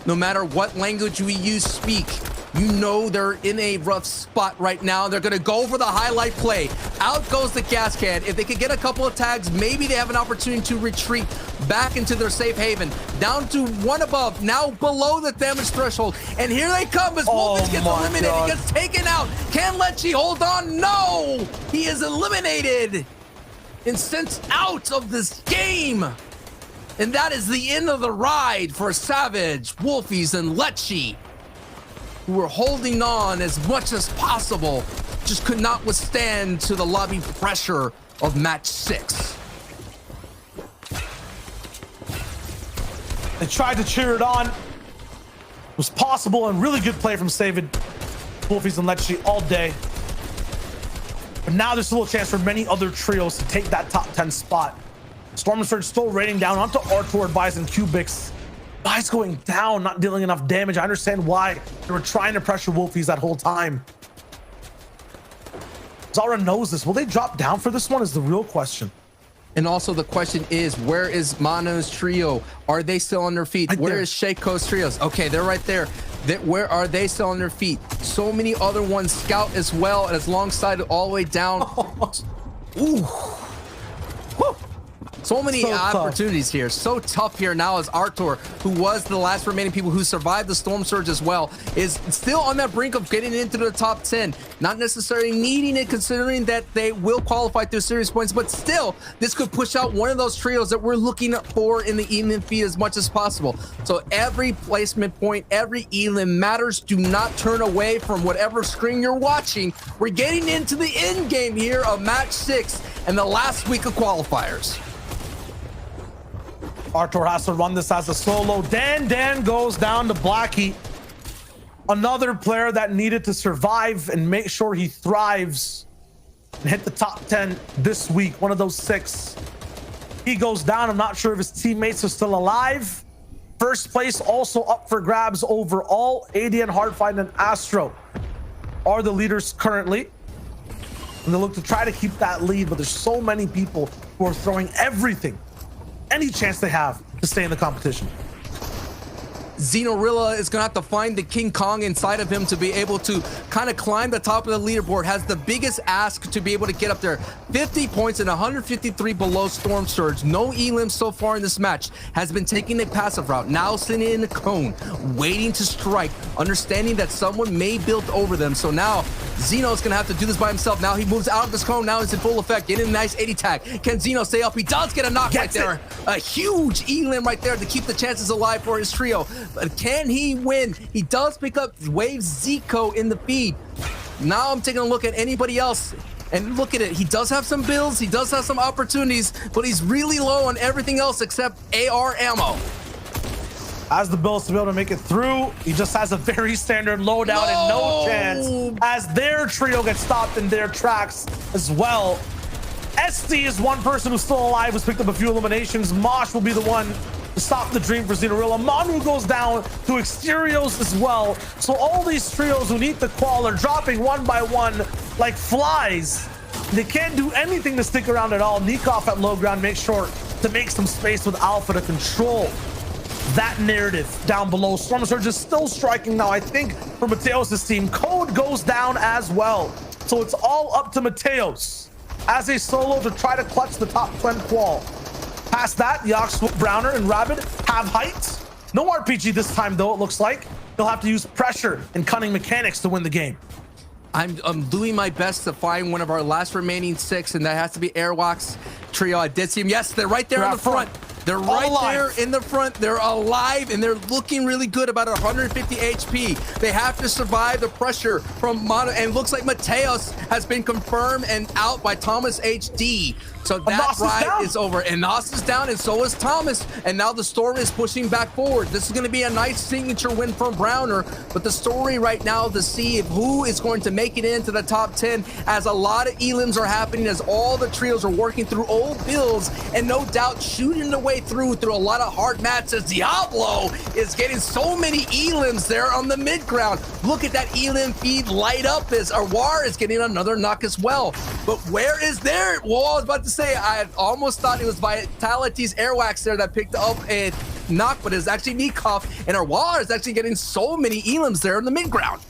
No matter what language you speak, you know they're in a rough spot right now. They're going to go for the highlight play. Out goes the gas can. If they could get a couple of tags, maybe they have an opportunity to retreat back into their safe haven. Down to one above, now below the damage threshold. And here they come as Wolfies gets eliminated. He gets taken out. Can Lecce hold on? No! He is eliminated and sent out of this game. And that is the end of the ride for Savage, Wolfies, and Lecce, who were holding on as much as possible, just could not withstand to the lobby pressure of match 6. A They tried to cheer it on. It was possible, and really good play from Savid, Wolfies and Lecce all day. But now there's still a chance for many other trios to take that top 10 spot. Storm Surge still raining down onto Artur, advising Cubics. Guys going down, not dealing enough damage. I understand why they were trying to pressure Wolfies that whole time. Zara knows this. Will they drop down for this one is the real question. And also the question is, where is Mano's trio? Are they still on their feet? Right Where there. is Shaco's trios? Okay, they're right there. Where are they still on their feet? So many other ones, Scout as well, as alongside all the way down. Ooh. Whew. So many So tough. opportunities here. So tough here now as Artur, who was the last remaining people who survived the Storm Surge as well, is still on that brink of getting into the top 10. Not necessarily needing it, considering that they will qualify through series points, but still, this could push out one of those trios that we're looking for in the Elim feed as much as possible. So every placement point, every Elim matters. Do not turn away from whatever screen you're watching. We're getting into the end game here of match 6 and the last week of qualifiers. Artur has to run this as a solo. Dan goes down to Blackie. Another player that needed to survive and make sure he thrives and hit the top 10 this week. One of those 6. He goes down. I'm not sure if his teammates are still alive. First place also up for grabs overall. ADN, Hardfight, and Astro are the leaders currently. And they look to try to keep that lead, but there's so many people who are throwing everything, any chance they have to stay in the competition. Xenorilla is gonna have to find the King Kong inside of him to be able to kind of climb the top of the leaderboard. Has the biggest ask to be able to get up there. 50 points and 153 below Storm Surge. No Elim so far in this match. Has been taking a passive route. Now sitting in a cone, waiting to strike, understanding that someone may build over them. So now Xeno's gonna have to do this by himself. Now he moves out of this cone. Now it's in full effect. Getting a nice 80 tag. Can Xeno stay up? He does get a knock right there. A huge Elim right there to keep the chances alive for his trio. But can he win? He does pick up Wave Zico in the feed. Now I'm taking a look at anybody else. And look at it. He does have some builds. He does have some opportunities. But he's really low on everything else except AR ammo. Has the builds to be able to make it through. He just has a very standard loadout and no chance as their trio gets stopped in their tracks as well. SD is one person who's still alive, who's picked up a few eliminations. Mosh will be the one to stop the dream for Xenorilla. Manu goes down to Exterios as well. So all these trios who need the qual are dropping one by one like flies. They can't do anything to stick around at all. Nikov at low ground makes sure to make some space with Alpha to control that narrative down below. Storm Surge is still striking now, I think, for Mateos' team. Code goes down as well. So it's all up to Mateos as a solo to try to clutch the top 10 qual. Past that, Yox, Browner, and Rabbit have height. No RPG this time, though, it looks like. They'll have to use pressure and cunning mechanics to win the game. I'm doing my best to find one of our last remaining 6, and that has to be Airwalk's trio. I did see him. Yes, they're right there in the front. They're right there in the front. They're alive, and they're looking really good, about 150 HP. They have to survive the pressure from Mono, and looks like Mateos has been confirmed and out by Thomas HD. So that ride is over. And Nos is down, and so is Thomas. And now the Storm is pushing back forward. This is going to be a nice signature win from Browner. But the story right now to see if who is going to make it into the top 10, as a lot of elims are happening, as all the trios are working through old builds, and no doubt shooting their way through a lot of hard matches. Diablo is getting so many elims there on the mid ground. Look at that elim feed light up as Arwar is getting another knock as well. But where is there? Well, I was about to say, I almost thought it was Vitality's Airwax there that picked up a knock, but it's actually Nikov, and Arwar is actually getting so many elims there in the mid ground.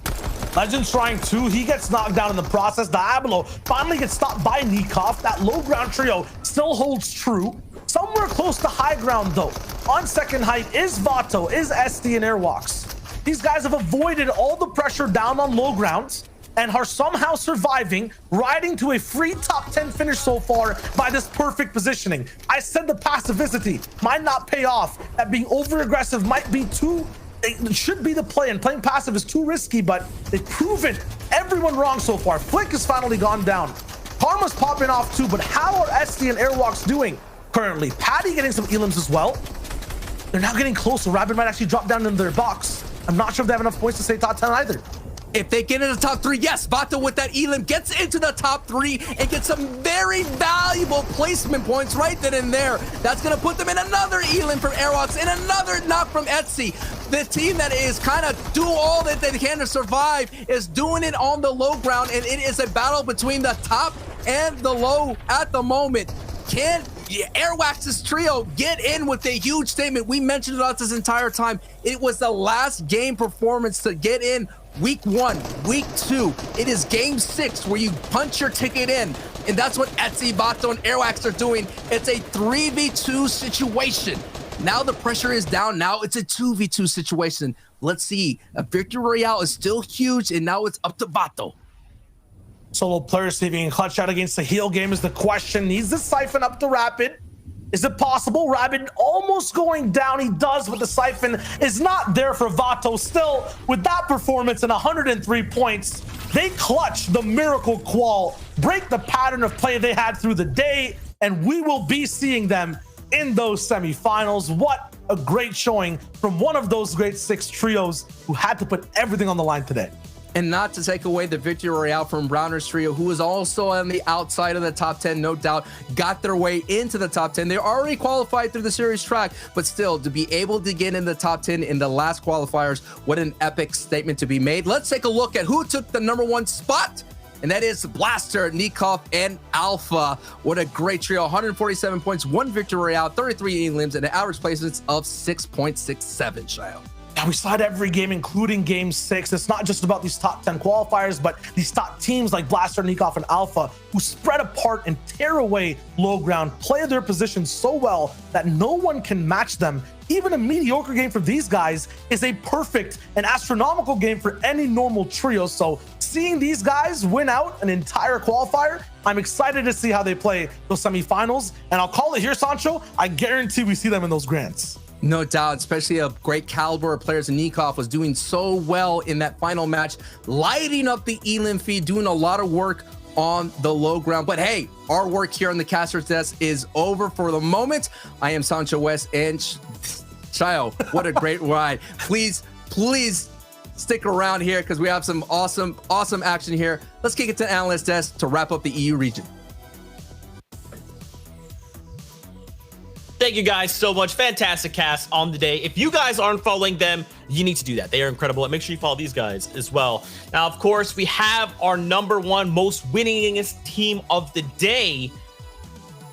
Legend's trying to. He gets knocked down in the process. Diablo finally gets stopped by Nikov. That low ground trio still holds true. Somewhere close to high ground, though. On second height is Vato, is SD, and Airwalks. These guys have avoided all the pressure down on low ground and are somehow surviving, riding to a free top 10 finish so far by this perfect positioning. I said the passivity might not pay off. That being over aggressive might be too, it should be the play, and playing passive is too risky, but they've proven everyone wrong so far. Flick has finally gone down. Karma's popping off too, but how are SD and Airwalks doing currently? Patty getting some elims as well. They're now getting closer. Rabid might actually drop down into their box. I'm not sure if they have enough points to stay top 10 either. If they get into the top 3, yes, Vato with that Elim gets into the top 3 and gets some very valuable placement points right then and there. That's going to put them in another Elim from Airwalks and another knock from Etsy. The team that is kind of do all that they can to survive is doing it on the low ground, and it is a battle between the top and the low at the moment. Can Airwax's trio get in with a huge statement? We mentioned it this entire time. It was the last game performance to get in. Week 1, week 2, it is game 6 where you punch your ticket in, and that's what Etsy, Vato, and Airwax are doing. It's a 3v2 situation. Now the pressure is down. Now it's a 2v2 situation. Let's see. A victory royale is still huge, and now it's up to Vato. Solo players see if he can clutch out against the heel game is the question. Needs to siphon up the Rapid. Is it possible? Rabid almost going down. He does, but the siphon is not there for Vato. Still, with that performance and 103 points, they clutch the Miracle Qual, break the pattern of play they had through the day, and we will be seeing them in those semifinals. What a great showing from one of those great 6 trios who had to put everything on the line today. And not to take away the victory royale from Browners Trio, who was also on the outside of the top 10, no doubt, got their way into the top 10. They already qualified through the series track, but still, to be able to get in the top 10 in the last qualifiers, what an epic statement to be made. Let's take a look at who took the #1 spot, and that is Blaster, Nikov, and Alpha. What a great trio. 147 points, 1 victory royale, 33 elims, and an average placements of 6.67, Shayo. Yeah, we saw it every game, including game 6. It's not just about these top 10 qualifiers, but these top teams like Blaster, Nikov, and Alpha, who spread apart and tear away low ground, play their positions so well that no one can match them. Even a mediocre game for these guys is a perfect and astronomical game for any normal trio. So seeing these guys win out an entire qualifier, I'm excited to see how they play those semifinals. And I'll call it here, Sancho. I guarantee we see them in those grands. No doubt, especially a great caliber of players. And Nikov was doing so well in that final match, lighting up the Elim feed, doing a lot of work on the low ground. But hey, our work here on the caster's desk is over for the moment. I am Sancho West, and Shayo, what a great ride. Please stick around here because we have some awesome action here. Let's kick it to the analyst desk to wrap up the EU region. Thank you guys so much. Fantastic cast on the day. If you guys aren't following them, you need to do that. They are incredible. And make sure you follow these guys as well. Now, of course, we have our #1 most winningest team of the day.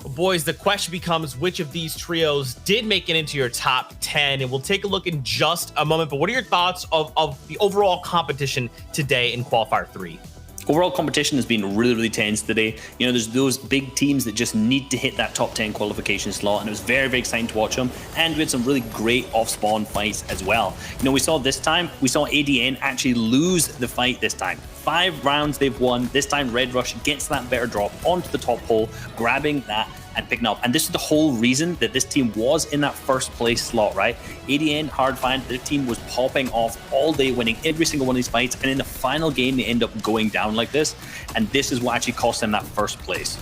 But boys, the question becomes which of these trios did make it into your top 10? And we'll take a look in just a moment. But what are your thoughts of the overall competition today in Qualifier 3? Overall competition has been really tense today. You know, there's those big teams that just need to hit that top 10 qualification slot, and it was very exciting to watch them. And we had some really great off-spawn fights as well. You know, we saw ADN actually lose the fight this time. 5 rounds they've won. This time Red Rush gets that better drop onto the top hole, grabbing that and picking up. And this is the whole reason that this team was in that first place slot, right? ADN, Hardfind, their team was popping off all day, winning every single one of these fights. And in the final game, they end up going down like this. And this is what actually cost them that first place.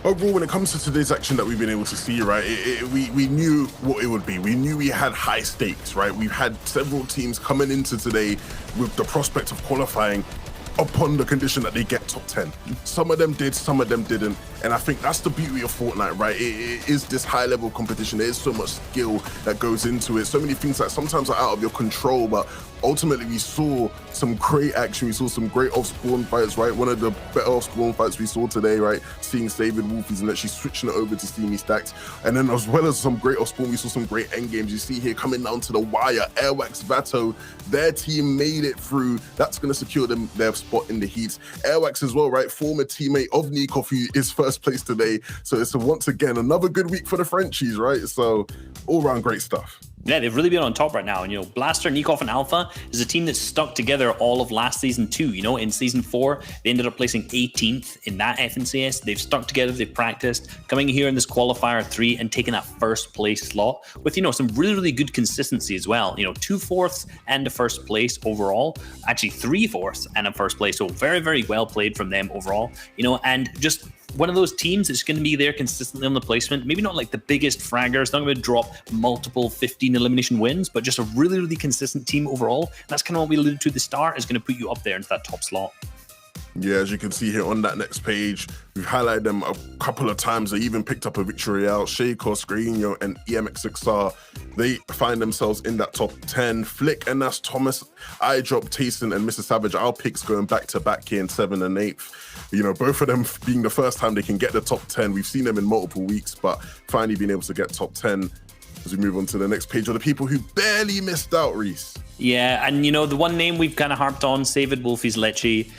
Overall, when it comes to today's action that we've been able to see, right, we knew what it would be. We knew we had high stakes, right? We've had several teams coming into today with the prospect of qualifying upon the condition that they get top 10. Some of them did, some of them didn't. And I think that's the beauty of Fortnite, right? It is this high level competition. There's so much skill that goes into it. So many things that sometimes are out of your control, but ultimately we saw some great action. We saw some great off-spawn fights, right? One of the better off-spawn fights we saw today, right? Seeing David Wolfies and actually switching it over to Steamy Stacks. And then as well as some great off-spawn, we saw some great end games. You see here coming down to the wire, Airwax, Vato, their team made it through. That's going to secure them their spot in the heats. Airwax as well, right? Former teammate of Nikov, who is first place today. So it's once again another good week for the Frenchies, right? So all around great stuff. Yeah, they've really been on top right now. And, you know, Blaster, Nikov, and Alpha is a team that stuck together all of last season too. You know, in season 4, they ended up placing 18th in that FNCS. They've stuck together, they've practiced, coming here in this qualifier 3 and taking that first place slot with, you know, some really good consistency as well. You know, 2 fourths and a first place overall. Actually, 3 fourths and a first place. So very well played from them overall. You know, and just one of those teams that's going to be there consistently on the placement. Maybe not like the biggest fraggers, not going to drop multiple 15 elimination wins, but just a really, really consistent team overall. That's kind of what we alluded to at the start, is going to put you up there into that top slot. Yeah, as you can see here on that next page, we've highlighted them a couple of times. They even picked up a victory Royale. Shaco, Screenio, and EMX6R, they find themselves in that top 10. Flick and Nas, Thomas, iDrop, Tayson, and Mr. Savage, our picks going back-to-back here in 7th and 8th. You know, both of them being the first time they can get the top 10. We've seen them in multiple weeks, but finally being able to get top 10. As we move on to the next page, are the people who barely missed out, Reese. Yeah, and you know, the one name we've kind of harped on, Savid, Wolfies, Lecce,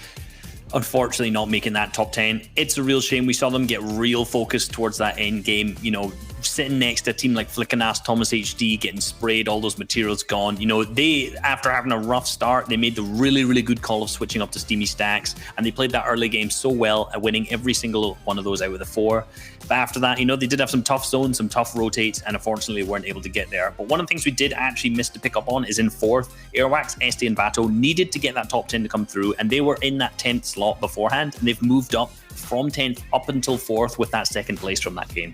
unfortunately not making that top 10. It's a real shame. We saw them get real focused towards that end game, you know, sitting next to a team like Flickanas, Thomas HD, getting sprayed, all those materials gone. You know, they, after having a rough start, they made the really, really good call of switching up to Steamy Stacks, and they played that early game so well at winning every single one of those out of the 4. But after that, you know, they did have some tough zones, some tough rotates, and unfortunately weren't able to get there. But one of the things we did actually miss to pick up on is in 4th, Airwax, Este, and Vato needed to get that top 10 to come through, and they were in that 10th slot beforehand, and they've moved up from 10th up until 4th with that 2nd place from that game.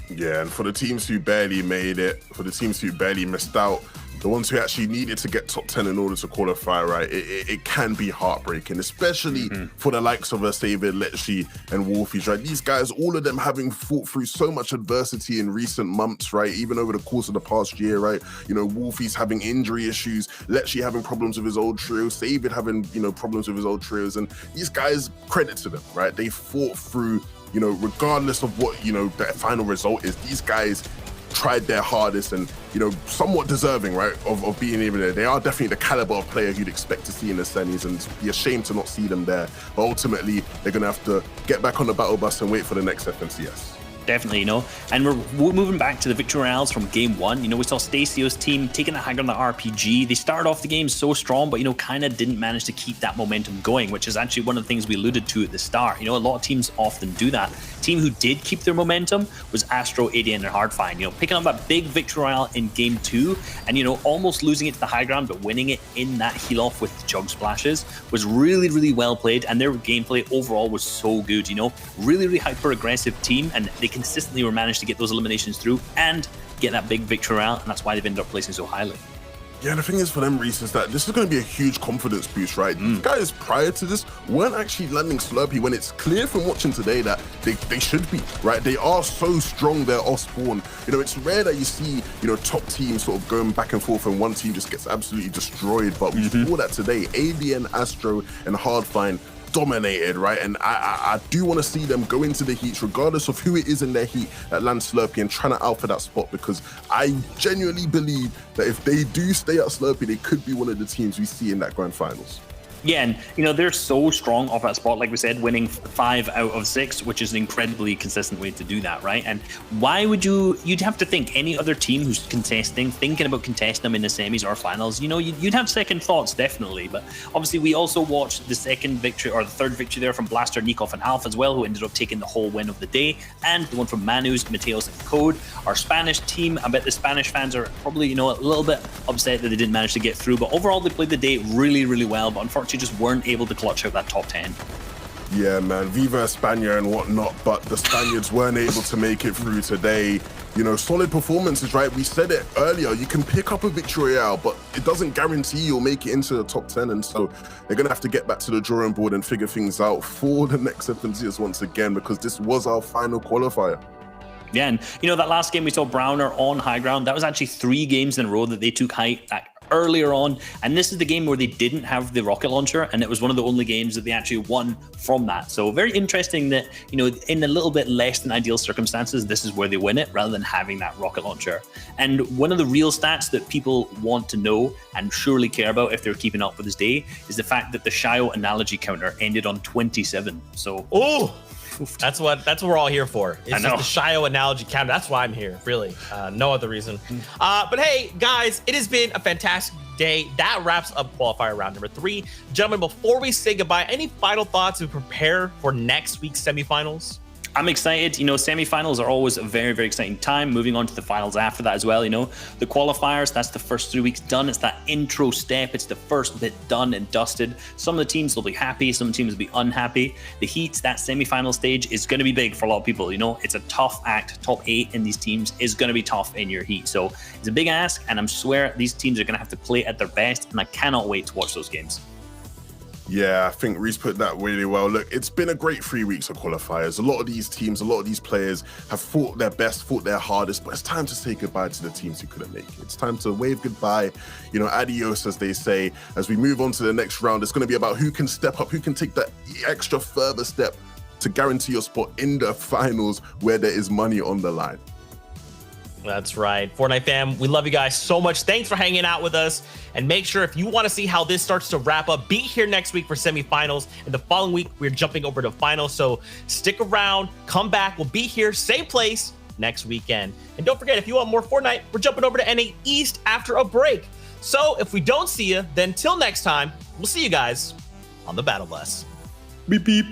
Yeah, and for the teams who barely made it, for the teams who barely missed out, the ones who actually needed to get top 10 in order to qualify, right, it can be heartbreaking, especially for the likes of Savid, Lecce, and Wolfies, right? These guys, all of them having fought through so much adversity in recent months, right? Even over the course of the past year, right? You know, Wolfies having injury issues, Lecce having problems with his old trio, Savid having, you know, problems with his old trios, and these guys, credit to them, right? They fought through, you know, regardless of what, you know, their final result is, these guys tried their hardest and, you know, somewhat deserving, right, of being even there. They are definitely the caliber of player you'd expect to see in the semis, and be ashamed to not see them there. But ultimately, they're going to have to get back on the battle bus and wait for the next FNCS. Definitely, you know, and we're moving back to the victory royales from game 1. You know, we saw Stacio's team taking the high ground on the RPG. They started off the game so strong, but, you know, kind of didn't manage to keep that momentum going, which is actually one of the things we alluded to at the start. You know, a lot of teams often do that. Team who did keep their momentum was Astro, ADN, and Hardfine. You know, picking up that big victory royale in game 2 and, you know, almost losing it to the high ground, but winning it in that heal off with the Jug Splashes was really, really well played, and their gameplay overall was so good. You know, really, really hyper aggressive team, and they consistently were managed to get those eliminations through and get that big victory royale, and that's why they've ended up placing so highly. Yeah, the thing is for them, Reese, is that this is going to be a huge confidence boost, right? These guys prior to this weren't actually landing Slurpee when it's clear from watching today that they should be, right? They are so strong there off spawn. You know, it's rare that you see, you know, top teams sort of going back and forth and one team just gets absolutely destroyed. But we saw that today. ADN, Astro, and Hardfine dominated, right? And I do want to see them go into the heats, regardless of who it is in their heat, at land Slurpee and trying to alpha that spot, because I genuinely believe that if they do stay at Slurpee, they could be one of the teams we see in that grand finals. Yeah, and you know, they're so strong off that spot, like we said, winning 5 out of 6, which is an incredibly consistent way to do that, right? And why would you'd have to think any other team who's thinking about contesting them in the semis or finals, you know, you'd have second thoughts, definitely. But obviously we also watched the second victory, or the third victory there from Blaster, Nikov, and Alpha as well, who ended up taking the whole win of the day, and the one from Manus, Mateos, and Code. Our Spanish team, I bet the Spanish fans are probably, you know, a little bit upset that they didn't manage to get through, but overall they played the day really, really well, but unfortunately just weren't able to clutch out that top 10. Yeah, man, Viva España and whatnot, but the Spaniards weren't able to make it through today. You know, solid performances, right? We said it earlier, you can pick up a victory royale, but it doesn't guarantee you'll make it into the top 10, and so they're gonna have to get back to the drawing board and figure things out for the next FNCS once again, because this was our final qualifier. Yeah, and you know, that last game we saw Browner on high ground, that was actually 3 games in a row that they took height earlier on, and this is the game where they didn't have the rocket launcher, and it was one of the only games that they actually won from that. So very interesting that, you know, in a little bit less than ideal circumstances, this is where they win it rather than having that rocket launcher. And one of the real stats that people want to know and surely care about if they're keeping up with this day is the fact that the Shio analogy counter ended on 27. So that's what we're all here for. It's I know. just the Shio analogy counter. That's why I'm here, really. No other reason. But hey, guys, it has been a fantastic day. That wraps up qualifier round number 3. Gentlemen, before we say goodbye, any final thoughts to prepare for next week's semifinals? I'm excited. You know, semifinals are always a very, very exciting time. Moving on to the finals after that as well. You know, the qualifiers, that's the first 3 weeks done. It's that intro step. It's the first bit done and dusted. Some of the teams will be happy. Some teams will be unhappy. The heats, that semifinal stage is going to be big for a lot of people. You know, it's a tough act. Top 8 in these teams is going to be tough in your heat. So it's a big ask, and I'm swear these teams are going to have to play at their best, and I cannot wait to watch those games. Yeah, I think Reese put that really well. Look, it's been a great 3 weeks of qualifiers. A lot of these teams, a lot of these players have fought their best, fought their hardest, but it's time to say goodbye to the teams who couldn't make it. It's time to wave goodbye, you know, adios, as they say. As we move on to the next round, it's going to be about who can step up, who can take that extra further step to guarantee your spot in the finals where there is money on the line. That's right. Fortnite fam, we love you guys so much. Thanks for hanging out with us. And make sure, if you want to see how this starts to wrap up, be here next week for semifinals. And the following week, we're jumping over to finals. So stick around, come back. We'll be here, same place, next weekend. And don't forget, if you want more Fortnite, we're jumping over to NA East after a break. So if we don't see you, then till next time, we'll see you guys on the Battle Bus. Beep, beep.